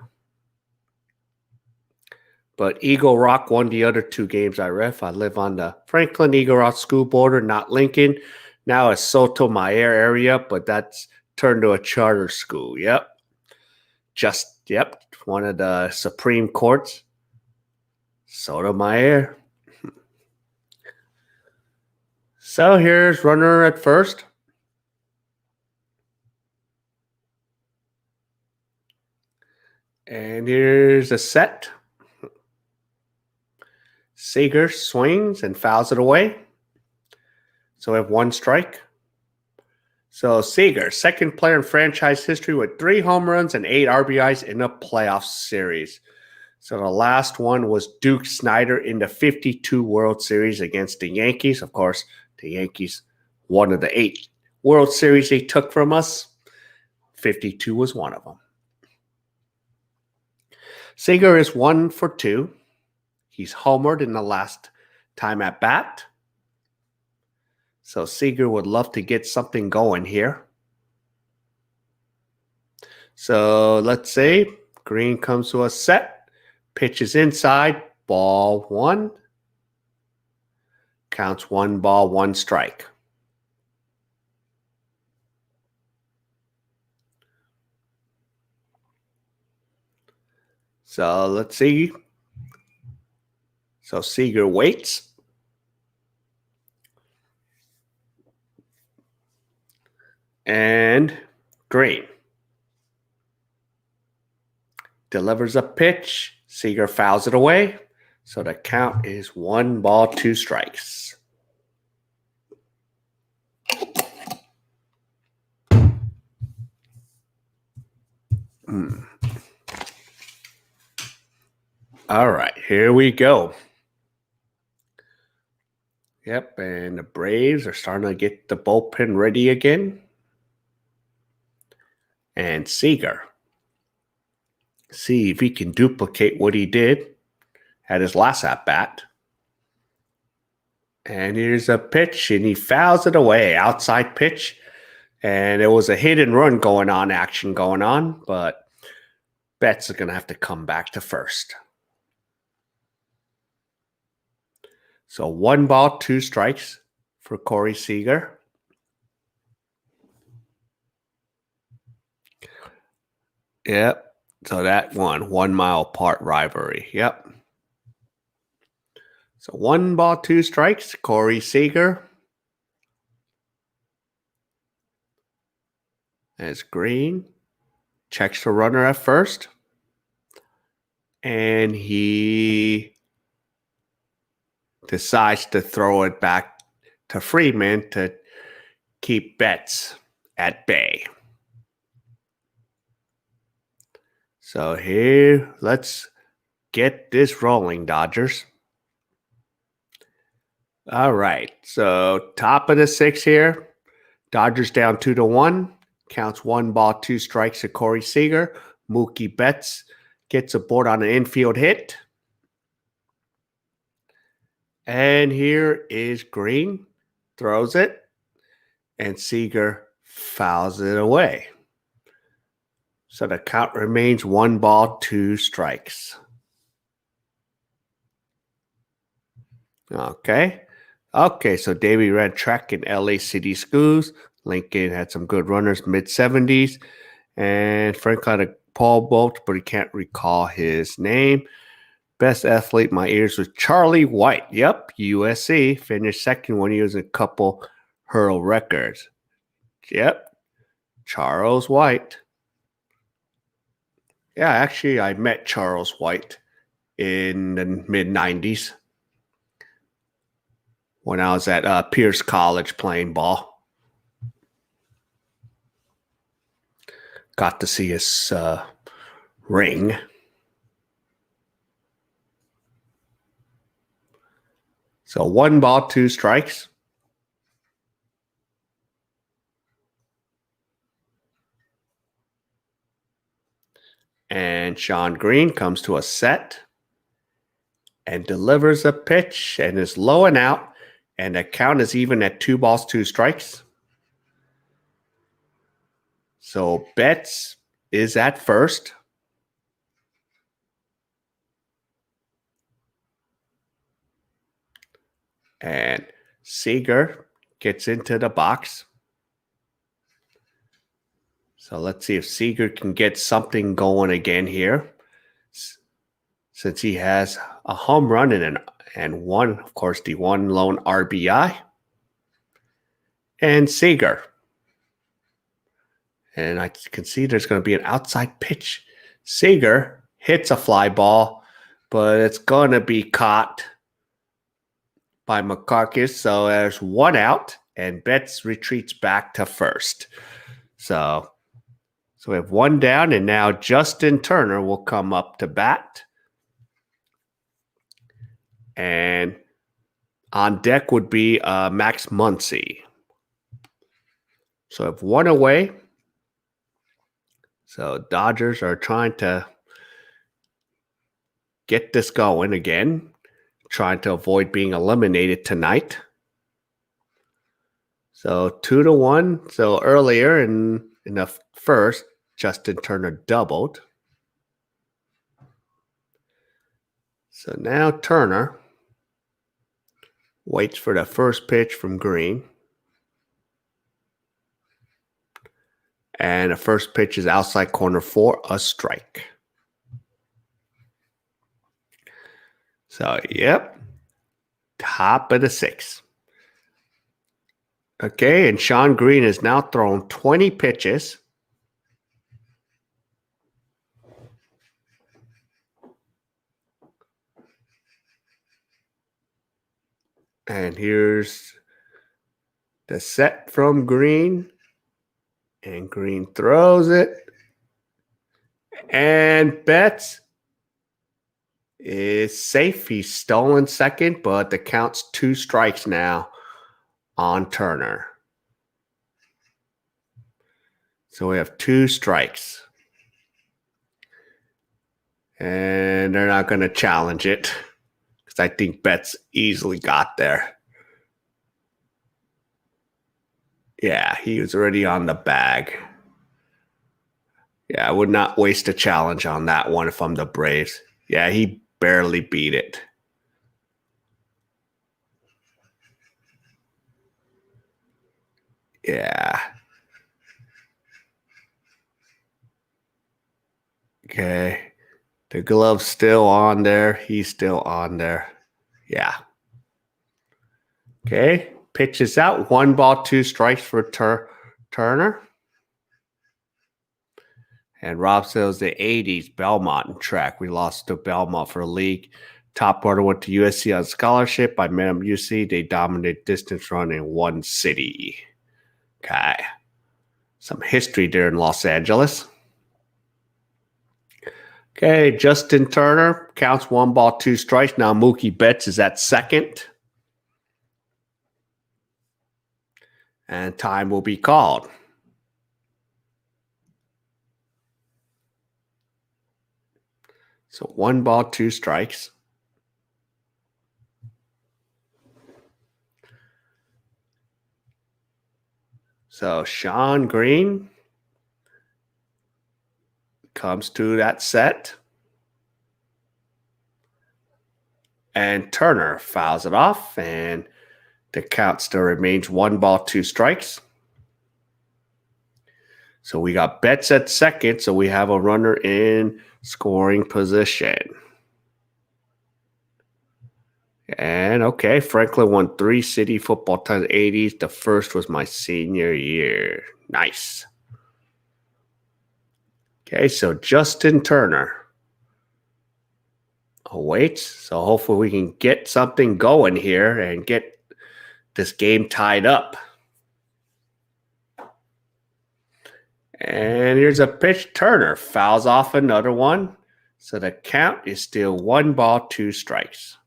But Eagle Rock won the other 2 games I ref. I live on the Franklin Eagle Rock school border, not Lincoln. Now it's Sotomayor area, but that's turned to a charter school. Yep. One of the Supreme Courts. Sotomayor. So here's runner at first. And here's a set. Seager swings and fouls it away. So we have 1 strike. So Seager, second player in franchise history with 3 home runs and 8 RBIs in a playoff series. So the last one was Duke Snider in the 52 World Series against the Yankees. Of course, the Yankees, one of the 8 World Series they took from us. 52 was one of them. Seager is 1 for 2. He's homered in the last time at bat. So Seager would love to get something going here. So let's say Green comes to a set. Pitches inside. Ball 1. Counts 1 ball, 1 strike. So let's see. So Seager waits. And Green delivers a pitch. Seager fouls it away. So the count is 1 ball, 2 strikes. All right, here we go. Yep, and the Braves are starting to get the bullpen ready again. And Seager, see if he can duplicate what he did at his last at-bat. And here's a pitch, and he fouls it away. Outside pitch. And it was a hit and run action going on, but Betts is going to have to come back to first. So 1 ball, 2 strikes for Corey Seager. Yep. So that 1 mile apart rivalry. Yep. So 1 ball, 2 strikes, Corey Seager. As Green checks the runner at first. And he decides to throw it back to Freeman to keep Betts at bay. So here, let's get this rolling, Dodgers. All right, so top of the 6th here. Dodgers down 2-1. Counts 1 ball, 2 strikes to Corey Seager. Mookie Betts gets aboard on an infield hit. And here is Green. Throws it. And Seager fouls it away. So the count remains 1 ball, 2 strikes. Okay, so Davey ran track in LA City schools. Lincoln had some good runners, mid-70s. And Frank had a Paul Bolt, but he can't recall his name. Best athlete in my ears was Charlie White. Yep, USC. Finished second when he was a couple hurl records. Yep, Charles White. Yeah, actually, I met Charles White in the mid-90s when I was at Pierce College playing ball. Got to see his ring. So 1 ball, 2 strikes. And Sean Green comes to a set and delivers a pitch and is low and out. And the count is even at 2 balls, 2 strikes. So Betts is at first. And Seager gets into the box. So let's see if Seager can get something going again here. Since he has a home run and one, of course, the one lone RBI. And Seager. And I can see there's going to be an outside pitch. Seager hits a fly ball, but it's going to be caught by McCarkis. So there's 1 out, and Betts retreats back to first. So we have 1 down, and now Justin Turner will come up to bat. And on deck would be Max Muncy. So I have 1 away. So Dodgers are trying to get this going again, trying to avoid being eliminated tonight. So 2-1. So earlier in the first, Justin Turner doubled. So now Turner waits for the first pitch from Green. And the first pitch is outside corner for a strike. So, yep. Top of the 6th. Okay, and Sean Green has now thrown 20 pitches. And here's the set from Green. And Green throws it. And Betts is safe. He's stolen second, but the count's 2 strikes now on Turner. So we have 2 strikes. And they're not going to challenge it because I think Betts easily got there. Yeah, he was already on the bag. Yeah, I would not waste a challenge on that one if I'm the Braves. Yeah, he barely beat it. Yeah. Okay. The glove's still on there. He's still on there. Yeah. Okay. Pitches out. 1 ball, 2 strikes for Turner. And Rob says the 80s, Belmont and track. We lost to Belmont for a league. Top order went to USC on scholarship. I met them UC. They dominated distance run in one city. Okay. Some history there in Los Angeles. Okay, Justin Turner counts 1 ball, 2 strikes. Now Mookie Betts is at second. And time will be called. So 1 ball, 2 strikes. So Sean Green comes to that set. And Turner fouls it off, and the count still remains 1 ball, 2 strikes. So we got Betts at second, so we have a runner in scoring position. And okay, Franklin won 3 city football titles 80s. The first was my senior year. Nice. Okay, so Justin Turner awaits. So hopefully we can get something going here and get this game tied up. And here's a pitch. Turner fouls off another one. So the count is still 1 ball, 2 strikes.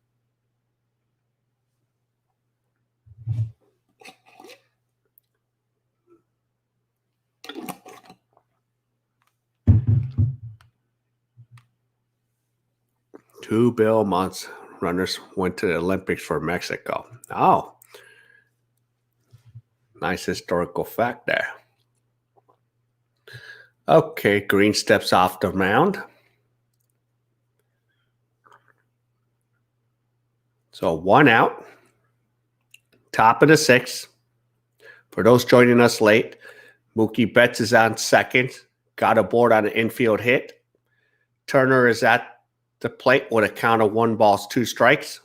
Two Belmonts runners went to the Olympics for Mexico. Oh, Nice historical fact there. Okay, Green steps off the mound. So 1 out. Top of the 6th. For those joining us late, Mookie Betts is on second. Got aboard on an infield hit. Turner is at the plate with a count of 1 ball, 2 strikes.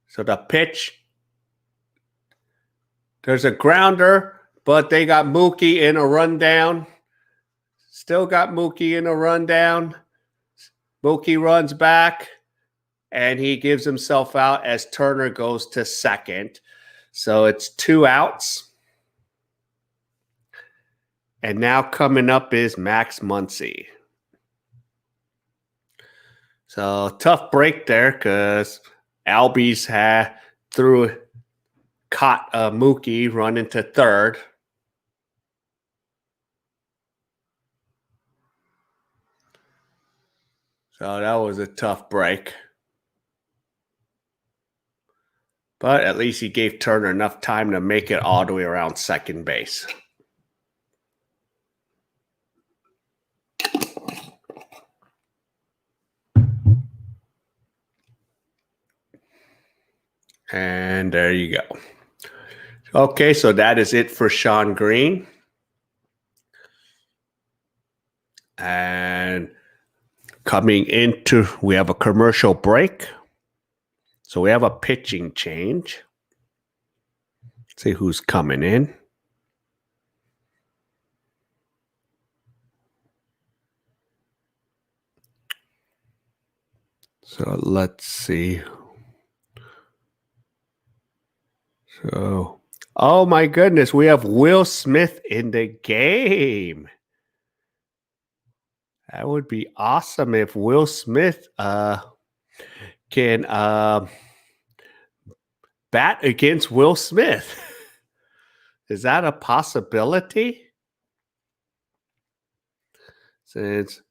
So the pitch, there's a grounder, but they got Mookie in a rundown. Still got Mookie in a rundown. Mookie runs back, and he gives himself out as Turner goes to second. So it's 2 outs. And now coming up is Max Muncy. So tough break there because Albies caught Mookie running to third. So that was a tough break. But at least he gave Turner enough time to make it all the way around second base. And there you go. Okay, so that is it for Sean Green. And coming into, we have a commercial break. So we have a pitching change. Let's see who's coming in. So let's see. So, oh my goodness, we have Will Smith in the game. That would be awesome if Will Smith can bat against Will Smith. Is that a possibility? Since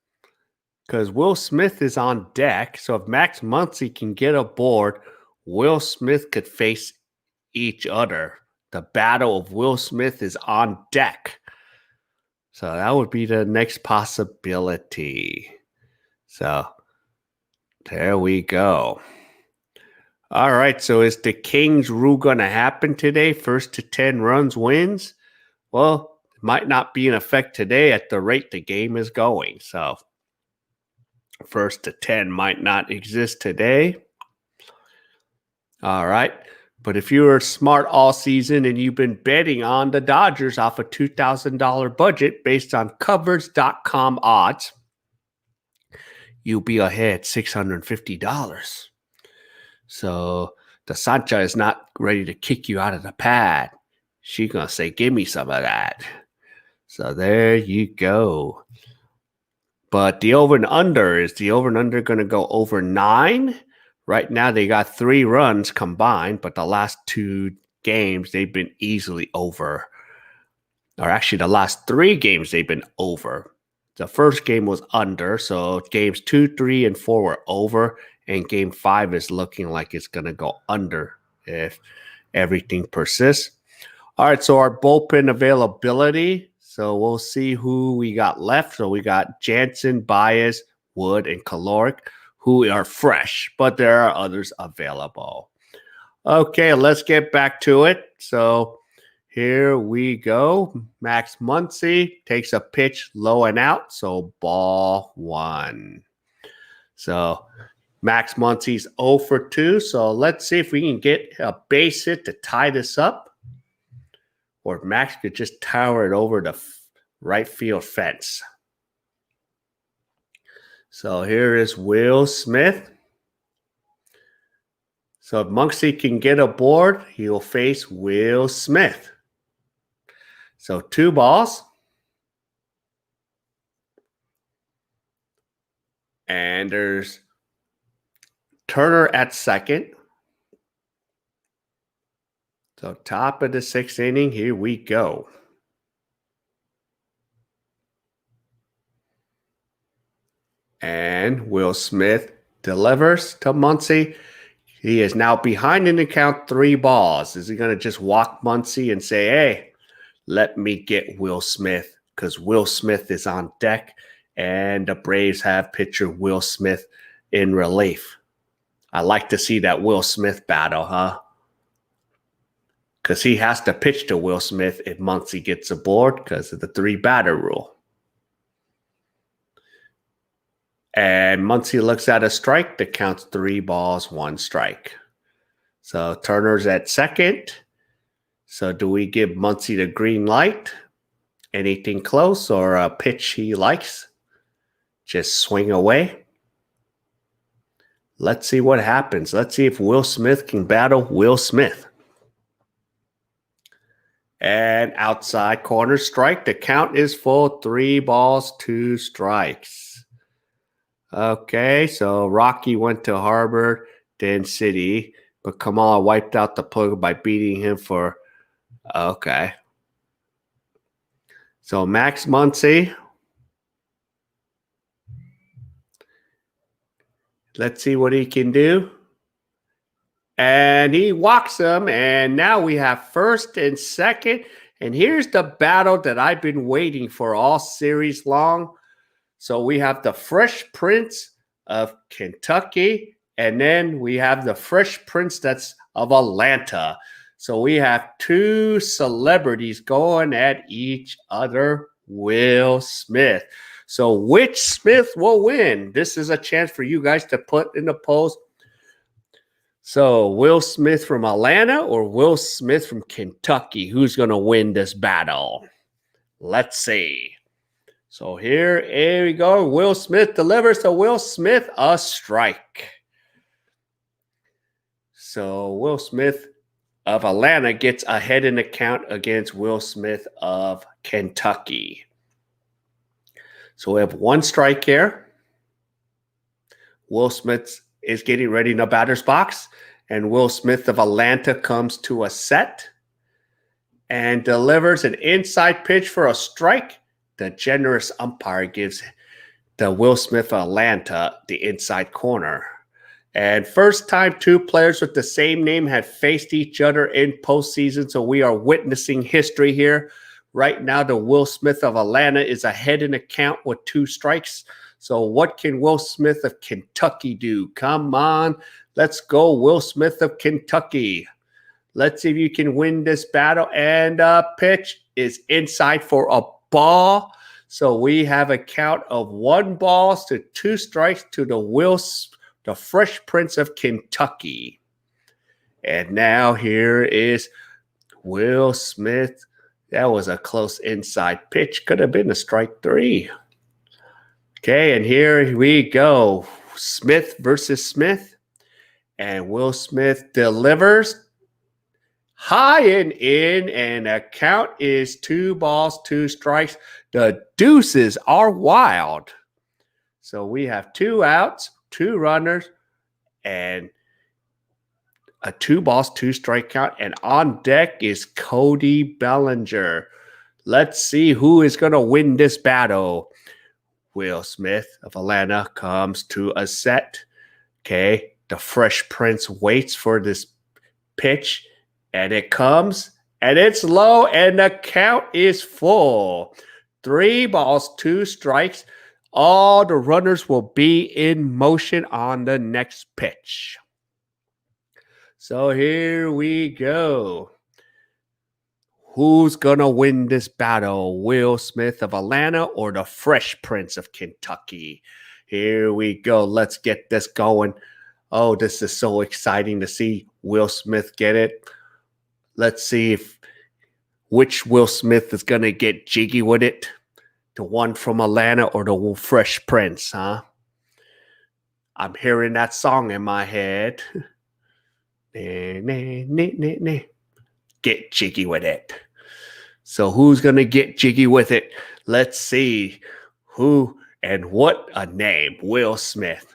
because Will Smith is on deck, so if Max Muncy can get aboard, Will Smith could face each other. The battle of Will Smith is on deck. So that would be the next possibility. So there we go. All right, so is the Kings rule going to happen today? First to 10 runs wins? Well, it might not be in effect today at the rate the game is going. So first to 10 might not exist today. All right. But if you were smart all season and you've been betting on the Dodgers off a $2,000 budget based on covers.com odds, you'll be ahead $650. So the Sancha is not ready to kick you out of the pad. She's going to say, give me some of that. So there you go. But the over and under, is the over and under going to go over 9? Right now they got 3 runs combined, but the last 2 games they've been easily over. Or actually the last 3 games they've been over. The first game was under, so games 2, 3, and 4 were over, and game 5 is looking like it's going to go under if everything persists. All right, so our bullpen availability. So we'll see who we got left. So we got Jansen, Baez, Wood, and Caloric, who are fresh, but there are others available. Okay, let's get back to it. So here we go. Max Muncy takes a pitch low and out, so ball 1. So Max Muncy's 0 for 2. So let's see if we can get a base hit to tie this up. Or Max could just tower it over the right field fence. So here is Will Smith. So if Muncy can get aboard, he will face Will Smith. So 2 balls. And there's Turner at second. So top of the 6th inning, here we go. And Will Smith delivers to Muncy. He is now behind in the count, 3 balls. Is he going to just walk Muncy and say, hey, let me get Will Smith, because Will Smith is on deck, and the Braves have pitcher Will Smith in relief. I like to see that Will Smith battle, huh? Because he has to pitch to Will Smith if Muncy gets aboard because of the 3-batter rule. And Muncy looks at a strike that counts 3 balls, 1 strike. So Turner's at second. So do we give Muncy the green light? Anything close or a pitch he likes? Just swing away. Let's see what happens. Let's see if Will Smith can battle Will Smith. And outside corner strike. The count is full. 3 balls, 2 strikes. Okay, so Rocky went to Harvard, then City. But Kamal wiped out the plug by beating him for... Okay. So Max Muncy. Let's see what he can do. And he walks him. And now we have first and second. And here's the battle that I've been waiting for all series long. So we have the Fresh Prince of Kentucky. And then we have the Fresh Prince that's of Atlanta. So we have 2 celebrities going at each other. Will Smith. So which Smith will win? This is a chance for you guys to put in the polls. So Will Smith from Atlanta or Will Smith from Kentucky? Who's going to win this battle? Let's see. So here we go. Will Smith delivers to Will Smith a strike. So Will Smith of Atlanta gets ahead in the count against Will Smith of Kentucky. So we have 1 strike here. Will Smith is getting ready in the batter's box. And Will Smith of Atlanta comes to a set and delivers an inside pitch for a strike. The generous umpire gives the Will Smith of Atlanta the inside corner. And first time 2 players with the same name have faced each other in postseason. So we are witnessing history here. Right now, the Will Smith of Atlanta is ahead in the count with 2 strikes. So what can Will Smith of Kentucky do? Come on. Let's go, Will Smith of Kentucky. Let's see if you can win this battle. And pitch is inside for a ball. So we have a count of 1 ball to 2 strikes to the Fresh Prince of Kentucky. And now here is Will Smith. That was a close inside pitch. Could have been a strike 3. Okay, and here we go. Smith versus Smith. And Will Smith delivers high and in. And the count is 2 balls, 2 strikes. The deuces are wild. So we have 2 outs, 2 runners, and a 2 balls, 2 strike count. And on deck is Cody Bellinger. Let's see who is going to win this battle. Will Smith of Atlanta comes to a set. Okay. The Fresh Prince waits for this pitch. And it comes. And it's low. And the count is full. 3 balls, 2 strikes. All the runners will be in motion on the next pitch. So here we go. Who's going to win this battle? Will Smith of Atlanta or the Fresh Prince of Kentucky? Here we go. Let's get this going. Oh, this is so exciting to see Will Smith get it. Let's see which Will Smith is going to get jiggy with it. The one from Atlanta or the Fresh Prince, huh? I'm hearing that song in my head. Get jiggy with it. So who's going to get jiggy with it? Let's see who and what a name. Will Smith.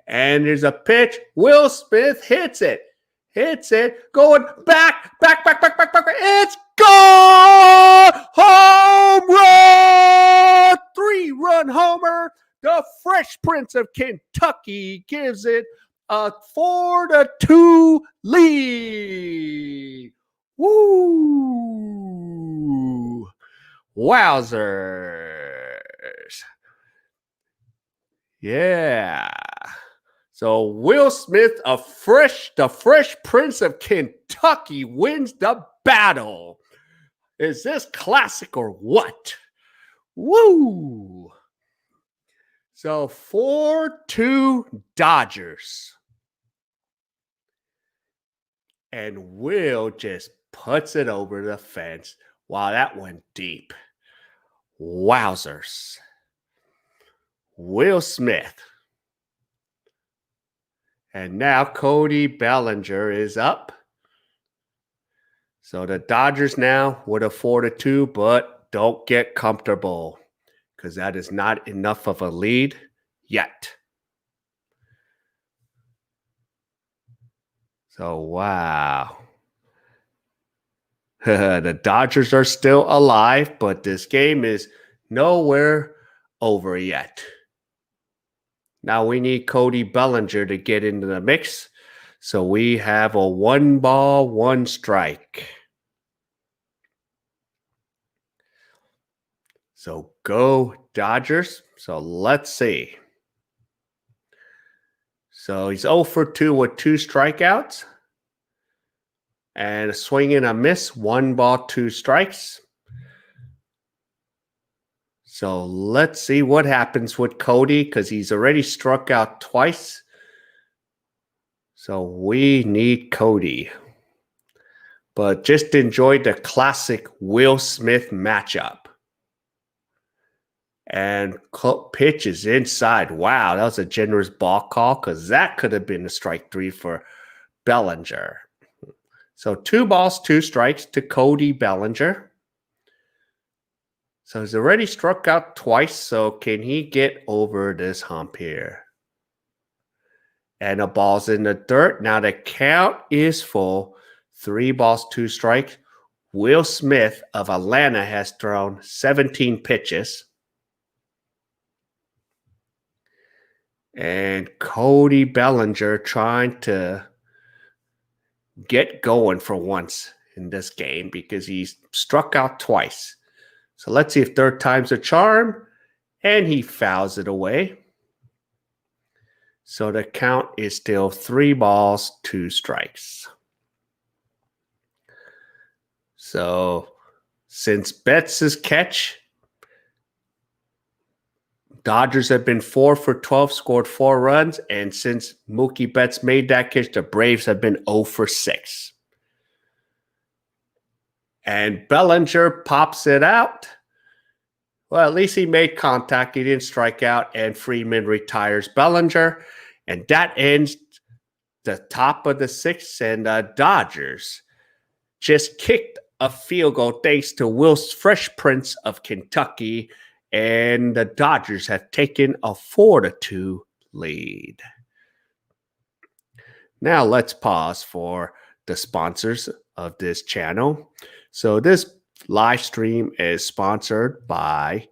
And there's a pitch. Will Smith hits it. Hits it. Going back. It's gone! Home run! 3-run homer. The Fresh Prince of Kentucky gives it a 4-2 lead. Woo! Wowzers. Yeah. So Will Smith, the Fresh Prince of Kentucky, wins the battle. Is this classic or what? Woo! So 4-2 Dodgers. And Will just puts it over the fence. Wow, that went deep. Wowzers. Will Smith. And now Cody Bellinger is up. So the Dodgers now with a 4-2, but don't get comfortable because that is not enough of a lead yet. So, wow. The Dodgers are still alive, but this game is nowhere over yet. Now we need Cody Bellinger to get into the mix. So we have a 1-ball, 1 strike. So go Dodgers. So let's see. So he's 0 for 2 with 2 strikeouts. And a swing and a miss, 1 ball, 2 strikes. So let's see what happens with Cody because he's already struck out twice. So we need Cody. But just enjoy the classic Will Smith matchup. And pitch is inside. Wow, that was a generous ball call because that could have been a strike 3 for Bellinger. So 2 balls, 2 strikes to Cody Bellinger. So he's already struck out twice. So can he get over this hump here? And a ball's in the dirt. Now the count is full. 3 balls, 2 strikes. Will Smith of Atlanta has thrown 17 pitches. And Cody Bellinger trying to get going for once in this game because he's struck out twice. So let's see if third time's a charm. And he fouls it away. So the count is still 3 balls, 2 strikes. So since Betts' catch, Dodgers have been 4 for 12, scored 4 runs. And since Mookie Betts made that catch, the Braves have been 0 for 6. And Bellinger pops it out. Well, at least he made contact. He didn't strike out. And Freeman retires Bellinger. And that ends the top of the 6th. And the Dodgers just kicked a field goal thanks to Will's Fresh Prince of Kentucky. And the Dodgers have taken a 4-2 lead. Now let's pause for the sponsors of this channel. So this live stream is sponsored by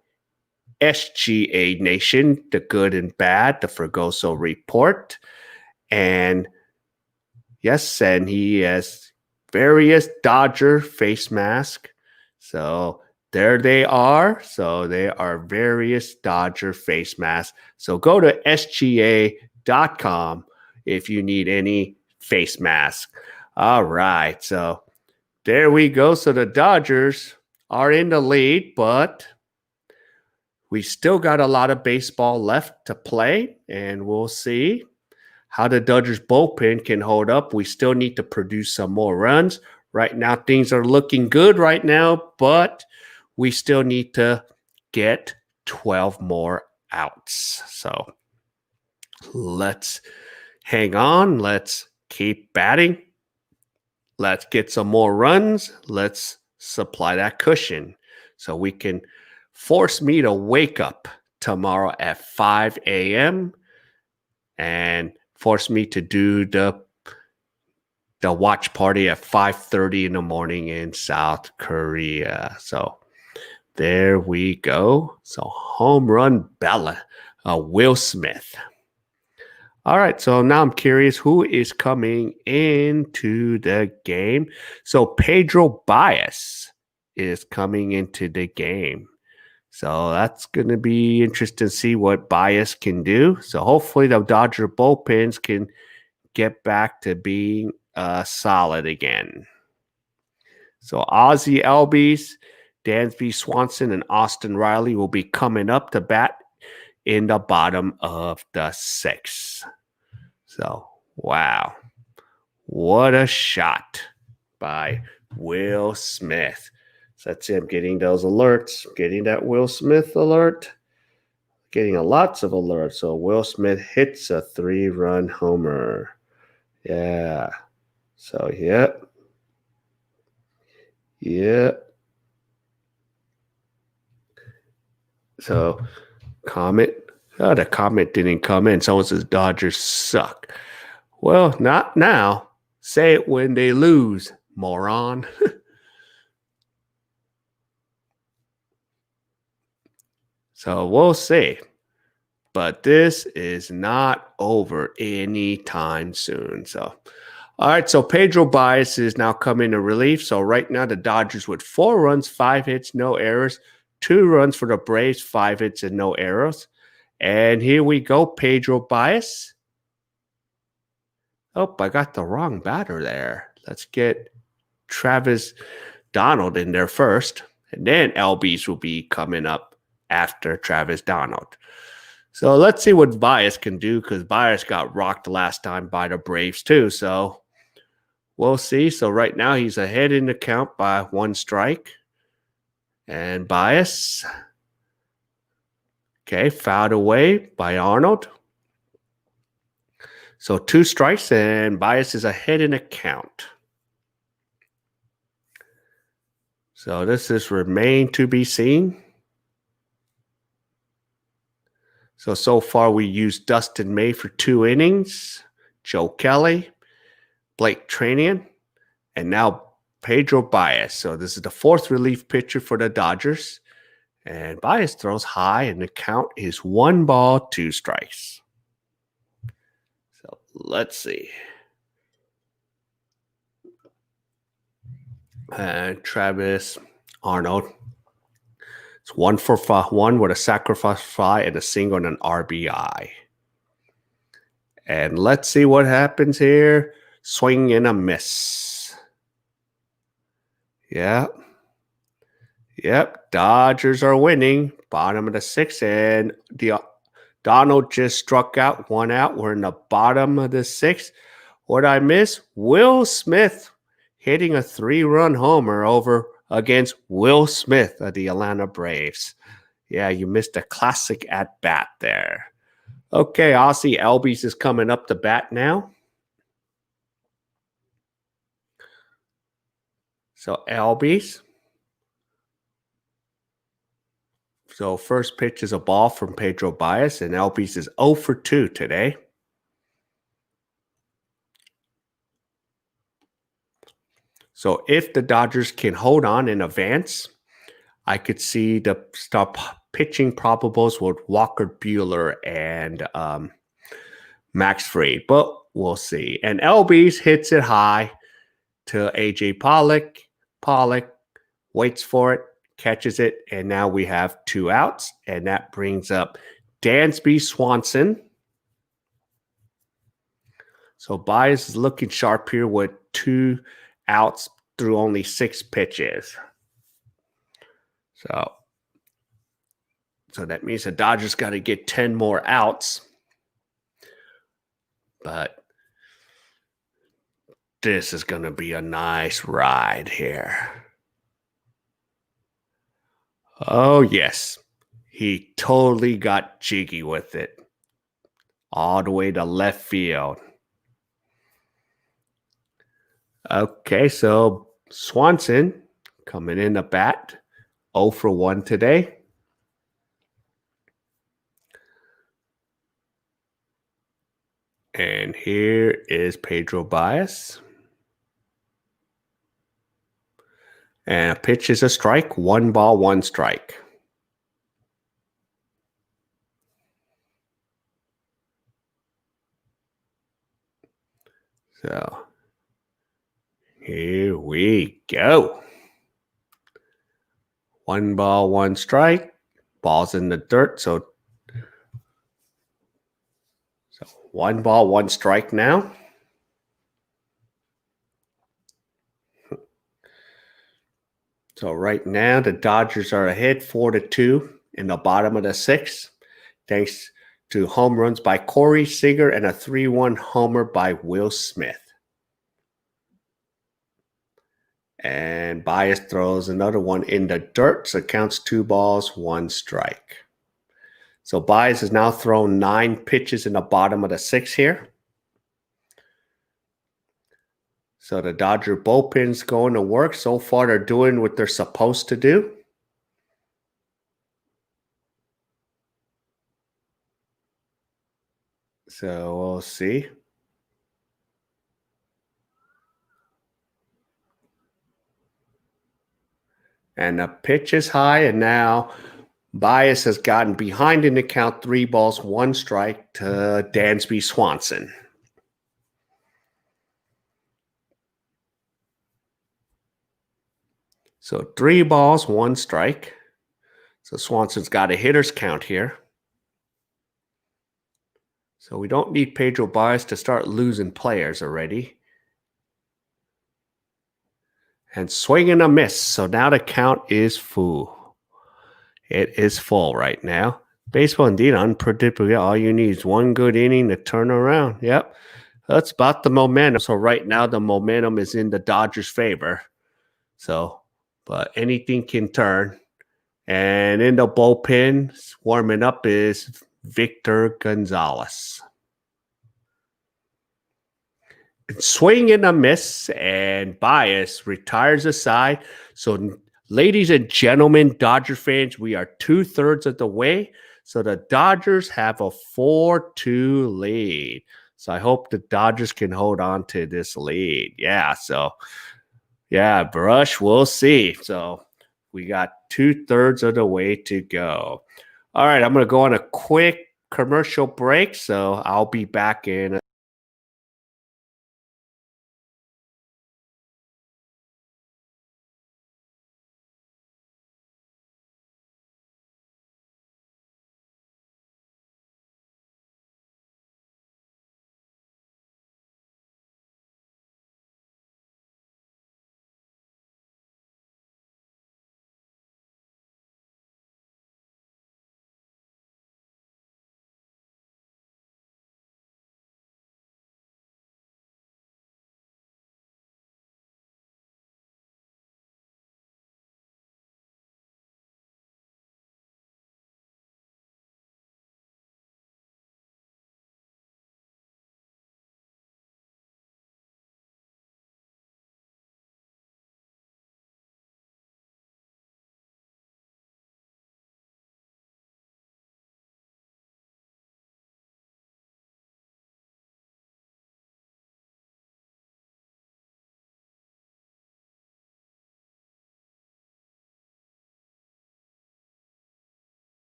SGA Nation, The Good and Bad, the Fergoso Report. And yes, and he has various Dodger face masks. So there they are. So they are various Dodger face masks. So go to SGA.com if you need any face mask. All right. So there we go. So the Dodgers are in the lead, but we still got a lot of baseball left to play, and we'll see how the Dodgers bullpen can hold up. We still need to produce some more runs. Right now, things are looking good right now, but we still need to get 12 more outs. So let's hang on. Let's keep batting. Let's get some more runs. Let's supply that cushion so we can force me to wake up tomorrow at 5 a.m. and force me to do the watch party at 5:30 in the morning in South Korea. So there we go. So home run Will Smith. All right, so now I'm curious who is coming into the game. So Pedro Bias is coming into the game. So that's going to be interesting to see what Bias can do. So hopefully the Dodger bullpens can get back to being solid again. So Ozzie Albies, Dansby Swanson, and Austin Riley will be coming up to bat in the bottom of the sixth. So, wow. What a shot by Will Smith. So that's him getting those alerts, getting that Will Smith alert, getting lots of alerts. So Will Smith hits a 3-run homer. Yeah. So, yep. Yep. So, comment. Oh, the comment didn't come in. Someone says Dodgers suck. Well, not now. Say it when they lose, moron. So we'll see. But this is not over anytime soon. So, all right. So Pedro Bias is now coming to relief. So right now the Dodgers with 4 runs, 5 hits, no errors. 2 runs for the Braves, 5 hits and no errors. And here we go, Pedro Bias. Oh, I got the wrong batter there. Let's get Travis Donald in there first. And then LBs will be coming up after Travis Donald. So let's see what Bias can do, because Bias got rocked last time by the Braves too. So we'll see. So right now he's ahead in the count by 1 strike. And Bias, okay, fouled away by Arnold. So 2 strikes and Bias is ahead in the count. So this is remain to be seen. So far we used Dustin May for 2 innings, Joe Kelly, Blake Tranian, and now Pedro Bias. So this is the 4th relief pitcher for the Dodgers. And Bias throws high, and the count is 1 ball, 2 strikes. So let's see. And Travis Arnold. It's 1 for 1 with a sacrifice fly and a single and an RBI. And let's see what happens here. Swing and a miss. Yep. Dodgers are winning. Bottom of the 6th. And Donald just struck out, 1 out. We're in the bottom of the 6th. What I miss? Will Smith hitting a 3-run homer over against Will Smith of the Atlanta Braves. Yeah, you missed a classic at bat there. Okay, Ozzie Albies is coming up to bat now. So Albies. So first pitch is a ball from Pedro Bias, and Albies is 0 for 2 today. So if the Dodgers can hold on and advance, I could see the start pitching probables with Walker Buehler and Max Fried, but we'll see. And Albies hits it high to A.J. Pollock. Pollock waits for it, catches it, and now we have 2 outs, and that brings up Dansby Swanson. So Bias is looking sharp here with 2 outs through only 6 pitches. So that means the Dodgers got to get 10 more outs. But this is going to be a nice ride here. Oh, yes. He totally got jiggy with it. All the way to left field. Okay, so Swanson coming in the bat. 0 for 1 today. And here is Pedro Bias. And a pitch is a strike. 1 ball, 1 strike. So here we go. 1 ball, 1 strike. Ball's in the dirt. So 1 ball, 1 strike now. So right now the Dodgers are ahead 4-2 in the bottom of the 6th, thanks to home runs by Corey Seager and a 3-1 homer by Will Smith. And Bias throws another one in the dirt, so it counts 2 balls, 1 strike. So Bias has now thrown 9 pitches in the bottom of the 6th here. So the Dodger bullpen's going to work. So far, they're doing what they're supposed to do. So we'll see. And the pitch is high, and now Bias has gotten behind in the count, 3 balls, 1 strike to Dansby Swanson. So 3 balls, 1 strike. So Swanson's got a hitter's count here. So we don't need Pedro Bias to start losing players already. And swing and a miss. So now the count is full. It is full right now. Baseball indeed unpredictable. All you need is 1 good inning to turn around. Yep. That's about the momentum. So right now the momentum is in the Dodgers' favor. So, but anything can turn. And in the bullpen, warming up is Victor Gonzalez. Swing and a miss, and Bias retires a side. So, ladies and gentlemen, Dodger fans, we are 2/3 of the way. So the Dodgers have a 4-2 lead. So I hope the Dodgers can hold on to this lead. Yeah, so yeah, Brush, we'll see. So we got 2/3 of the way to go. All right, I'm going to go on a quick commercial break. So I'll be back in a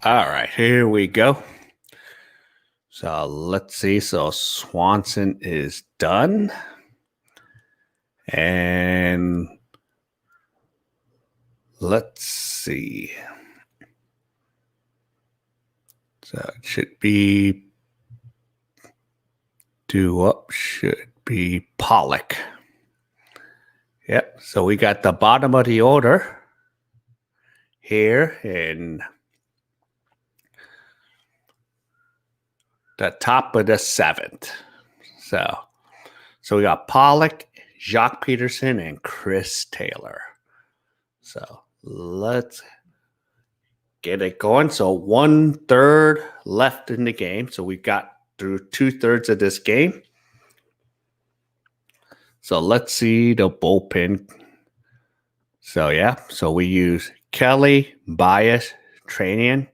All right, here we go. So let's see. So Swanson is done. And let's see. So it should be should be Pollock. Yep. So we got the bottom of the order here and the top of the 7th. So we got Pollock, Jacques Peterson, and Chris Taylor. So let's get it going. So 1/3 left in the game. So we got through 2/3 of this game. So let's see the bullpen. So yeah, so we use Kelly, Bias, Tranian.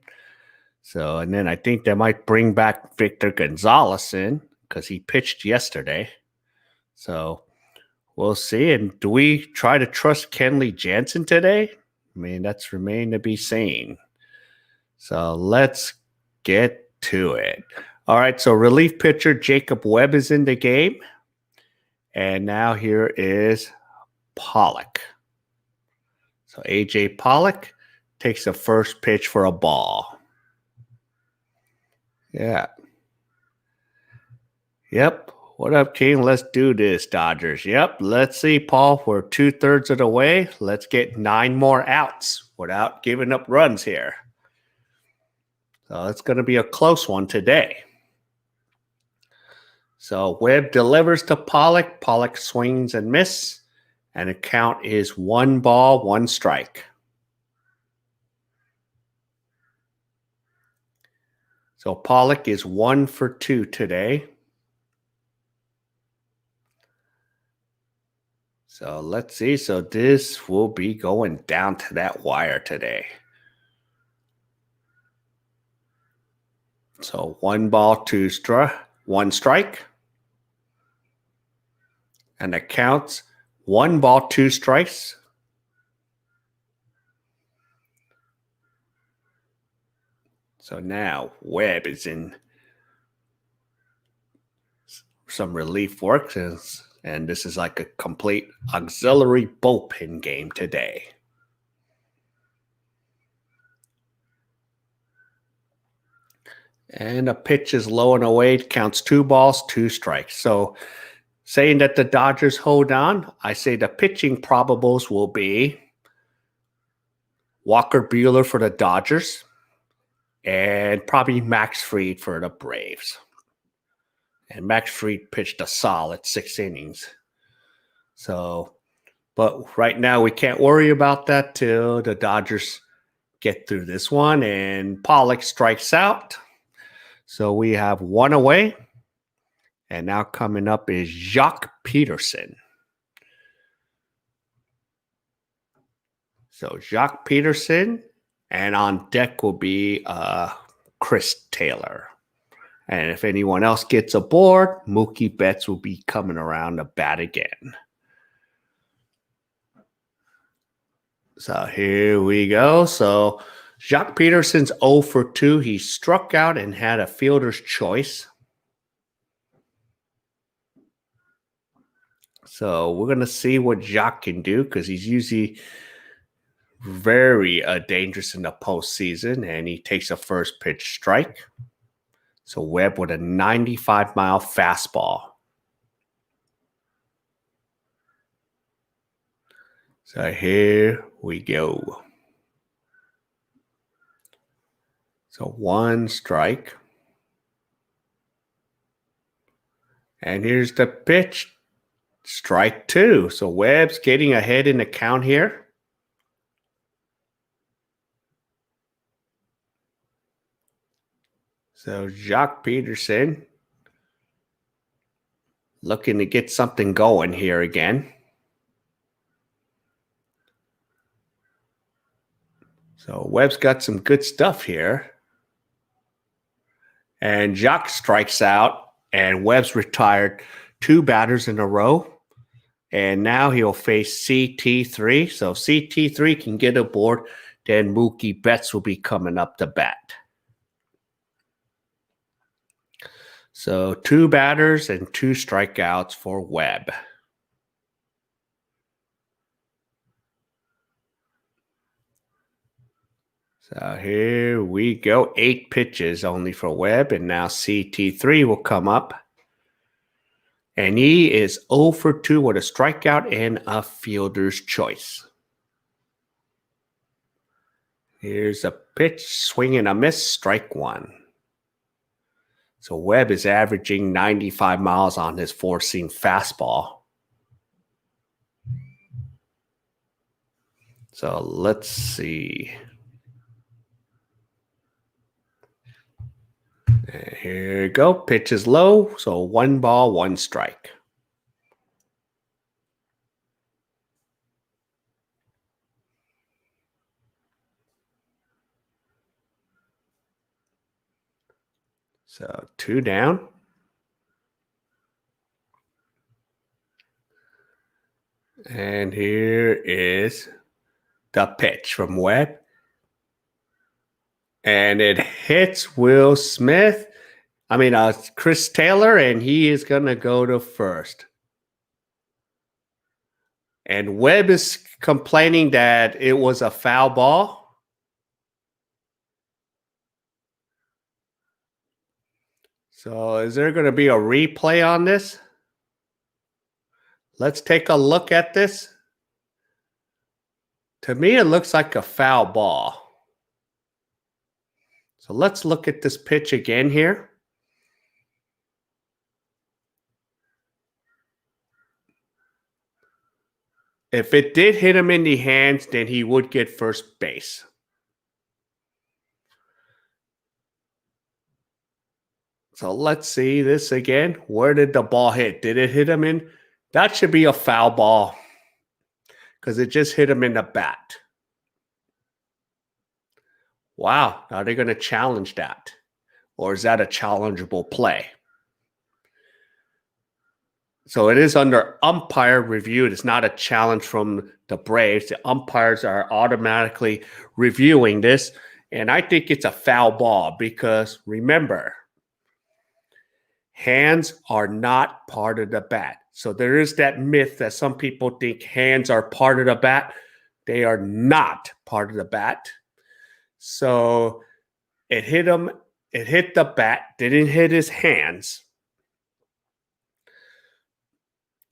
So, and then I think they might bring back Victor Gonzalez in because he pitched yesterday. So we'll see. And do we try to trust Kenley Jansen today? I mean, that's remained to be seen. So let's get to it. All right. So relief pitcher Jacob Webb is in the game. And now here is Pollock. So A.J. Pollock takes the first pitch for a ball. Yeah. Yep. What up, King? Let's do this, Dodgers. Yep. Let's see, Paul. We're 2/3 of the way. Let's get 9 more outs without giving up runs here. So it's going to be a close one today. So Webb delivers to Pollock. Pollock swings and misses. And the count is 1 ball, 1 strike. So Pollock is 1 for 2 today. So let's see. So this will be going down to that wire today. So 1 ball, 1 strike. And it counts 1 ball, 2 strikes. So now Webb is in some relief work, and this is like a complete auxiliary bullpen game today. And a pitch is low and away. It counts 2 balls, 2 strikes. So saying that the Dodgers hold on, I say the pitching probables will be Walker Buehler for the Dodgers and probably Max Fried for the Braves. And Max Fried pitched a solid 6 innings. So, but right now we can't worry about that till the Dodgers get through this one. And Pollock strikes out. So we have 1 away. And now coming up is Jacques Peterson. So Jacques Peterson, and on deck will be Chris Taylor. And if anyone else gets aboard, Mookie Betts will be coming around to bat again. So here we go. So Jacques Peterson's 0 for 2. He struck out and had a fielder's choice. So we're going to see what Jacques can do because he's usually very dangerous in the postseason, and he takes a first pitch strike. So Webb with a 95-mile fastball. So here we go. So 1 strike. And here's the pitch. Strike 2. So Webb's getting ahead in the count here. So Jacques Peterson looking to get something going here again. So Webb's got some good stuff here. And Jacques strikes out, and Webb's retired 2 batters in a row. And now he'll face CT3. So CT3 can get aboard. Then Mookie Betts will be coming up to bat. So 2 batters and 2 strikeouts for Webb. So here we go. 8 pitches only for Webb. And now CT3 will come up. And he is 0 for 2 with a strikeout and a fielder's choice. Here's a pitch, swing and a miss, strike 1. So Webb is averaging 95 miles on his 4-seam fastball. So let's see. And here we go. Pitch is low. So 1 ball, 1 strike. So 2 down. And here is the pitch from Webb. And it hits Will Smith. Chris Taylor, and he is going to go to first. And Webb is complaining that it was a foul ball. So is there going to be a replay on this? Let's take a look at this. To me, it looks like a foul ball. So let's look at this pitch again here. If it did hit him in the hands, then he would get first base. So let's see this again. Where did the ball hit? Did it hit him in? That should be a foul ball because it just hit him in the bat. Wow, are they going to challenge that? Or is that a challengeable play? So it is under umpire review. It's not a challenge from the Braves. The umpires are automatically reviewing this. And I think it's a foul ball because remember, hands are not part of the bat. So there is that myth that some people think hands are part of the bat. They are not part of the bat. So it hit him. It hit the bat. Didn't hit his hands.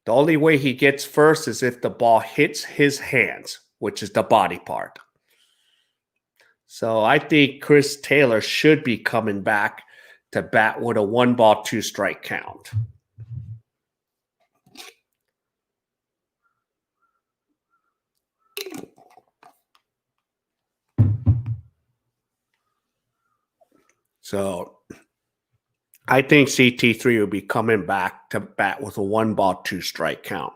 The only way he gets first is if the ball hits his hands, which is the body part. So I think Chris Taylor should be coming back to bat with a 1-ball, 2-strike count. So I think CT3 will be coming back to bat with a 1-ball, 2-strike count.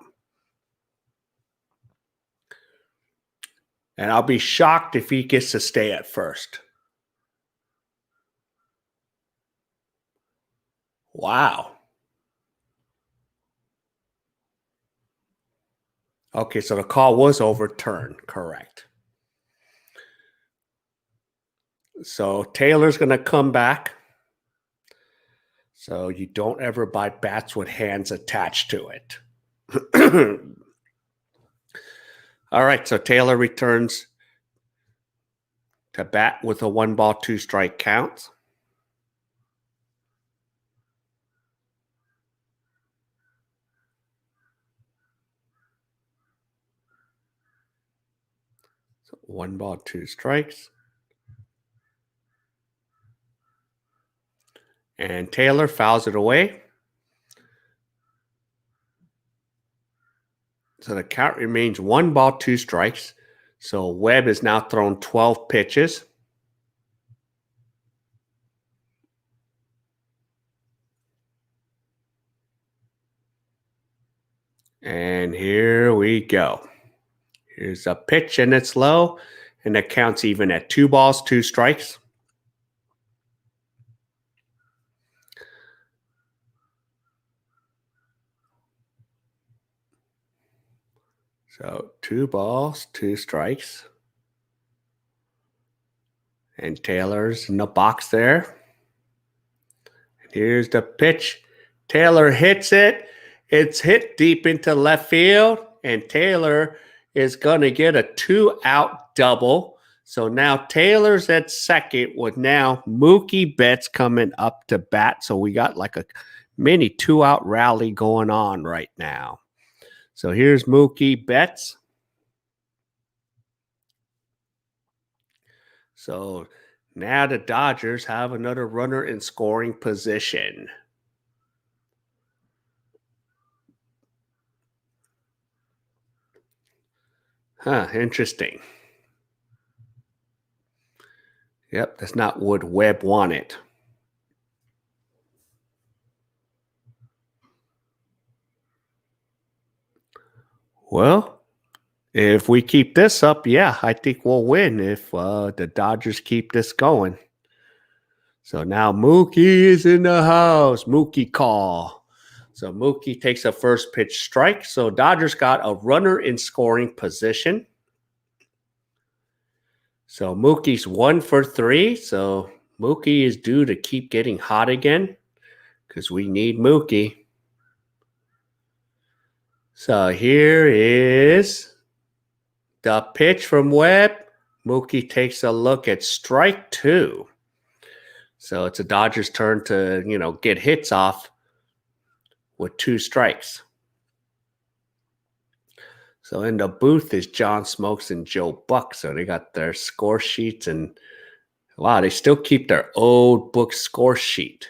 And I'll be shocked if he gets to stay at first. Wow. Okay, so the call was overturned. Correct. So Taylor's going to come back. So you don't ever buy bats with hands attached to it. All right, so Taylor returns to bat with a 1-ball, 2-strike count. So 1 ball, 2 strikes. And Taylor fouls it away. So the count remains 1 ball, 2 strikes. So Webb has now thrown 12 pitches. And here we go. Here's a pitch and it's low. And the count's even at 2 balls, 2 strikes. So 2 balls, 2 strikes. And Taylor's in the box there. And here's the pitch. Taylor hits it. It's hit deep into left field. And Taylor is going to get a 2-out double. So now Taylor's at second with now Mookie Betts coming up to bat. So we got like a mini 2-out rally going on right now. So here's Mookie Betts. So now the Dodgers have another runner in scoring position. Interesting. Yep, that's not what Webb wanted. Well, if we keep this up, yeah, I think we'll win if the Dodgers keep this going. So now Mookie is in the house. Mookie call. So Mookie takes a first pitch strike. So Dodgers got a runner in scoring position. So Mookie's 1 for 3. So Mookie is due to keep getting hot again because we need Mookie. So here is the pitch from Webb. Mookie takes a look at strike 2. So it's a Dodgers' turn to, get hits off with 2 strikes. So in the booth is John Smokes and Joe Buck. So they got their score sheets and, wow, they still keep their old book score sheet.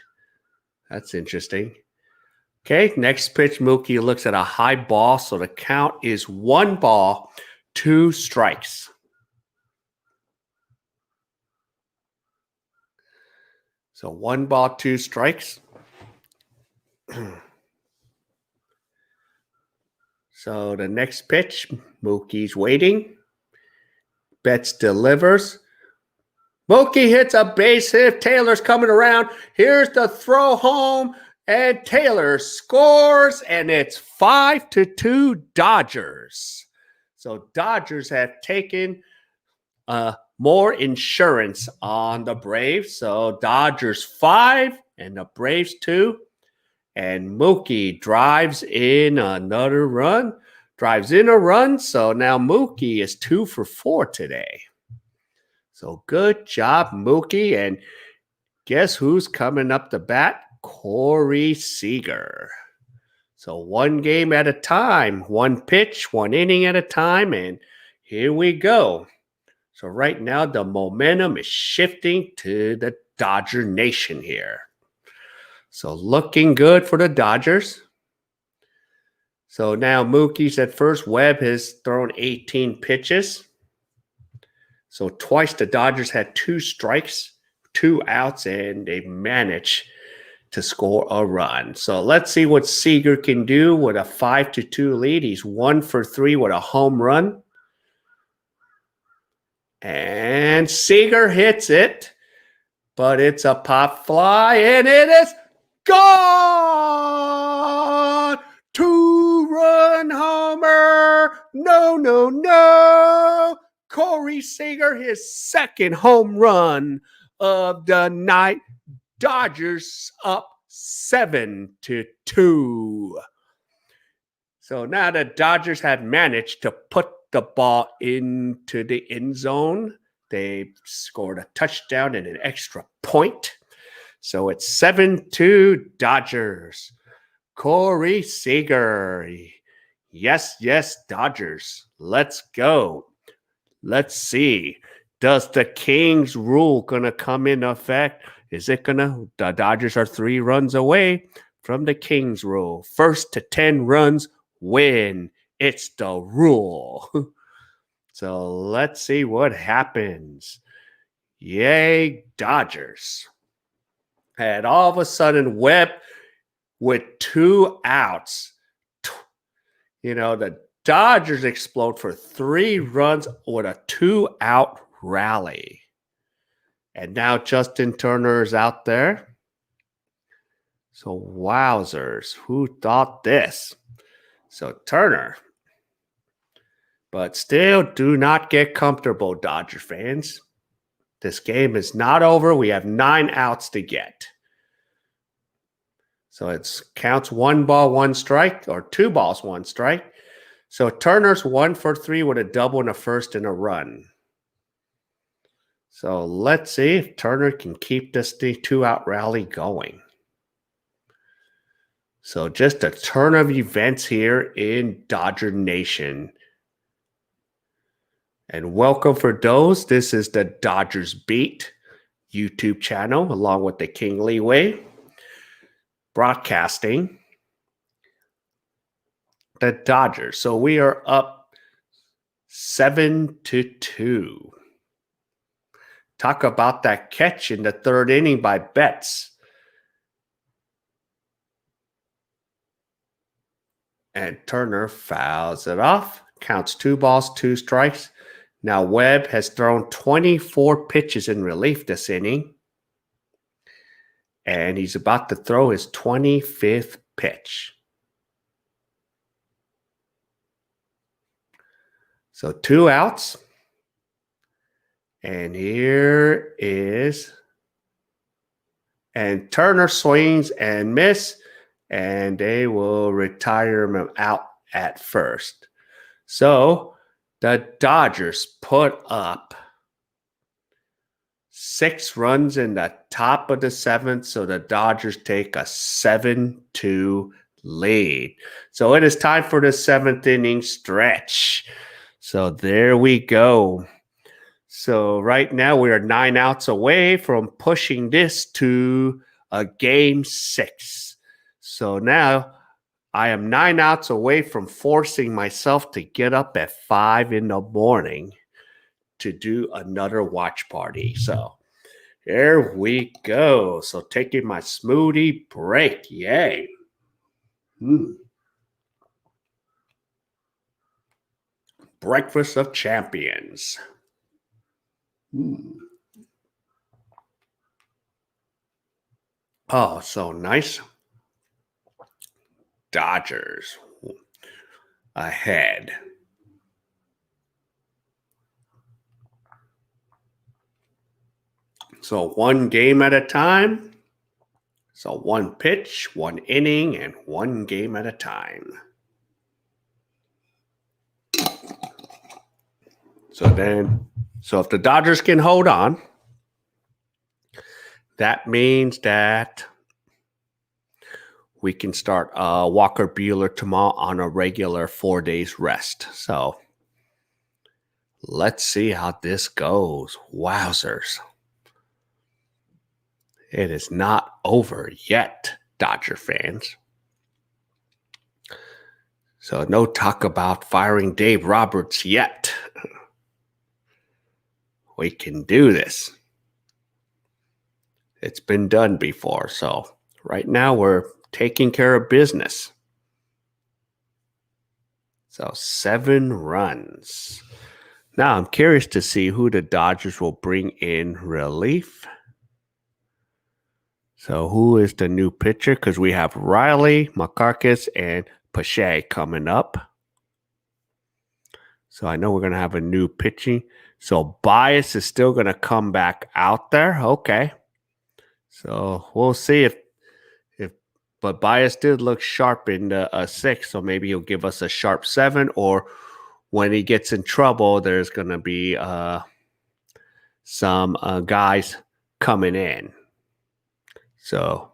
That's interesting. Okay, next pitch, Mookie looks at a high ball. So the count is 1 ball, 2 strikes. So 1 ball, 2 strikes. So the next pitch, Mookie's waiting. Betts delivers. Mookie hits a base hit. Taylor's coming around. Here's the throw home. And Taylor scores. And it's 5-2 Dodgers. So Dodgers have taken more insurance on the Braves. So Dodgers 5 and the Braves 2. And Mookie drives in another run. Drives in a run. So now Mookie is 2 for 4 today. So good job, Mookie. And guess who's coming up to bat? Corey Seager. So 1 game at a time. 1 pitch, 1 inning at a time. And here we go. So right now the momentum is shifting to the Dodger Nation here. So looking good for the Dodgers. So now Mookie's at first. Webb has thrown 18 pitches. So twice the Dodgers had 2 strikes, 2 outs, and they managed to score a run. So let's see what Seager can do with a 5-2 lead. He's 1 for 3 with a home run. And Seager hits it, but it's a pop fly, and it is gone! 2-run homer! No! Corey Seager, his 2nd home run of the night. Dodgers up 7-2. So now the Dodgers have managed to put the ball into the end zone. They scored a touchdown and an extra point. So it's 7-2 Dodgers. Corey Seager. Yes, Dodgers. Let's go. Let's see. Does the Kings rule going to come into effect? Is it going to? The Dodgers are 3 runs away from the Kings rule. 1st to 10 runs win. It's the rule. So let's see what happens. Yay, Dodgers. And all of a sudden, Webb with 2 outs. The Dodgers explode for 3 runs with a 2-out rally. And now Justin Turner is out there. So wowzers, who thought this? So Turner. But still, do not get comfortable, Dodger fans. This game is not over. We have 9 outs to get. So it counts 1 ball, 1 strike, or 2 balls, 1 strike. So Turner's 1 for 3 with a double and a first and a run. So let's see if Turner can keep this 2-out rally going. So just a turn of events here in Dodger Nation. And welcome for those. This is the Thedodgersbeat YouTube channel along with the Thekingleeway broadcasting the Dodgers. So we are up 7-2. Talk about that catch in the 3rd inning by Betts. And Turner fouls it off. Counts 2 balls, 2 strikes. Now Webb has thrown 24 pitches in relief this inning. And he's about to throw his 25th pitch. So 2 outs. And here is, and Turner swings and miss, and they will retire him out at first. So the Dodgers put up 6 runs in the top of the 7th, so the Dodgers take a 7-2 lead. So it is time for the 7th inning stretch. So there we go. So right now we are 9 outs away from pushing this to a game 6. So now I am 9 outs away from forcing myself to get up at 5 in the morning to do another watch party. So here we go. So taking my smoothie break. Yay. Breakfast of champions. Oh, so nice. Dodgers ahead. So 1 game at a time. So 1 pitch, 1 inning, and 1 game at a time. So if the Dodgers can hold on, that means that we can start Walker Buehler tomorrow on a regular 4 days rest. So let's see how this goes. Wowzers. It is not over yet, Dodger fans. So no talk about firing Dave Roberts yet. We can do this. It's been done before. So right now we're taking care of business. So 7 runs. Now I'm curious to see who the Dodgers will bring in relief. So who is the new pitcher? Because we have Riley, Makarkis, and Pache coming up. So I know we're going to have a new pitching. So Bias is still going to come back out there. Okay. So we'll see but Bias did look sharp in the 6, so maybe he'll give us a sharp 7, or when he gets in trouble, there's going to be some guys coming in. So,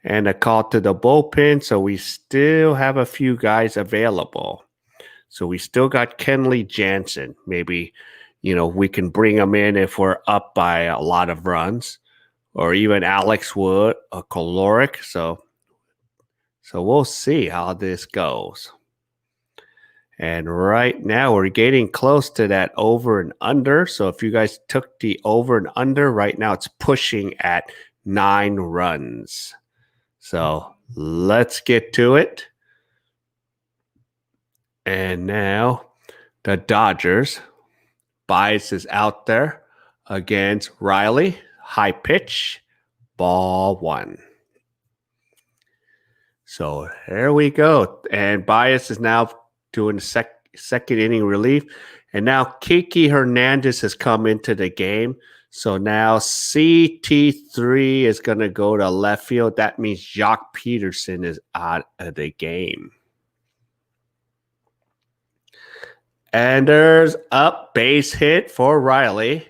and a call to the bullpen, so we still have a few guys available. So we still got Kenley Jansen. Maybe, we can bring him in if we're up by a lot of runs. Or even Alex Wood, a caloric. So we'll see how this goes. And right now we're getting close to that over and under. So if you guys took the over and under, right now it's pushing at 9 runs. So let's get to it. And now the Dodgers. Bias is out there against Riley. High pitch, ball 1. So here we go. And Bias is now doing the second inning relief. And now Kiki Hernandez has come into the game. So now CT3 is going to go to left field. That means Jock Peterson is out of the game. And there's a base hit for Riley.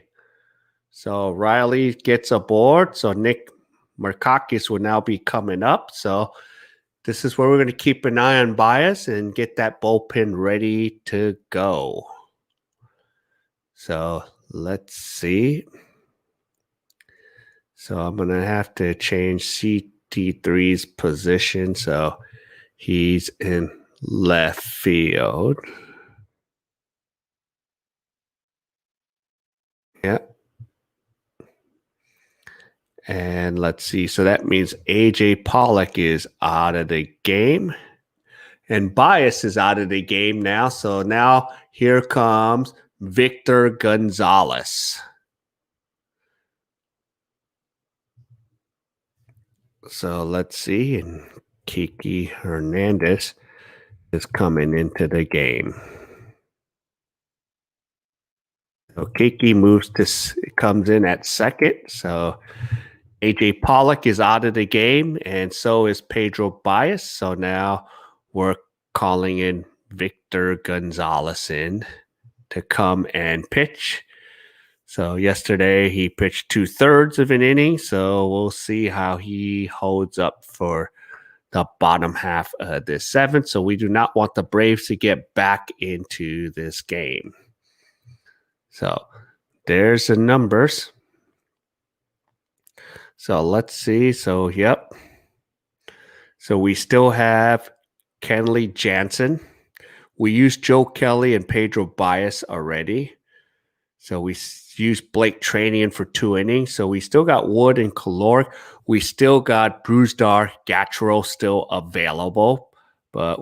So Riley gets aboard. So Nick Markakis will now be coming up. So this is where we're going to keep an eye on Bias and get that bullpen ready to go. So let's see. So I'm going to have to change CT3's position. So he's in left field. Yeah. And let's see. So that means AJ Pollock is out of the game. And Bias is out of the game now. So now here comes Victor Gonzalez. So let's see. And Kiki Hernandez is coming into the game. So Kiki comes in at second. So AJ Pollock is out of the game, and so is Pedro Baez. So now we're calling in Victor Gonzalez in to come and pitch. So yesterday he pitched 2/3 of an inning. So we'll see how he holds up for the bottom half of this seventh. So we do not want the Braves to get back into this game. So there's the numbers. So let's see. So, yep. So we still have Kenley Jansen. We used Joe Kelly and Pedro Baez already. So we used Blake Tranian for 2 innings. So we still got Wood and Caloric. We still got Brusdar, Gattro still available, but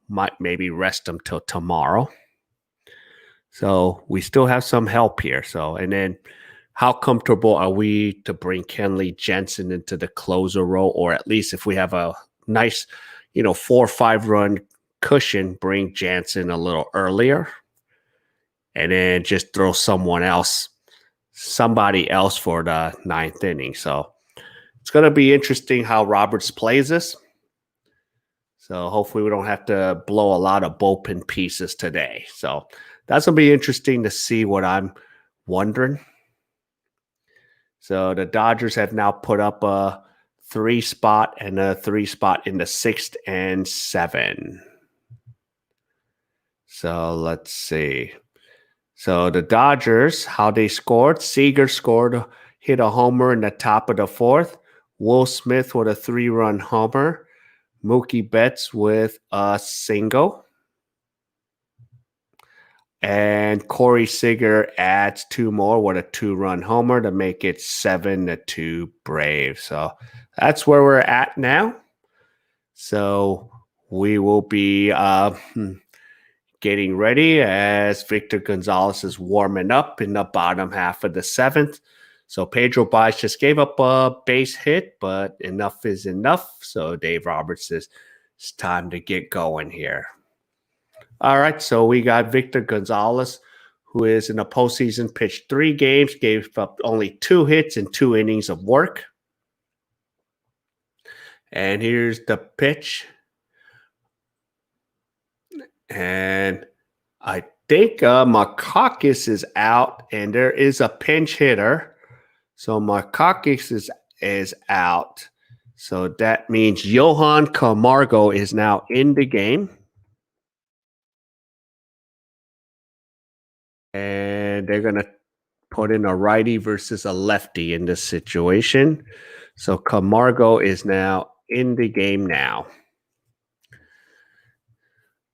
might maybe rest them till tomorrow. So we still have some help here. So, and then how comfortable are we to bring Kenley Jensen into the closer role, or at least if we have a nice, 4 or 5 run cushion, bring Jansen a little earlier, and then just throw somebody else for the 9th inning. So it's going to be interesting how Roberts plays this. So hopefully we don't have to blow a lot of bullpen pieces today. So that's going to be interesting to see what I'm wondering. So the Dodgers have now put up a 3 spot and a 3 spot in the 6th and 7th. So let's see. So the Dodgers, how they scored. Seager hit a homer in the top of the 4th. Will Smith with a 3-run homer. Mookie Betts with a single. And Corey Seager adds 2 more with a 2-run homer to make it 7-2 Braves. So that's where we're at now. So we will be getting ready as Victor Gonzalez is warming up in the bottom half of the 7th. So Pedro Baez just gave up a base hit, but enough is enough. So Dave Roberts says it's time to get going here. All right, so we got Victor Gonzalez, who is in the postseason, pitched 3 games, gave up only 2 hits and 2 innings of work. And here's the pitch. And I think Markakis is out, and there is a pinch hitter. So Markakis is out. So that means Johan Camargo is now in the game. And they're going to put in a righty versus a lefty in this situation. So Camargo is now in the game now.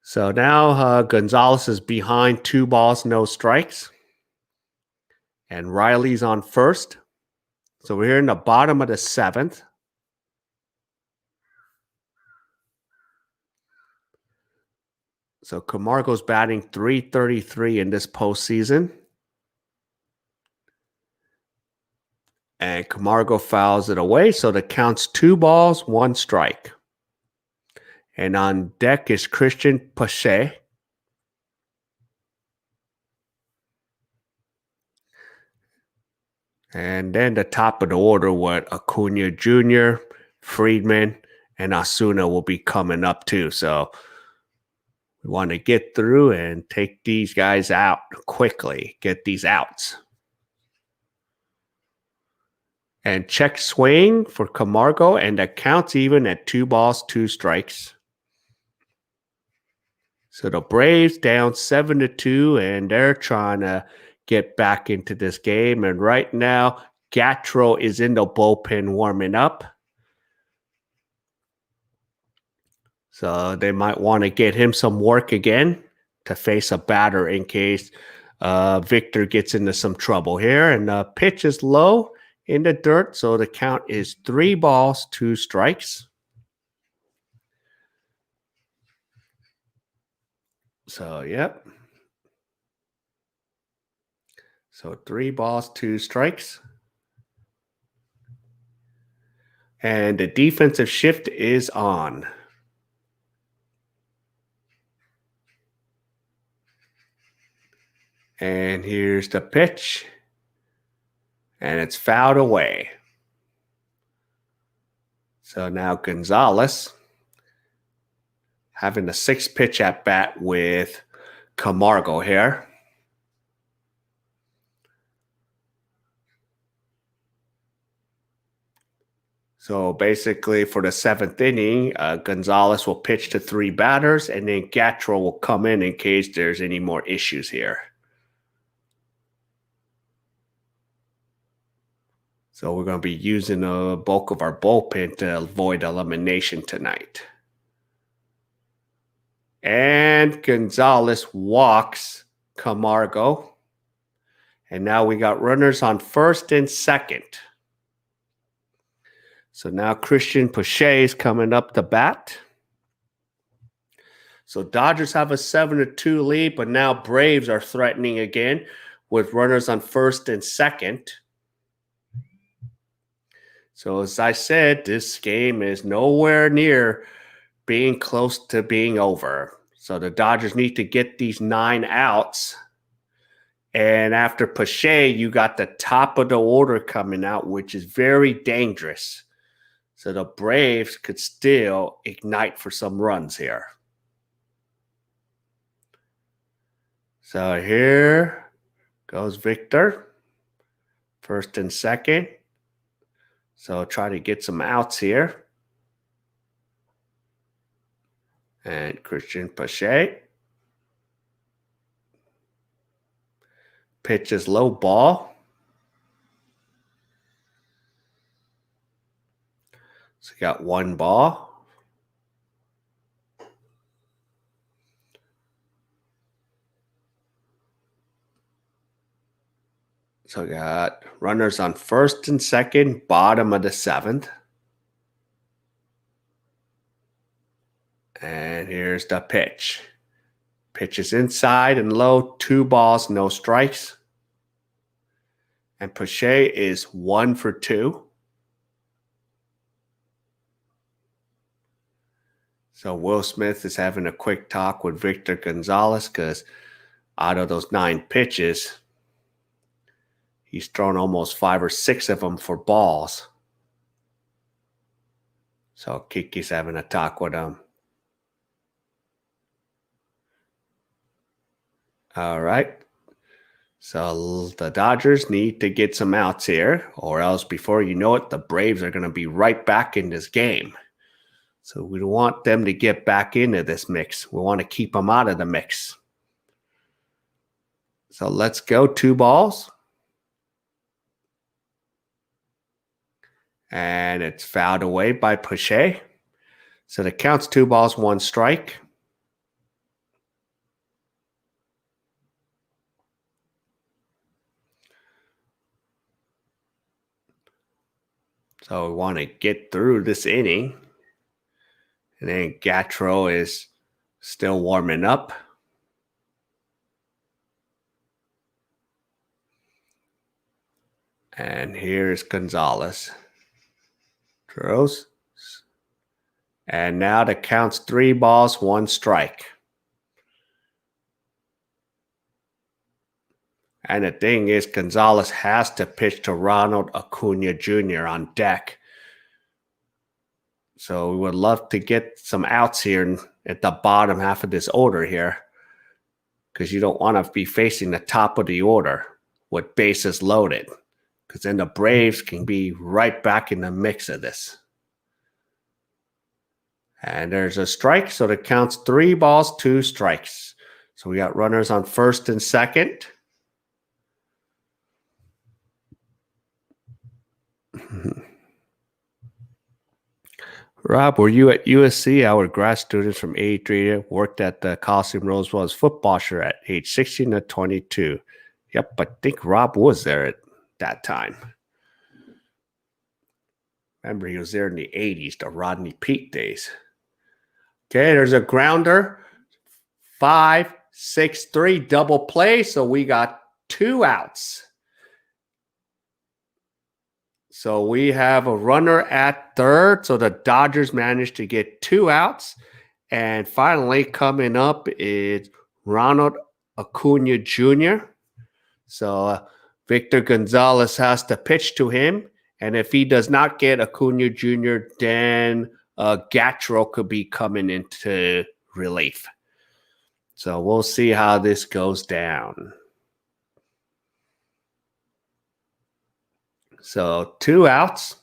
So now Gonzalez is behind 2 balls, no strikes. And Riley's on first. So we're here in the bottom of the 7th. So Camargo's batting .333 in this postseason. And Camargo fouls it away. So the count's 2 balls, 1 strike. And on deck is Christian Pache. And then the top of the order, what Acuna Jr., Friedman, and Osuna will be coming up too. So we want to get through and take these guys out quickly, get these outs. And check swing for Camargo, and that counts even at 2 balls, 2 strikes. So the Braves down 7-2, and they're trying to get back into this game. And right now, Gattro is in the bullpen warming up. So they might want to get him some work again to face a batter in case Victor gets into some trouble here. And the pitch is low in the dirt, so the count is 3 balls, 2 strikes. So, yep. So 3 balls, 2 strikes. And the defensive shift is on. And here's the pitch. And it's fouled away. So now Gonzalez having the 6th pitch at bat with Camargo here. So basically for the 7th inning, Gonzalez will pitch to 3 batters, and then Gatrell will come in case there's any more issues here. So we're going to be using the bulk of our bullpen to avoid elimination tonight. And Gonzalez walks Camargo. And now we got runners on 1st and 2nd. So now Christian Pache is coming up to bat. So Dodgers have a 7-2 lead, but now Braves are threatening again with runners on 1st and 2nd. So as I said, this game is nowhere near being close to being over. So the Dodgers need to get these 9 outs. And after Pache, you got the top of the order coming out, which is very dangerous. So the Braves could still ignite for some runs here. So here goes Victor, 1st and 2nd. So try to get some outs here. And Christian Pache pitches low ball. So got 1 ball. So got runners on 1st and 2nd, bottom of the 7th. And here's the pitch. Pitch is inside and low, 2 balls, no strikes. And Pache is 1 for 2. So Will Smith is having a quick talk with Victor Gonzalez because out of those 9 pitches, he's thrown almost 5 or 6 of them for balls. So Kiki's having a talk with him. All right. So the Dodgers need to get some outs here, or else before you know it, the Braves are going to be right back in this game. So we don't want them to get back into this mix. We want to keep them out of the mix. So let's go, 2 balls. And it's fouled away by Pache. So the count's 2 balls, 1 strike. So we want to get through this inning. And then Gatrell is still warming up. And here's Gonzalez. Throws. And now the count's 3 balls, 1 strike. And the thing is, Gonzalez has to pitch to Ronald Acuna Jr. on deck. So we would love to get some outs here at the bottom half of this order here, because you don't want to be facing the top of the order with bases loaded, because then the Braves can be right back in the mix of this. And there's a strike, so the count's 3 balls, 2 strikes. So we got runners on 1st and 2nd. Rob, were you at USC? Our grad students from 83 worked at the Coliseum Roosevelt as football shirt at age 16 to 22. Yep, I think Rob was there at that time. Remember, he was there in the 80s, the Rodney Peete days. Okay, there's a grounder. 5, 6, 3, double play. So we got 2 outs. So we have a runner at third. So the Dodgers managed to get 2 outs. And finally, coming up is Ronald Acuna Jr. So Victor Gonzalez has to pitch to him. And if he does not get Acuna Jr., then Gatro could be coming into relief. So we'll see how this goes down. So 2 outs.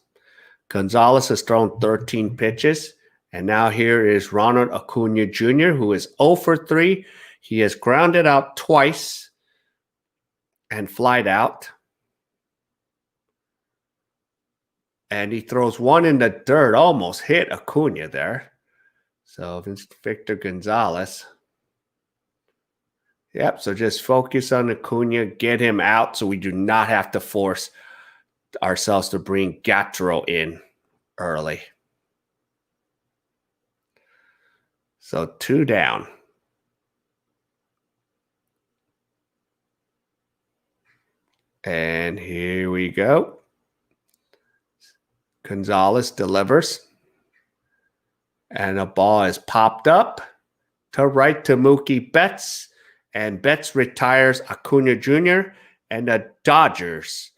Gonzalez has thrown 13 pitches. And now here is Ronald Acuna Jr., who is 0 for 3. He has grounded out twice and flied out. And he throws one in the dirt, almost hit Acuna there. So Victor Gonzalez. Yep, so just focus on Acuna, get him out so we do not have to force ourselves to bring Gatro in early. So 2 down. And here we go. Gonzalez delivers. And a ball is popped up to right to Mookie Betts. And Betts retires Acuna Jr. And the Dodgers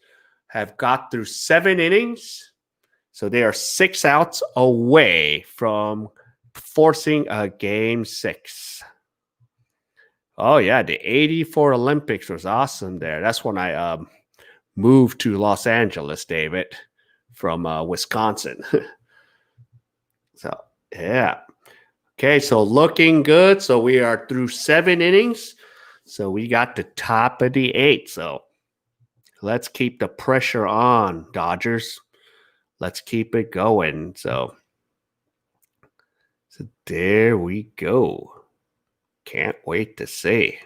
have got through 7 innings. So they are 6 outs away from forcing a game 6. Oh, yeah, the 84 Olympics was awesome there. That's when I moved to Los Angeles, David, from Wisconsin. So, yeah. Okay, so looking good. So we are through 7 innings. So we got the top of the 8. So let's keep the pressure on, Dodgers. Let's keep it going. So there we go. Can't wait to see.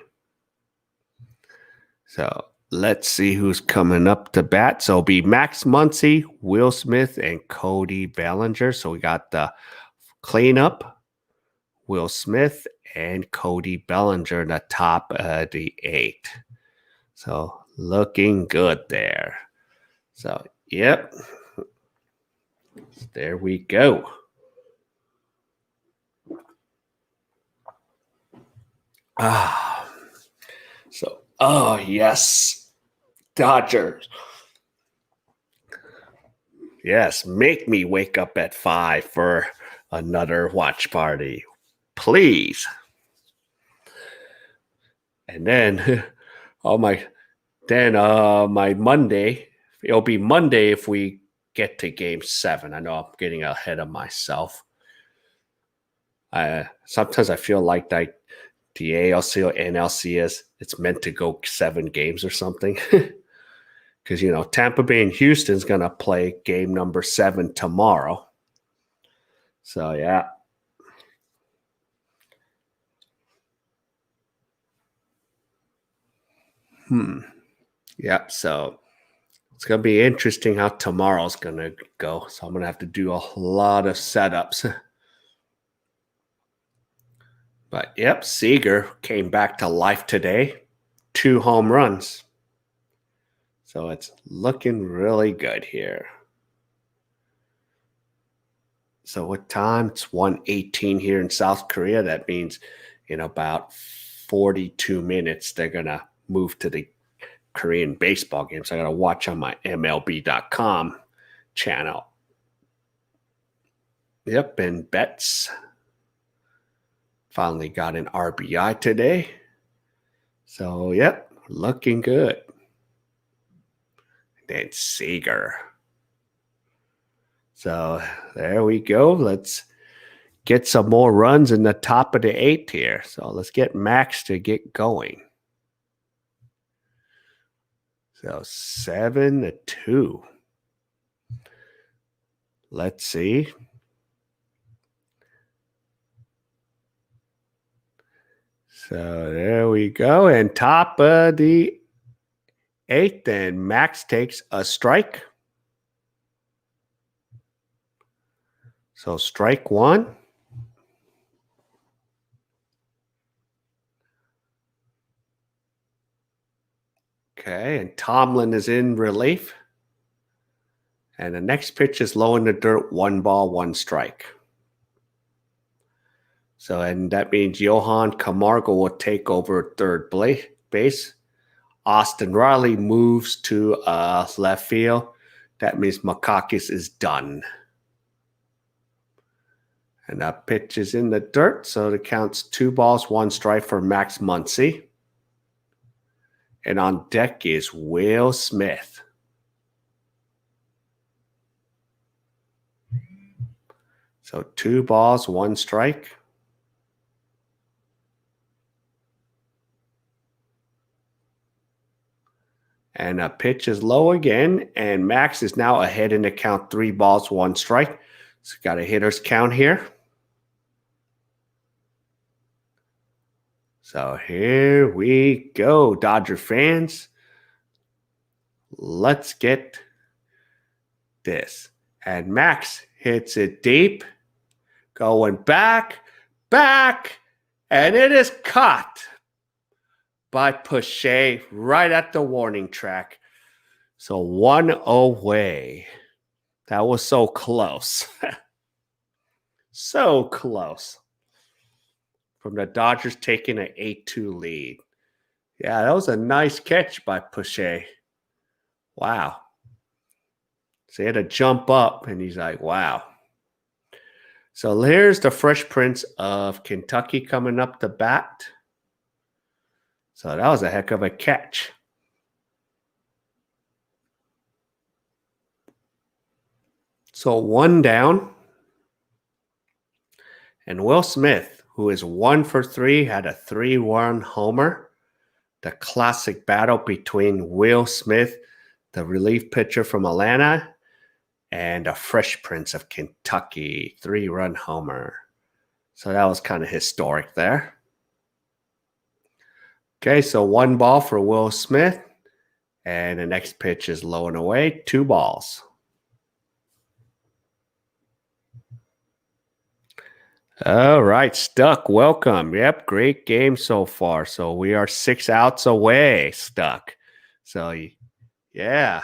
So let's see who's coming up to bat. So it'll be Max Muncy, Will Smith, and Cody Bellinger. So we got the cleanup, Will Smith, and Cody Bellinger in the top of the 8. So looking good there. So, yep. There we go. So, oh, yes. Dodgers. Yes, make me wake up at 5 for another watch party. Please. And then, my Monday, it'll be Monday if we get to game 7. I know I'm getting ahead of myself. Sometimes I feel like the ALC or NLCS, it's meant to go 7 games or something. Because, Tampa Bay and Houston's going to play game number 7 tomorrow. So, yeah. Yeah, so it's going to be interesting how tomorrow's going to go. So I'm going to have to do a lot of setups. But, yep, Seager came back to life today. 2 home runs. So it's looking really good here. So what time? It's 1:18 here in South Korea. That means in about 42 minutes, they're going to move to the Korean baseball game. So I got to watch on my MLB.com channel. Yep, and Betts finally got an RBI today. So, yep, looking good. Then Seager. So there we go. Let's get some more runs in the top of the 8 here. So let's get Max to get going. So 7-2. Let's see. So there we go. And top of the 8th, then Max takes a strike. So strike 1. Okay, and Tomlin is in relief. And the next pitch is low in the dirt, 1 ball, 1 strike. So, and that means Johan Camargo will take over third base. Austin Riley moves to left field. That means Makakis is done. And that pitch is in the dirt, so it counts 2 balls, 1 strike for Max Muncy. And on deck is Will Smith. So 2 balls, 1 strike. And a pitch is low again, and Max is now ahead in the count, 3 balls, 1 strike. So got a hitter's count here. So here we go, Dodger fans. Let's get this. And Max hits it deep, going back, and it is caught by Pache right at the warning track. So 1 away. That was so close. So close. From the Dodgers taking an 8-2 lead. Yeah, that was a nice catch by Pache. Wow. So he had to jump up, and he's like, wow. So here's the Fresh Prince of Kentucky coming up to bat. So that was a heck of a catch. So 1 down. And Will Smith, who is 1 for 3, had a 3-run homer. The classic battle between Will Smith, the relief pitcher from Atlanta, and a Fresh Prince of Kentucky, 3-run homer. So that was kind of historic there. Okay, so 1 ball for Will Smith. And the next pitch is low and away, 2 balls. All right, Stuck, welcome. Yep, great game so far. So we are 6 outs away, Stuck. So, yeah.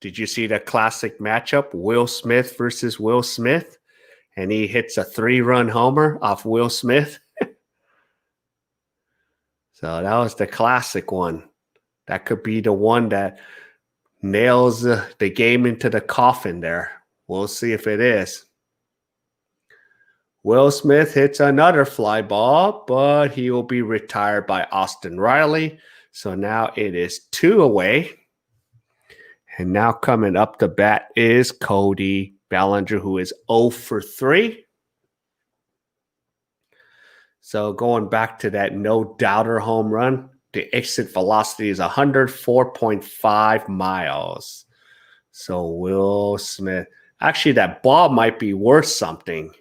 Did you see the classic matchup, Will Smith versus Will Smith? And he hits a 3-run homer off Will Smith. So that was the classic one. That could be the one that nails the game into the coffin there. We'll see if it is. Will Smith hits another fly ball, but he will be retired by Austin Riley. So now it is 2 away. And now coming up to bat is Cody Bellinger, who is 0 for 3. So going back to that no-doubter home run, the exit velocity is 104.5 miles. So Will Smith, actually that ball might be worth something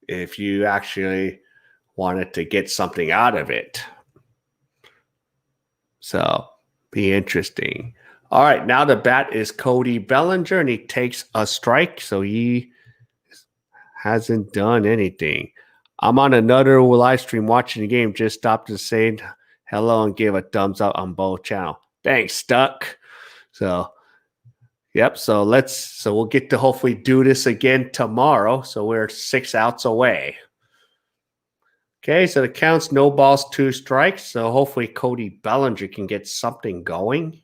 if you actually wanted to get something out of it. So be interesting. All right, now the bat is Cody Bellinger, and he takes a strike, so he hasn't done anything. I'm on another live stream watching the game. Just stopped to say hello and give a thumbs up on both channels. Thanks, Stuck. So, yep. So we'll get to hopefully do this again tomorrow. So we're 6 outs away. Okay, so the count's no balls, 2 strikes. So hopefully Cody Bellinger can get something going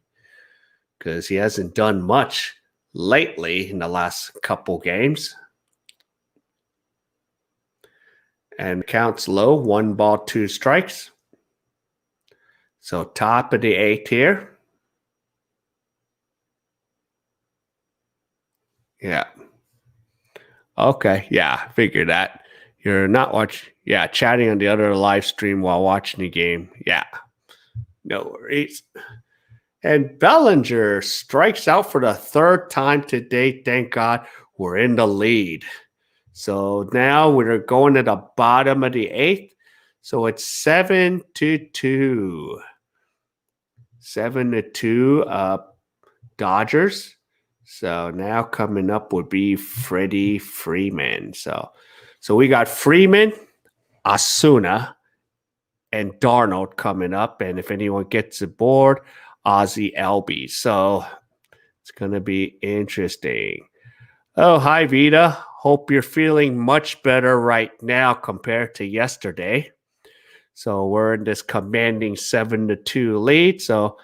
because he hasn't done much lately in the last couple games. And counts low, 1 ball, 2 strikes. So top of the 8th here. Yeah. Okay. Yeah, figured that. You're not watching. Yeah, chatting on the other live stream while watching the game. Yeah. No worries. And Bellinger strikes out for the 3rd time today. Thank God we're in the lead. So now we're going to the bottom of the 8th. So it's 7-2. 7-2 Dodgers. So now coming up would be Freddie Freeman. So we got Freeman, Asuna, and Darnold coming up. And if anyone gets aboard, Ozzie Albies. So it's going to be interesting. Oh, hi, Vita. Hope you're feeling much better right now compared to yesterday. So we're in this commanding 7-2 lead. So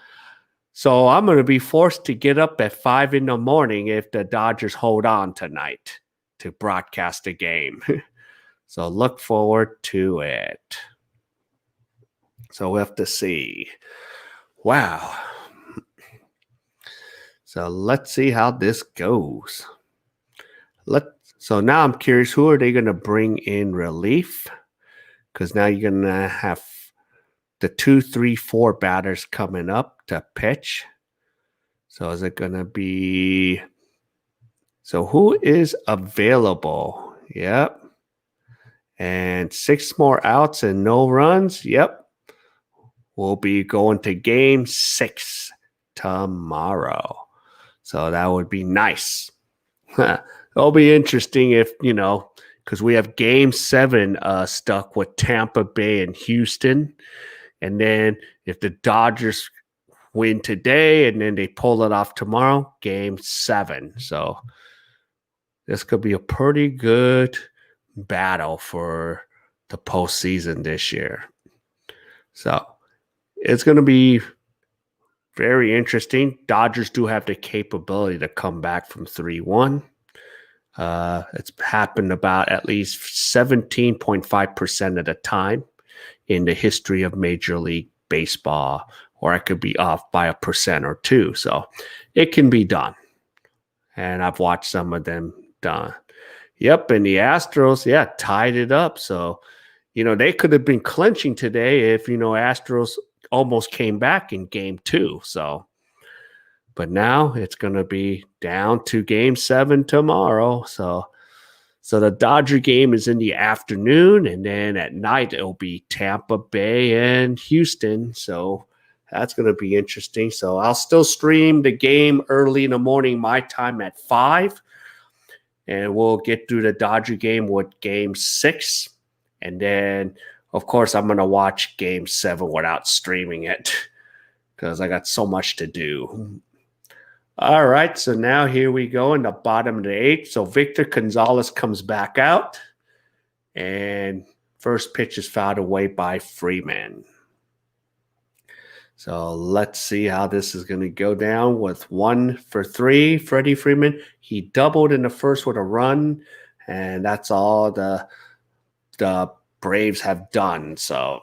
I'm going to be forced to get up at 5 in the morning if the Dodgers hold on tonight to broadcast the game. So look forward to it. So we'll have to see. Wow. So let's see how this goes. So now I'm curious, who are they going to bring in relief? Because now you're going to have the 2, 3, 4 batters coming up to pitch. So is it going to be... So who is available? Yep. And 6 more outs and no runs. Yep. We'll be going to game 6 tomorrow. So that would be nice. It'll be interesting if, because we have game 7 stuck with Tampa Bay and Houston. And then if the Dodgers win today and then they pull it off tomorrow, game 7. So this could be a pretty good battle for the postseason this year. So it's going to be very interesting. Dodgers do have the capability to come back from 3-1. It's happened about at least 17.5% of the time in the history of Major League Baseball, or I could be off by 1% or 2. So it can be done. And I've watched some of them done. Yep, and the Astros, tied it up. So, they could have been clinching today if, Astros almost came back in game 2. So, but now it's going to be down to game 7 tomorrow. So the Dodger game is in the afternoon, and then at night it'll be Tampa Bay and Houston. So that's going to be interesting. So I'll still stream the game early in the morning, my time at 5. And we'll get through the Dodger game with game 6. And then, of course, I'm going to watch game 7 without streaming it because I got so much to do. All right, so now here we go in the bottom of the 8th. So Victor Gonzalez comes back out. And first pitch is fouled away by Freeman. So let's see how this is going to go down with 1 for 3. Freddie Freeman, he doubled in the first with a run, and that's all the Braves have done. So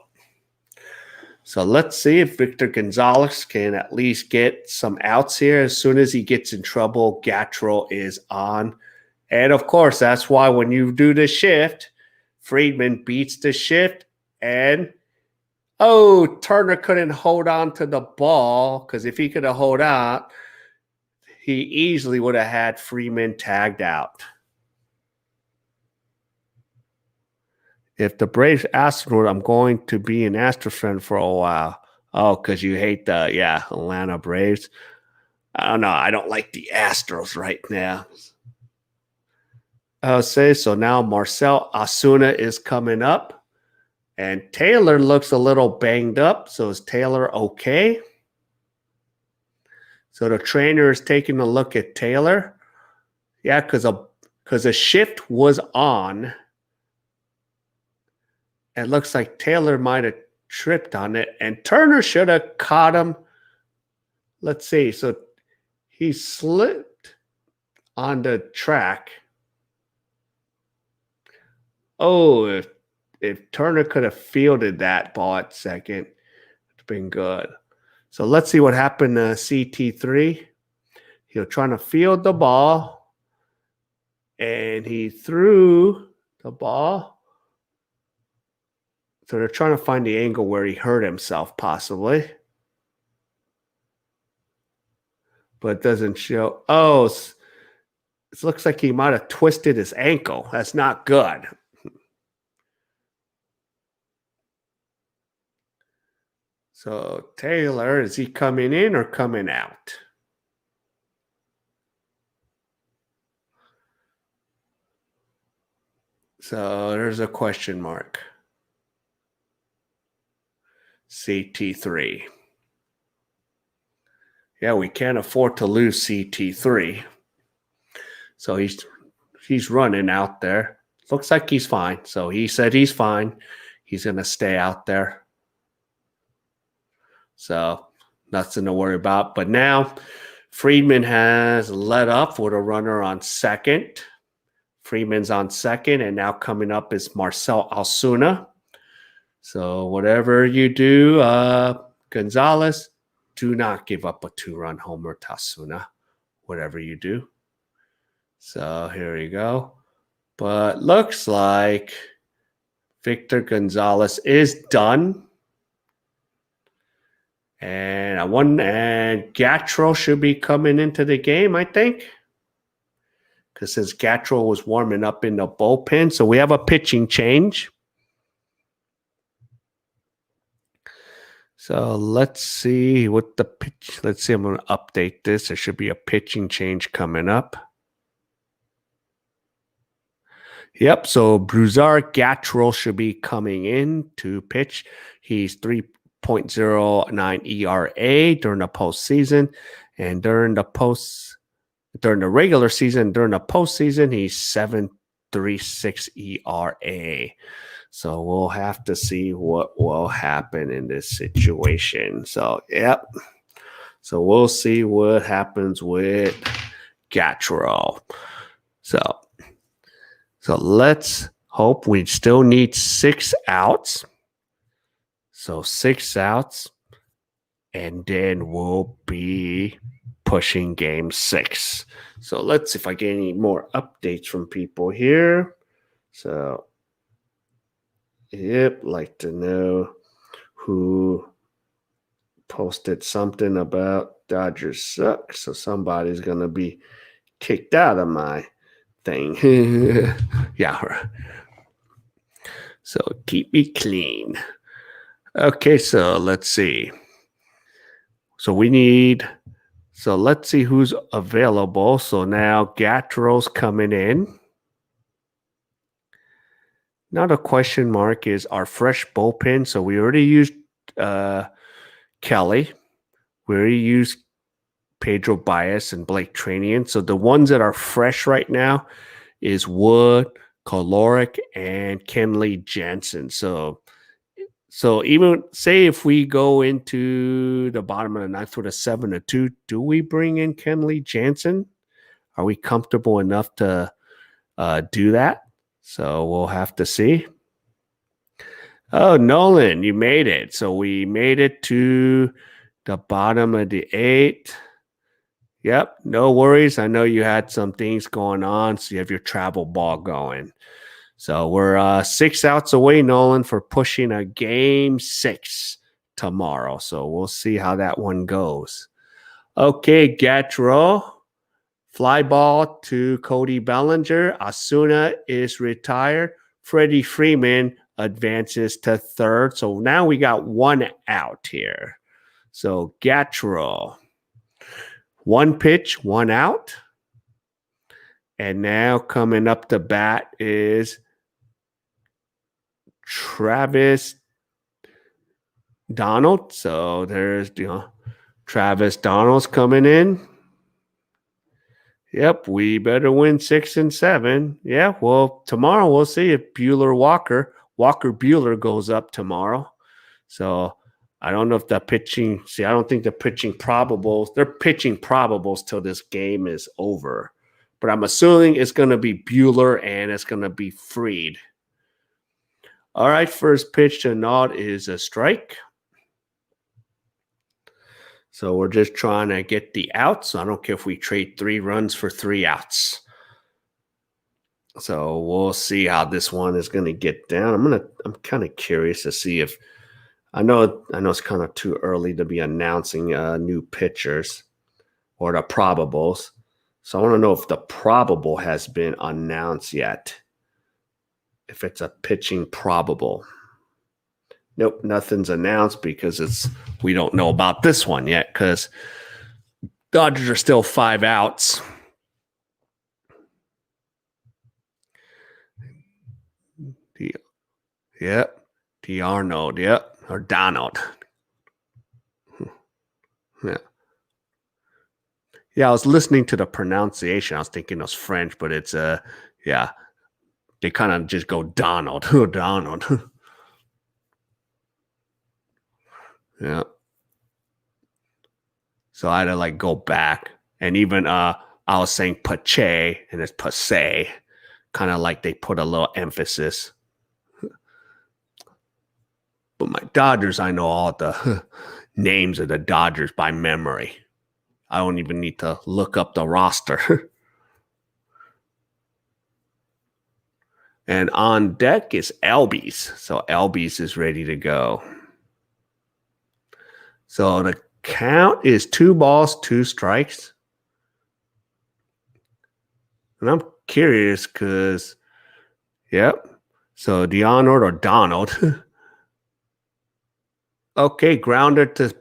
let's see if Victor Gonzalez can at least get some outs here. As soon as he gets in trouble, Gattrell is on. And, of course, that's why when you do the shift, Friedman beats the shift and – Turner couldn't hold on to the ball because if he could have held on, he easily would have had Freeman tagged out. If the Braves Astros, I'm going to be an Astros fan for a while. Oh, because you hate the Atlanta Braves. I don't know. I don't like the Astros right now. I'll say so. Now Marcell Ozuna is coming up. And Taylor looks a little banged up. So is Taylor okay? So the trainer is taking a look at Taylor. Yeah, because a shift was on. It looks like Taylor might have tripped on it. And Turner should have caught him. Let's see. So he slipped on the track. Oh, if Turner could have fielded that ball at second, it's been good. So let's see what happened to CT3. He was trying to field the ball, and he threw the ball. So they're trying to find the angle where he hurt himself, possibly. But it doesn't show. Oh, it looks like he might have twisted his ankle. That's not good. So Taylor, is he coming in or coming out? So there's a question mark. CT3. Yeah, we can't afford to lose CT3. So he's running out there. Looks like he's fine. So he said he's fine. He's going to stay out there. So nothing to worry about. But now Friedman has led up with a runner on second. Freeman's on second, and now coming up is Marcell Osuna. So whatever you do, Gonzalez, do not give up a 2-run homer to Osuna, whatever you do. So here we go. But looks like Victor Gonzalez is done. And Gatrell should be coming into the game, I think. Because since Gatrell was warming up in the bullpen, so we have a pitching change. So let's see what the pitch. Let's see. I'm going to update this. There should be a pitching change coming up. Yep. So Brusar Gatrell should be coming in to pitch. He's 3.09 ERA during the postseason, and during the regular season, during the postseason, he's 7.36 ERA. So we'll have to see what will happen in this situation. So, yep. So we'll see what happens with Gatrell. So let's hope. We still need 6 outs. So 6 outs. And then we'll be pushing game 6. So let's see if I get any more updates from people here. So, yep, like to know who posted something about Dodgers suck. So somebody's going to be kicked out of my thing. Yeah. So keep me clean. Okay, so let's see. So let's see who's available. So now Gatrell's coming in. Now the question mark is our fresh bullpen. So we already used Kelly. We already used Pedro Baez and Blake Tranian. So the ones that are fresh right now is Wood, Koloric, and Kenley Jansen. So even say if we go into the bottom of the ninth with a 7-2, do we bring in Kenley Jansen? Are we comfortable enough to do that? So we'll have to see. Oh, Nolan, you made it. So we made it to the bottom of the 8th. Yep, no worries. I know you had some things going on, so you have your travel ball going. So we're 6 outs away, Nolan, for pushing a game 6 tomorrow. So we'll see how that one goes. Okay, Gatrell. Fly ball to Cody Bellinger. Osuna is retired. Freddie Freeman advances to third. So now we got 1 out here. So Gatrell. 1 pitch, 1 out. And now coming up to bat is Travis Donald. So there's Travis Donald's coming in. Yep, we better win 6 and 7. Yeah, well, tomorrow we'll see if Walker Buehler goes up tomorrow. So I don't know if the pitching. See, I don't think the pitching probables. They're pitching probables till this game is over. But I'm assuming it's going to be Buehler and it's going to be Fried. All right, first pitch to Nod is a strike. So we're just trying to get the outs. I don't care if we trade 3 runs for 3 outs. So we'll see how this one is going to get down. I'm kind of curious to see if I know it's kind of too early to be announcing new pitchers or the probables. So I want to know if the probable has been announced yet. If it's a pitching probable. Nope, nothing's announced because we don't know about this one yet because Dodgers are still 5 outs. Yep, D'Arnold, yep, or Donald. Yeah. Yeah, I was listening to the pronunciation. I was thinking it was French, but it's yeah, they kind of just go Donald, Donald. Yeah. So I had to like go back. And even I was saying pache and it's passe. Kind of like they put a little emphasis. But my Dodgers, I know all the names of the Dodgers by memory. I don't even need to look up the roster. And on deck is Elbies. So Elbies is ready to go. So the count is 2 balls, 2 strikes. And I'm curious because, yep. So Deonard or Donald. Okay, grounded to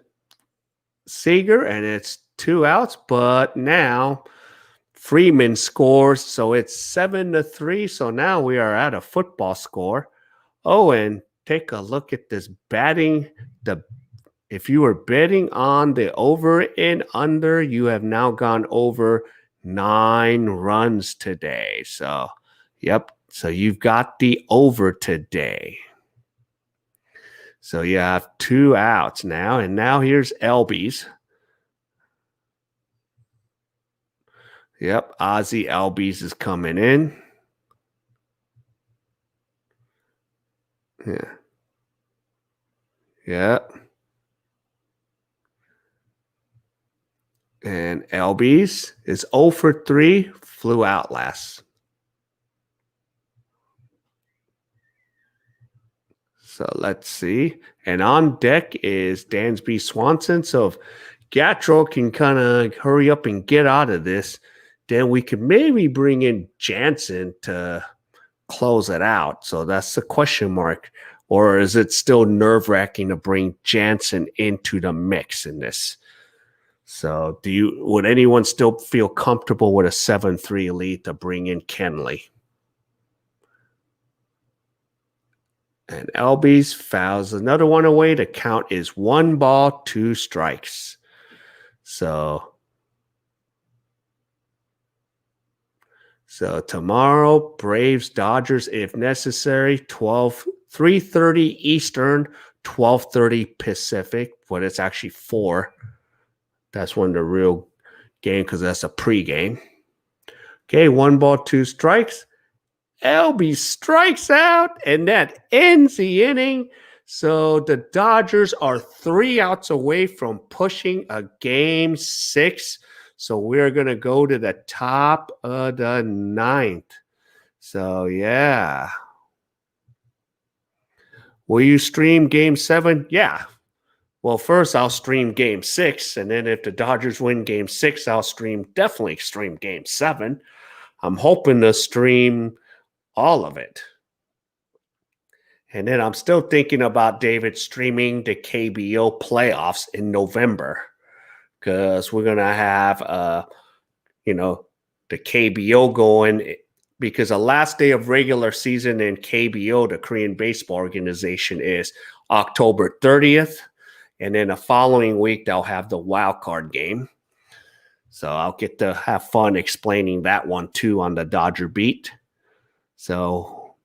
Seager, and it's 2 outs. But now Freeman scores, so it's 7-3. So now we are at a football score. Oh, and take a look at this batting. If you were betting on the over and under, you have now gone over 9 runs today. So, yep. So you've got the over today. So you have 2 outs now, and now here's Elbies. Yep, Ozzy Albies is coming in. Yeah. Yep. And Albies is 0 for 3, flew out last. So let's see. And on deck is Dansby Swanson. So if Gatro can kind of hurry up and get out of this, then we could maybe bring in Jansen to close it out. So that's the question mark. Or is it still nerve-wracking to bring Jansen into the mix in this? So would anyone still feel comfortable with a 7-3 lead to bring in Kenley? And Albies fouls another one away. The count is 1 ball, 2 strikes. So tomorrow, Braves, Dodgers, if necessary, 3:30 Eastern, 12:30 Pacific, but it's actually 4. That's when the real game, because that's a pregame. Okay, 1 ball, 2 strikes. Albie strikes out, and that ends the inning. So the Dodgers are 3 outs away from pushing a game 6. So we're going to go to the top of the 9th. So, yeah. Will you stream game 7? Yeah. Well, first I'll stream game 6. And then if the Dodgers win game 6, I'll definitely stream game 7. I'm hoping to stream all of it. And then I'm still thinking about David streaming the KBO playoffs in November because we're going to have, the KBO going because the last day of regular season in KBO, the Korean Baseball Organization, is October 30th. And then the following week, they'll have the wild card game. So I'll get to have fun explaining that one too on the Dodger Beat. So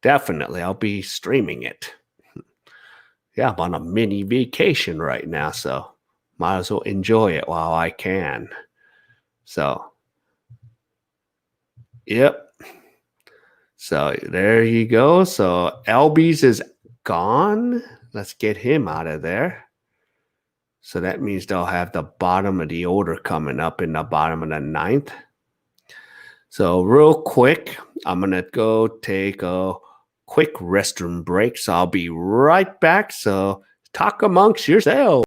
definitely I'll be streaming it. Yeah, I'm on a mini vacation right now, so might as well enjoy it while I can. So, yep. So there you go. So Albies is gone. Let's get him out of there. So that means they'll have the bottom of the order coming up in the bottom of the 9th. So real quick, I'm going to go take a quick restroom break. So I'll be right back. So talk amongst yourselves.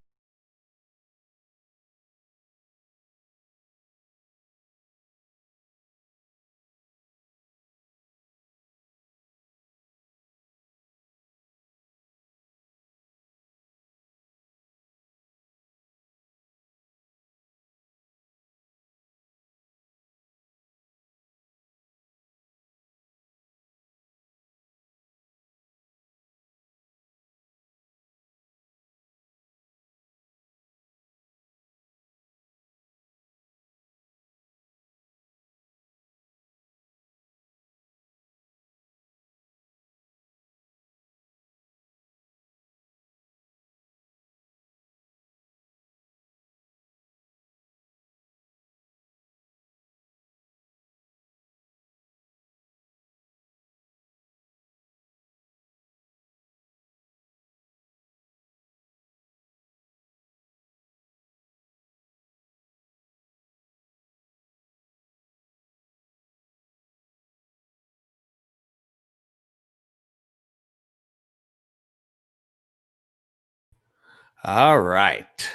All right.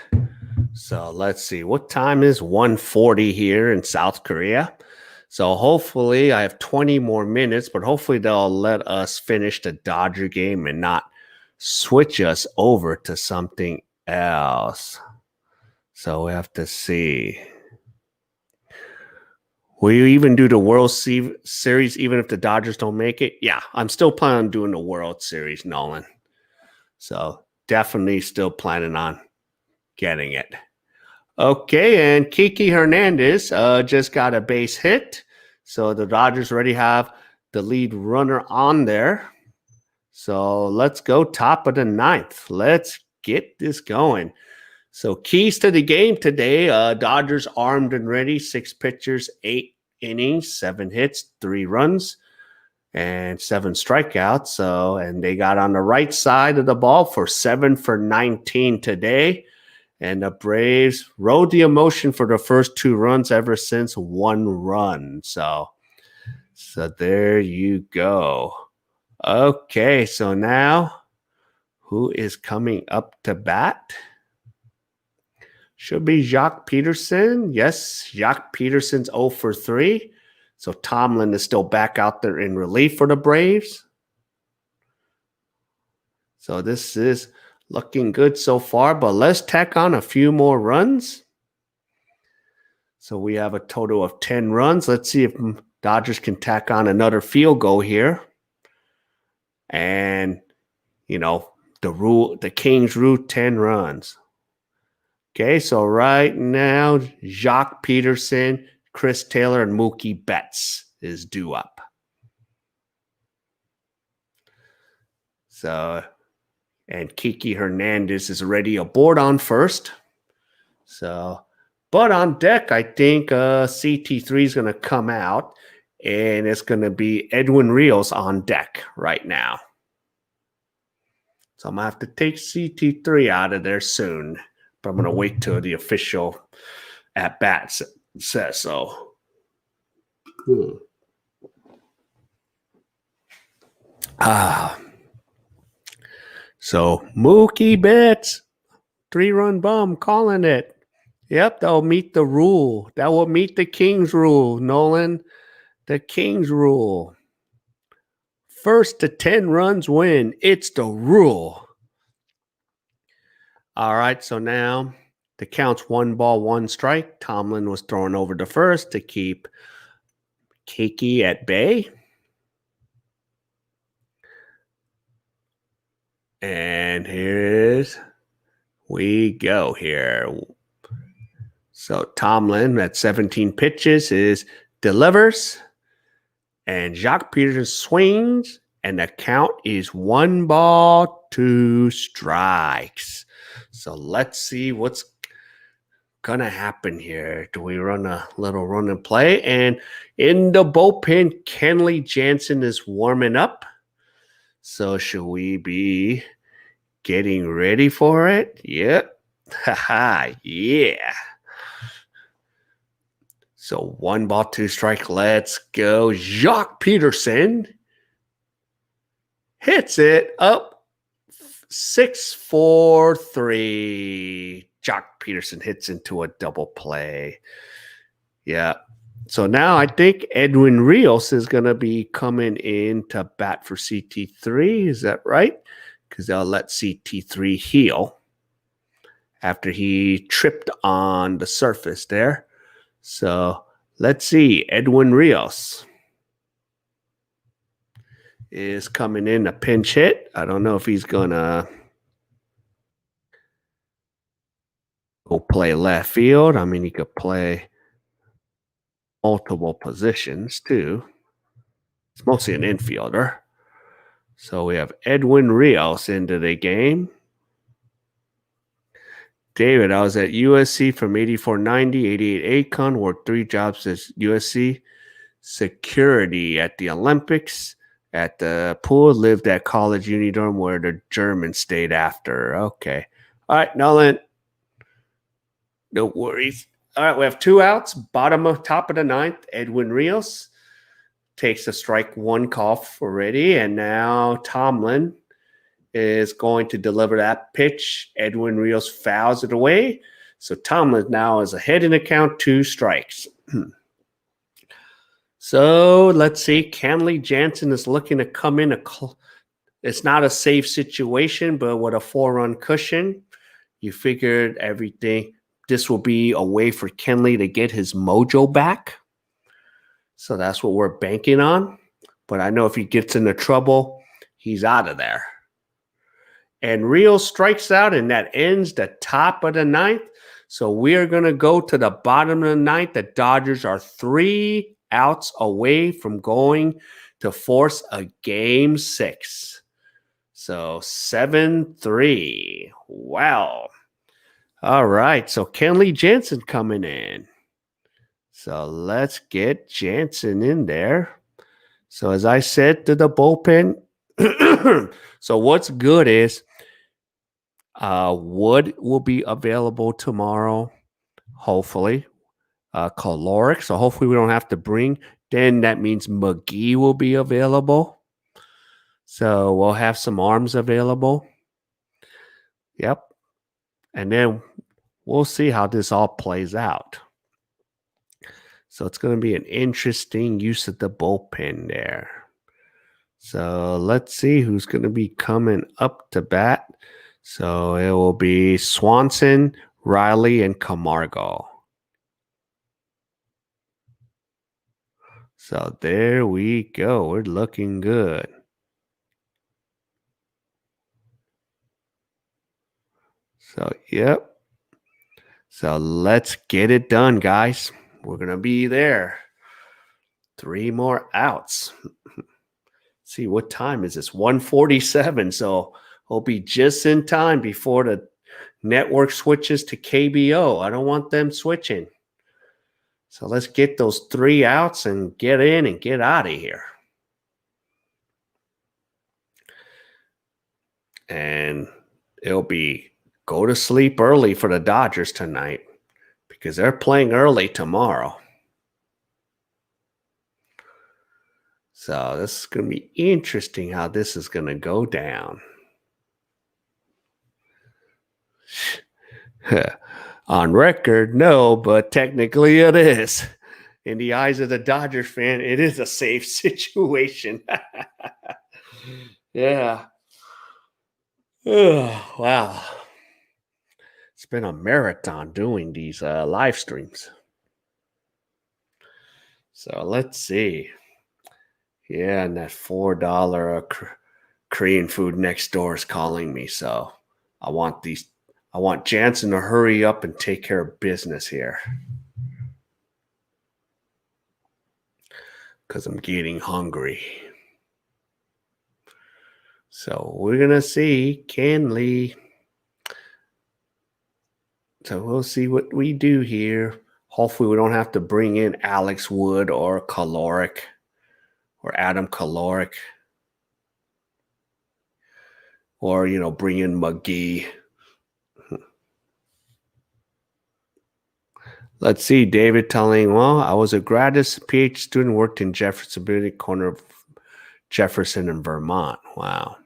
So let's see. What time is 1:40 here in South Korea? So hopefully I have 20 more minutes, but hopefully they'll let us finish the Dodger game and not switch us over to something else. So we have to see. Will you even do the World Series even if the Dodgers don't make it? Yeah, I'm still planning on doing the World Series, Nolan. So definitely still planning on getting it. Okay, and Kiki Hernandez just got a base hit. So the Dodgers already have the lead runner on there. So let's go top of the ninth. Let's get this going. So keys to the game today, Dodgers armed and ready, 6 pitchers, 8 innings, 7 hits, 3 runs, and 7 strikeouts. So, and they got on the right side of the ball for 7 for 19 today. And the Braves rode the emotion for the first 2 runs ever since 1 run. So there you go. Okay, so now who is coming up to bat? Should be Jacques Peterson. Yes, Jacques Peterson's 0 for 3. So Tomlin is still back out there in relief for the Braves. So this is looking good so far, but let's tack on a few more runs. So we have a total of 10 runs. Let's see if Dodgers can tack on another field goal here. And, you know, the Kings rule, 10 runs. Okay, so right now, Jacques Peterson, Chris Taylor, and Mookie Betts is due up. So, and Kiki Hernandez is already aboard on first. So, but on deck, I think CT3 is going to come out, and it's going to be Edwin Rios on deck right now. So I'm going to have to take CT3 out of there soon. But I'm going to wait till the official at-bat says so. So Mookie Betts, 3-run bomb, calling it. Yep, that'll meet the rule. That will meet the Kings rule, Nolan. The Kings rule. First to 10 runs win. It's the rule. All right, so now the count's 1 ball, 1 strike. Tomlin was throwing over to first to keep K.A.E. at bay. And here's we go here. So Tomlin at 17 pitches delivers. And Jacques Peterson swings. And the count is 1 ball, 2 strikes. So let's see what's going to happen here. Do we run a little run and play? And in the bullpen, Kenley Jansen is warming up. So should we be getting ready for it? Yep. Haha, yeah. So 1 ball, 2 strike. Let's go. Jacques Peterson hits it up 6-4-3. Jacques Peterson hits into a double play. Yeah. So now I think Edwin Rios is going to be coming in to bat for CT3. Is that right? Because they'll let CT3 heal after he tripped on the surface there. So let's see. Edwin Rios is coming in a pinch hit. I don't know if he's going to go play left field. I mean, he could play multiple positions too. It's mostly an infielder. So we have Edwin Rios into the game. David, I was at USC from 84-90, 88 ACON, worked 3 jobs as USC security at the Olympics, at the pool, lived at College Unidorm where the Germans stayed after. Okay. All right, Nolan. No worries. All right, we have 2 outs. Top of the ninth, Edwin Rios takes a strike 1 call already, and now Tomlin is going to deliver that pitch. Edwin Rios fouls it away. So Tomlin now is ahead in the count, 2 strikes. So let's see. Kenley Jansen is looking to come in. It's not a safe situation, but with a 4-run cushion, you figured everything. This will be a way for Kenley to get his mojo back. So that's what we're banking on. But I know if he gets into trouble, he's out of there. And Rios strikes out, and that ends the top of the 9th. So we are going to go to the bottom of the 9th. The Dodgers are 3 outs away from going to force a game 6. So 7-3. Wow. All right. So Kenley Jansen coming in. So let's get Jansen in there. So as I said to the bullpen, so what's good is Wood will be available tomorrow, hopefully. Caloric, so hopefully we don't have to bring. Then that means McGee will be available. So we'll have some arms available. Yep. And then we'll see how this all plays out. So it's going to be an interesting use of the bullpen there. So let's see who's going to be coming up to bat. So it will be Swanson, Riley, and Camargo. So there we go. We're looking good. So, yep. So let's get it done, guys. We're going to be there. 3 more outs. See, what time is this? 1:47. So we'll be just in time before the network switches to KBO. I don't want them switching. So let's get those 3 outs and get in and get out of here. And it'll be go to sleep early for the Dodgers tonight because they're playing early tomorrow. So this is going to be interesting how this is going to go down. On record, no, but technically it is. In the eyes of the Dodgers fan, it is a safe situation. Yeah. Oh, wow. It's been a marathon doing these live streams. So let's see. Yeah, and that $4 Korean food next door is calling me. So I want Jansen to hurry up and take care of business here. Because I'm getting hungry. So we're going to see Kenley. So we'll see what we do here. Hopefully we don't have to bring in Alex Wood or Caloric or Adam Caloric. Or, bring in McGee. Let's see, David telling, well, I was a graduate PhD student, worked in Jefferson, corner of Jefferson and Vermont. Wow.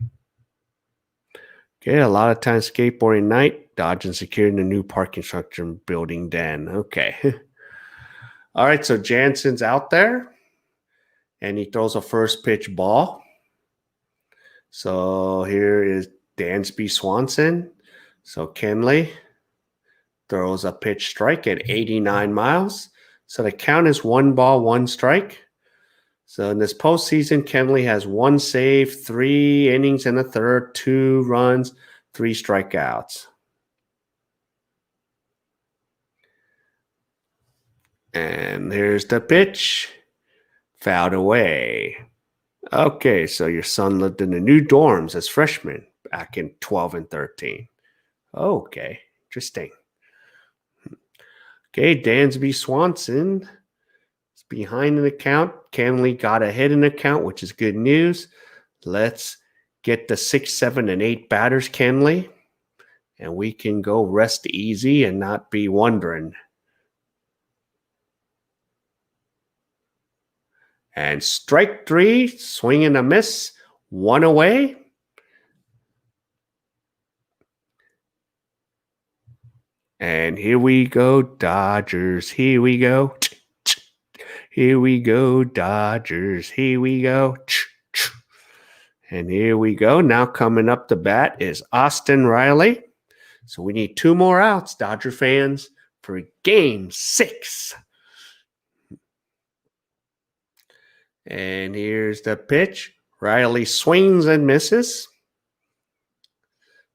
Okay, a lot of time skateboarding night, dodging security in a new parking structure building den. Okay. All right, so Jansen's out there, and he throws a first pitch ball. So here is Dansby Swanson. So Kenley throws a pitch strike at 89 miles. So the count is 1 ball, 1 strike. So in this postseason, Kenley has 1 save, 3 innings and a third, 2 runs, 3 strikeouts. And here's the pitch. Fouled away. Okay, so your son lived in the new dorms as freshman back in 12 and 13. Okay, interesting. Okay, Dansby Swanson is behind in the count. Kenley got ahead in the count, which is good news. Let's get the 6, 7, and 8 batters, Kenley, and we can go rest easy and not be wondering. And strike 3, swing and a miss, 1 away. And here we go, Dodgers. Here we go. Here we go, Dodgers. Here we go. And here we go. Now coming up to bat is Austin Riley. So we need 2 more outs, Dodger fans, for Game 6. And here's the pitch. Riley swings and misses.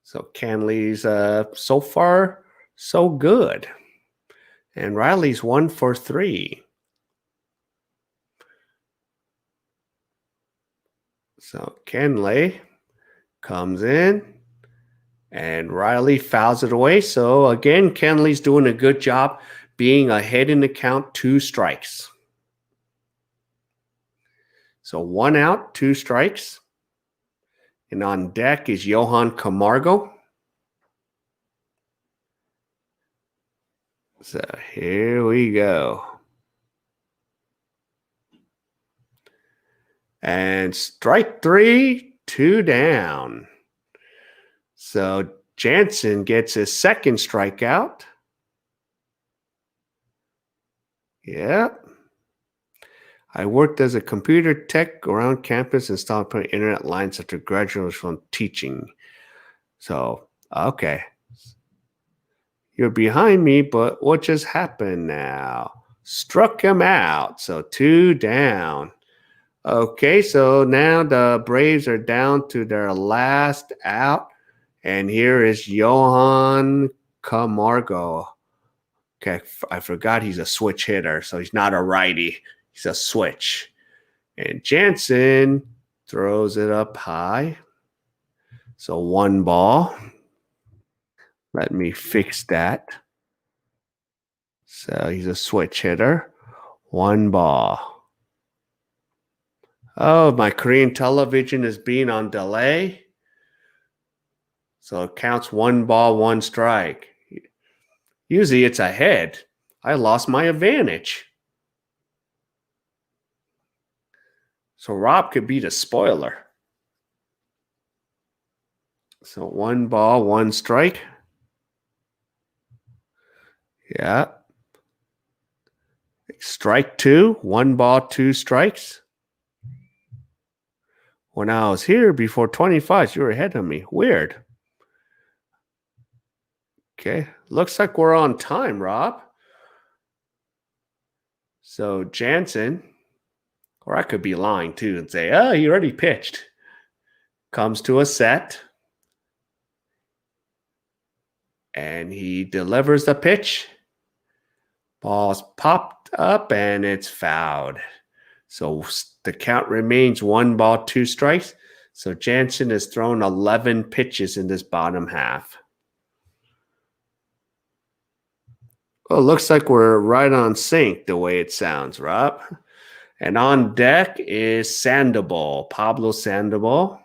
So Kenley's so far so good. And Riley's 1 for 3. So Kenley comes in, and Riley fouls it away. So again, Kenley's doing a good job being ahead in the count, 2 strikes. So 1 out, 2 strikes. And on deck is Johan Camargo. So here we go. And strike 3, 2 down. So Jansen gets his second strikeout. Yep. I worked as a computer tech around campus and installed internet lines after graduating from teaching. So, okay. You're behind me, but what just happened now? Struck him out. So 2 down. Okay, so now the Braves are down to their last out. And here is Johan Camargo. Okay, I forgot he's a switch hitter, so he's not a righty. He's a switch. And Jansen throws it up high. So 1 ball. Let me fix that. So he's a switch hitter. 1 ball. Oh, my Korean television is being on delay. So it counts 1 ball, 1 strike. Usually it's ahead. I lost my advantage. So Rob could be the spoiler. So 1 ball, 1 strike. Yeah. Strike 2, 1 ball, 2 strikes. When I was here before 25, you were ahead of me. Weird. Okay. Looks like we're on time, Rob. So Jansen, or I could be lying too and say, oh, he already pitched. Comes to a set. And he delivers the pitch. Ball's popped up and it's fouled. So the count remains 1 ball, 2 strikes. So Jansen has thrown 11 pitches in this bottom half. Well, it looks like we're right on sync the way it sounds, Rob. And on deck is Sandoval, Pablo Sandoval.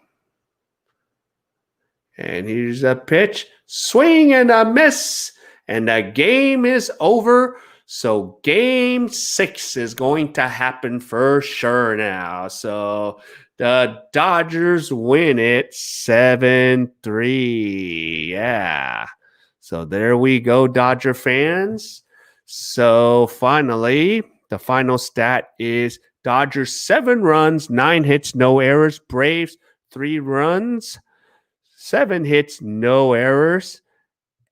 And here's a pitch. Swing and a miss. And the game is over. So Game 6 is going to happen for sure now. So the Dodgers win it 7-3. Yeah. So there we go, Dodger fans. So finally, the final stat is Dodgers 7 runs, 9 hits, no errors. Braves 3 runs, 7 hits, no errors.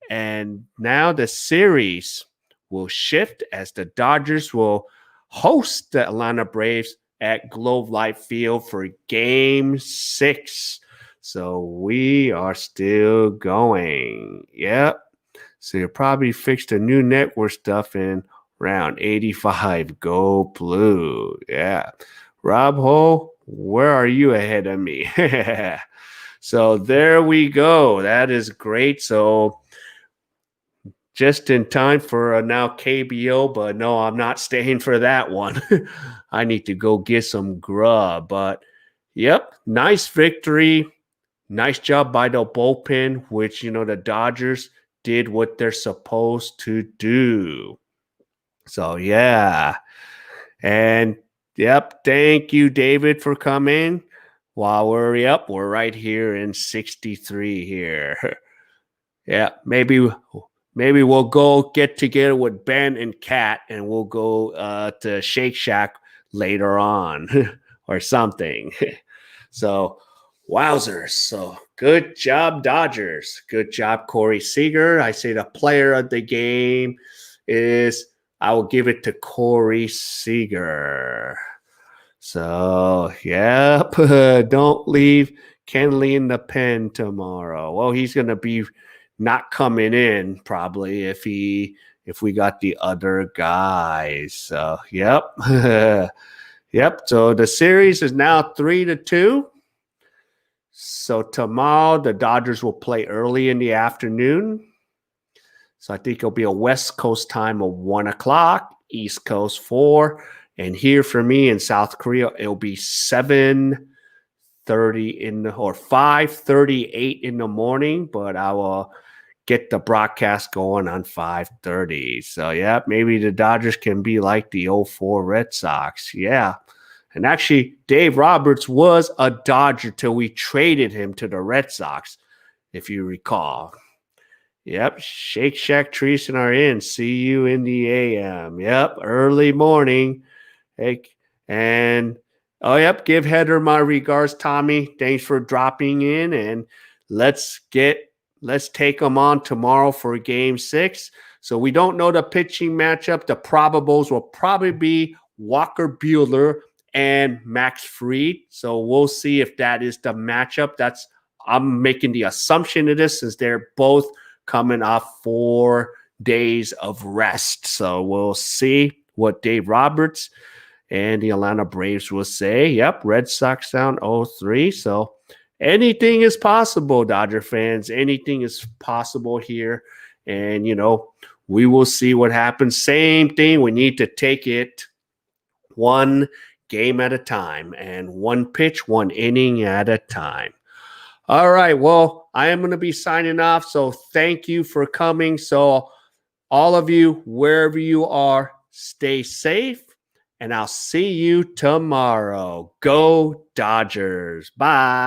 And now the series will shift as the Dodgers will host the Atlanta Braves at Globe Life Field for Game 6. So we are still going. Yep. So you probably fixed the new network stuff in round 85. Go Blue. Yeah. Rob Ho, where are you ahead of me? So there we go. That is great. So just in time for now KBO, but no, I'm not staying for that one. I need to go get some grub. But yep, nice victory. Nice job by the bullpen, which, the Dodgers did what they're supposed to do. So, yeah. And, yep, thank you, David, for coming. While we're right here in 63 here. Yeah, maybe maybe we'll go get together with Ben and Kat, and we'll go to Shake Shack later on or something. So, wowzers. So, good job, Dodgers. Good job, Corey Seager. I say the player of the game is, I will give it to Corey Seager. So, yep, don't leave Kenley in the pen tomorrow. Well, he's going to be not coming in probably if we got the other guys. So, yep. Yep. So the series is now 3-2. So tomorrow the Dodgers will play early in the afternoon. So I think it'll be a West Coast time of 1 o'clock, East Coast 4. And here for me in South Korea, it'll be 7:30 or 5:38 in the morning, but I will get the broadcast going on 5:30. So, yeah, maybe the Dodgers can be like the 04 Red Sox. Yeah. And actually, Dave Roberts was a Dodger till we traded him to the Red Sox, if you recall. Yep, Shake Shack Treason are in. See you in the AM. Yep, early morning. Hey, and oh, yep, give Heather my regards, Tommy. Thanks for dropping in, and let's take them on tomorrow for Game 6. So we don't know the pitching matchup. The probables will probably be Walker Buehler and Max Fried. So we'll see if that is the matchup. I'm making the assumption of this since they're both coming off 4 days of rest. So we'll see what Dave Roberts and the Atlanta Braves will say. Yep, Red Sox down 0-3. So anything is possible, Dodger fans. Anything is possible here. And, we will see what happens. Same thing. We need to take it one game at a time and one pitch, one inning at a time. All right. Well, I am going to be signing off. So thank you for coming. So all of you, wherever you are, stay safe. And I'll see you tomorrow. Go Dodgers. Bye.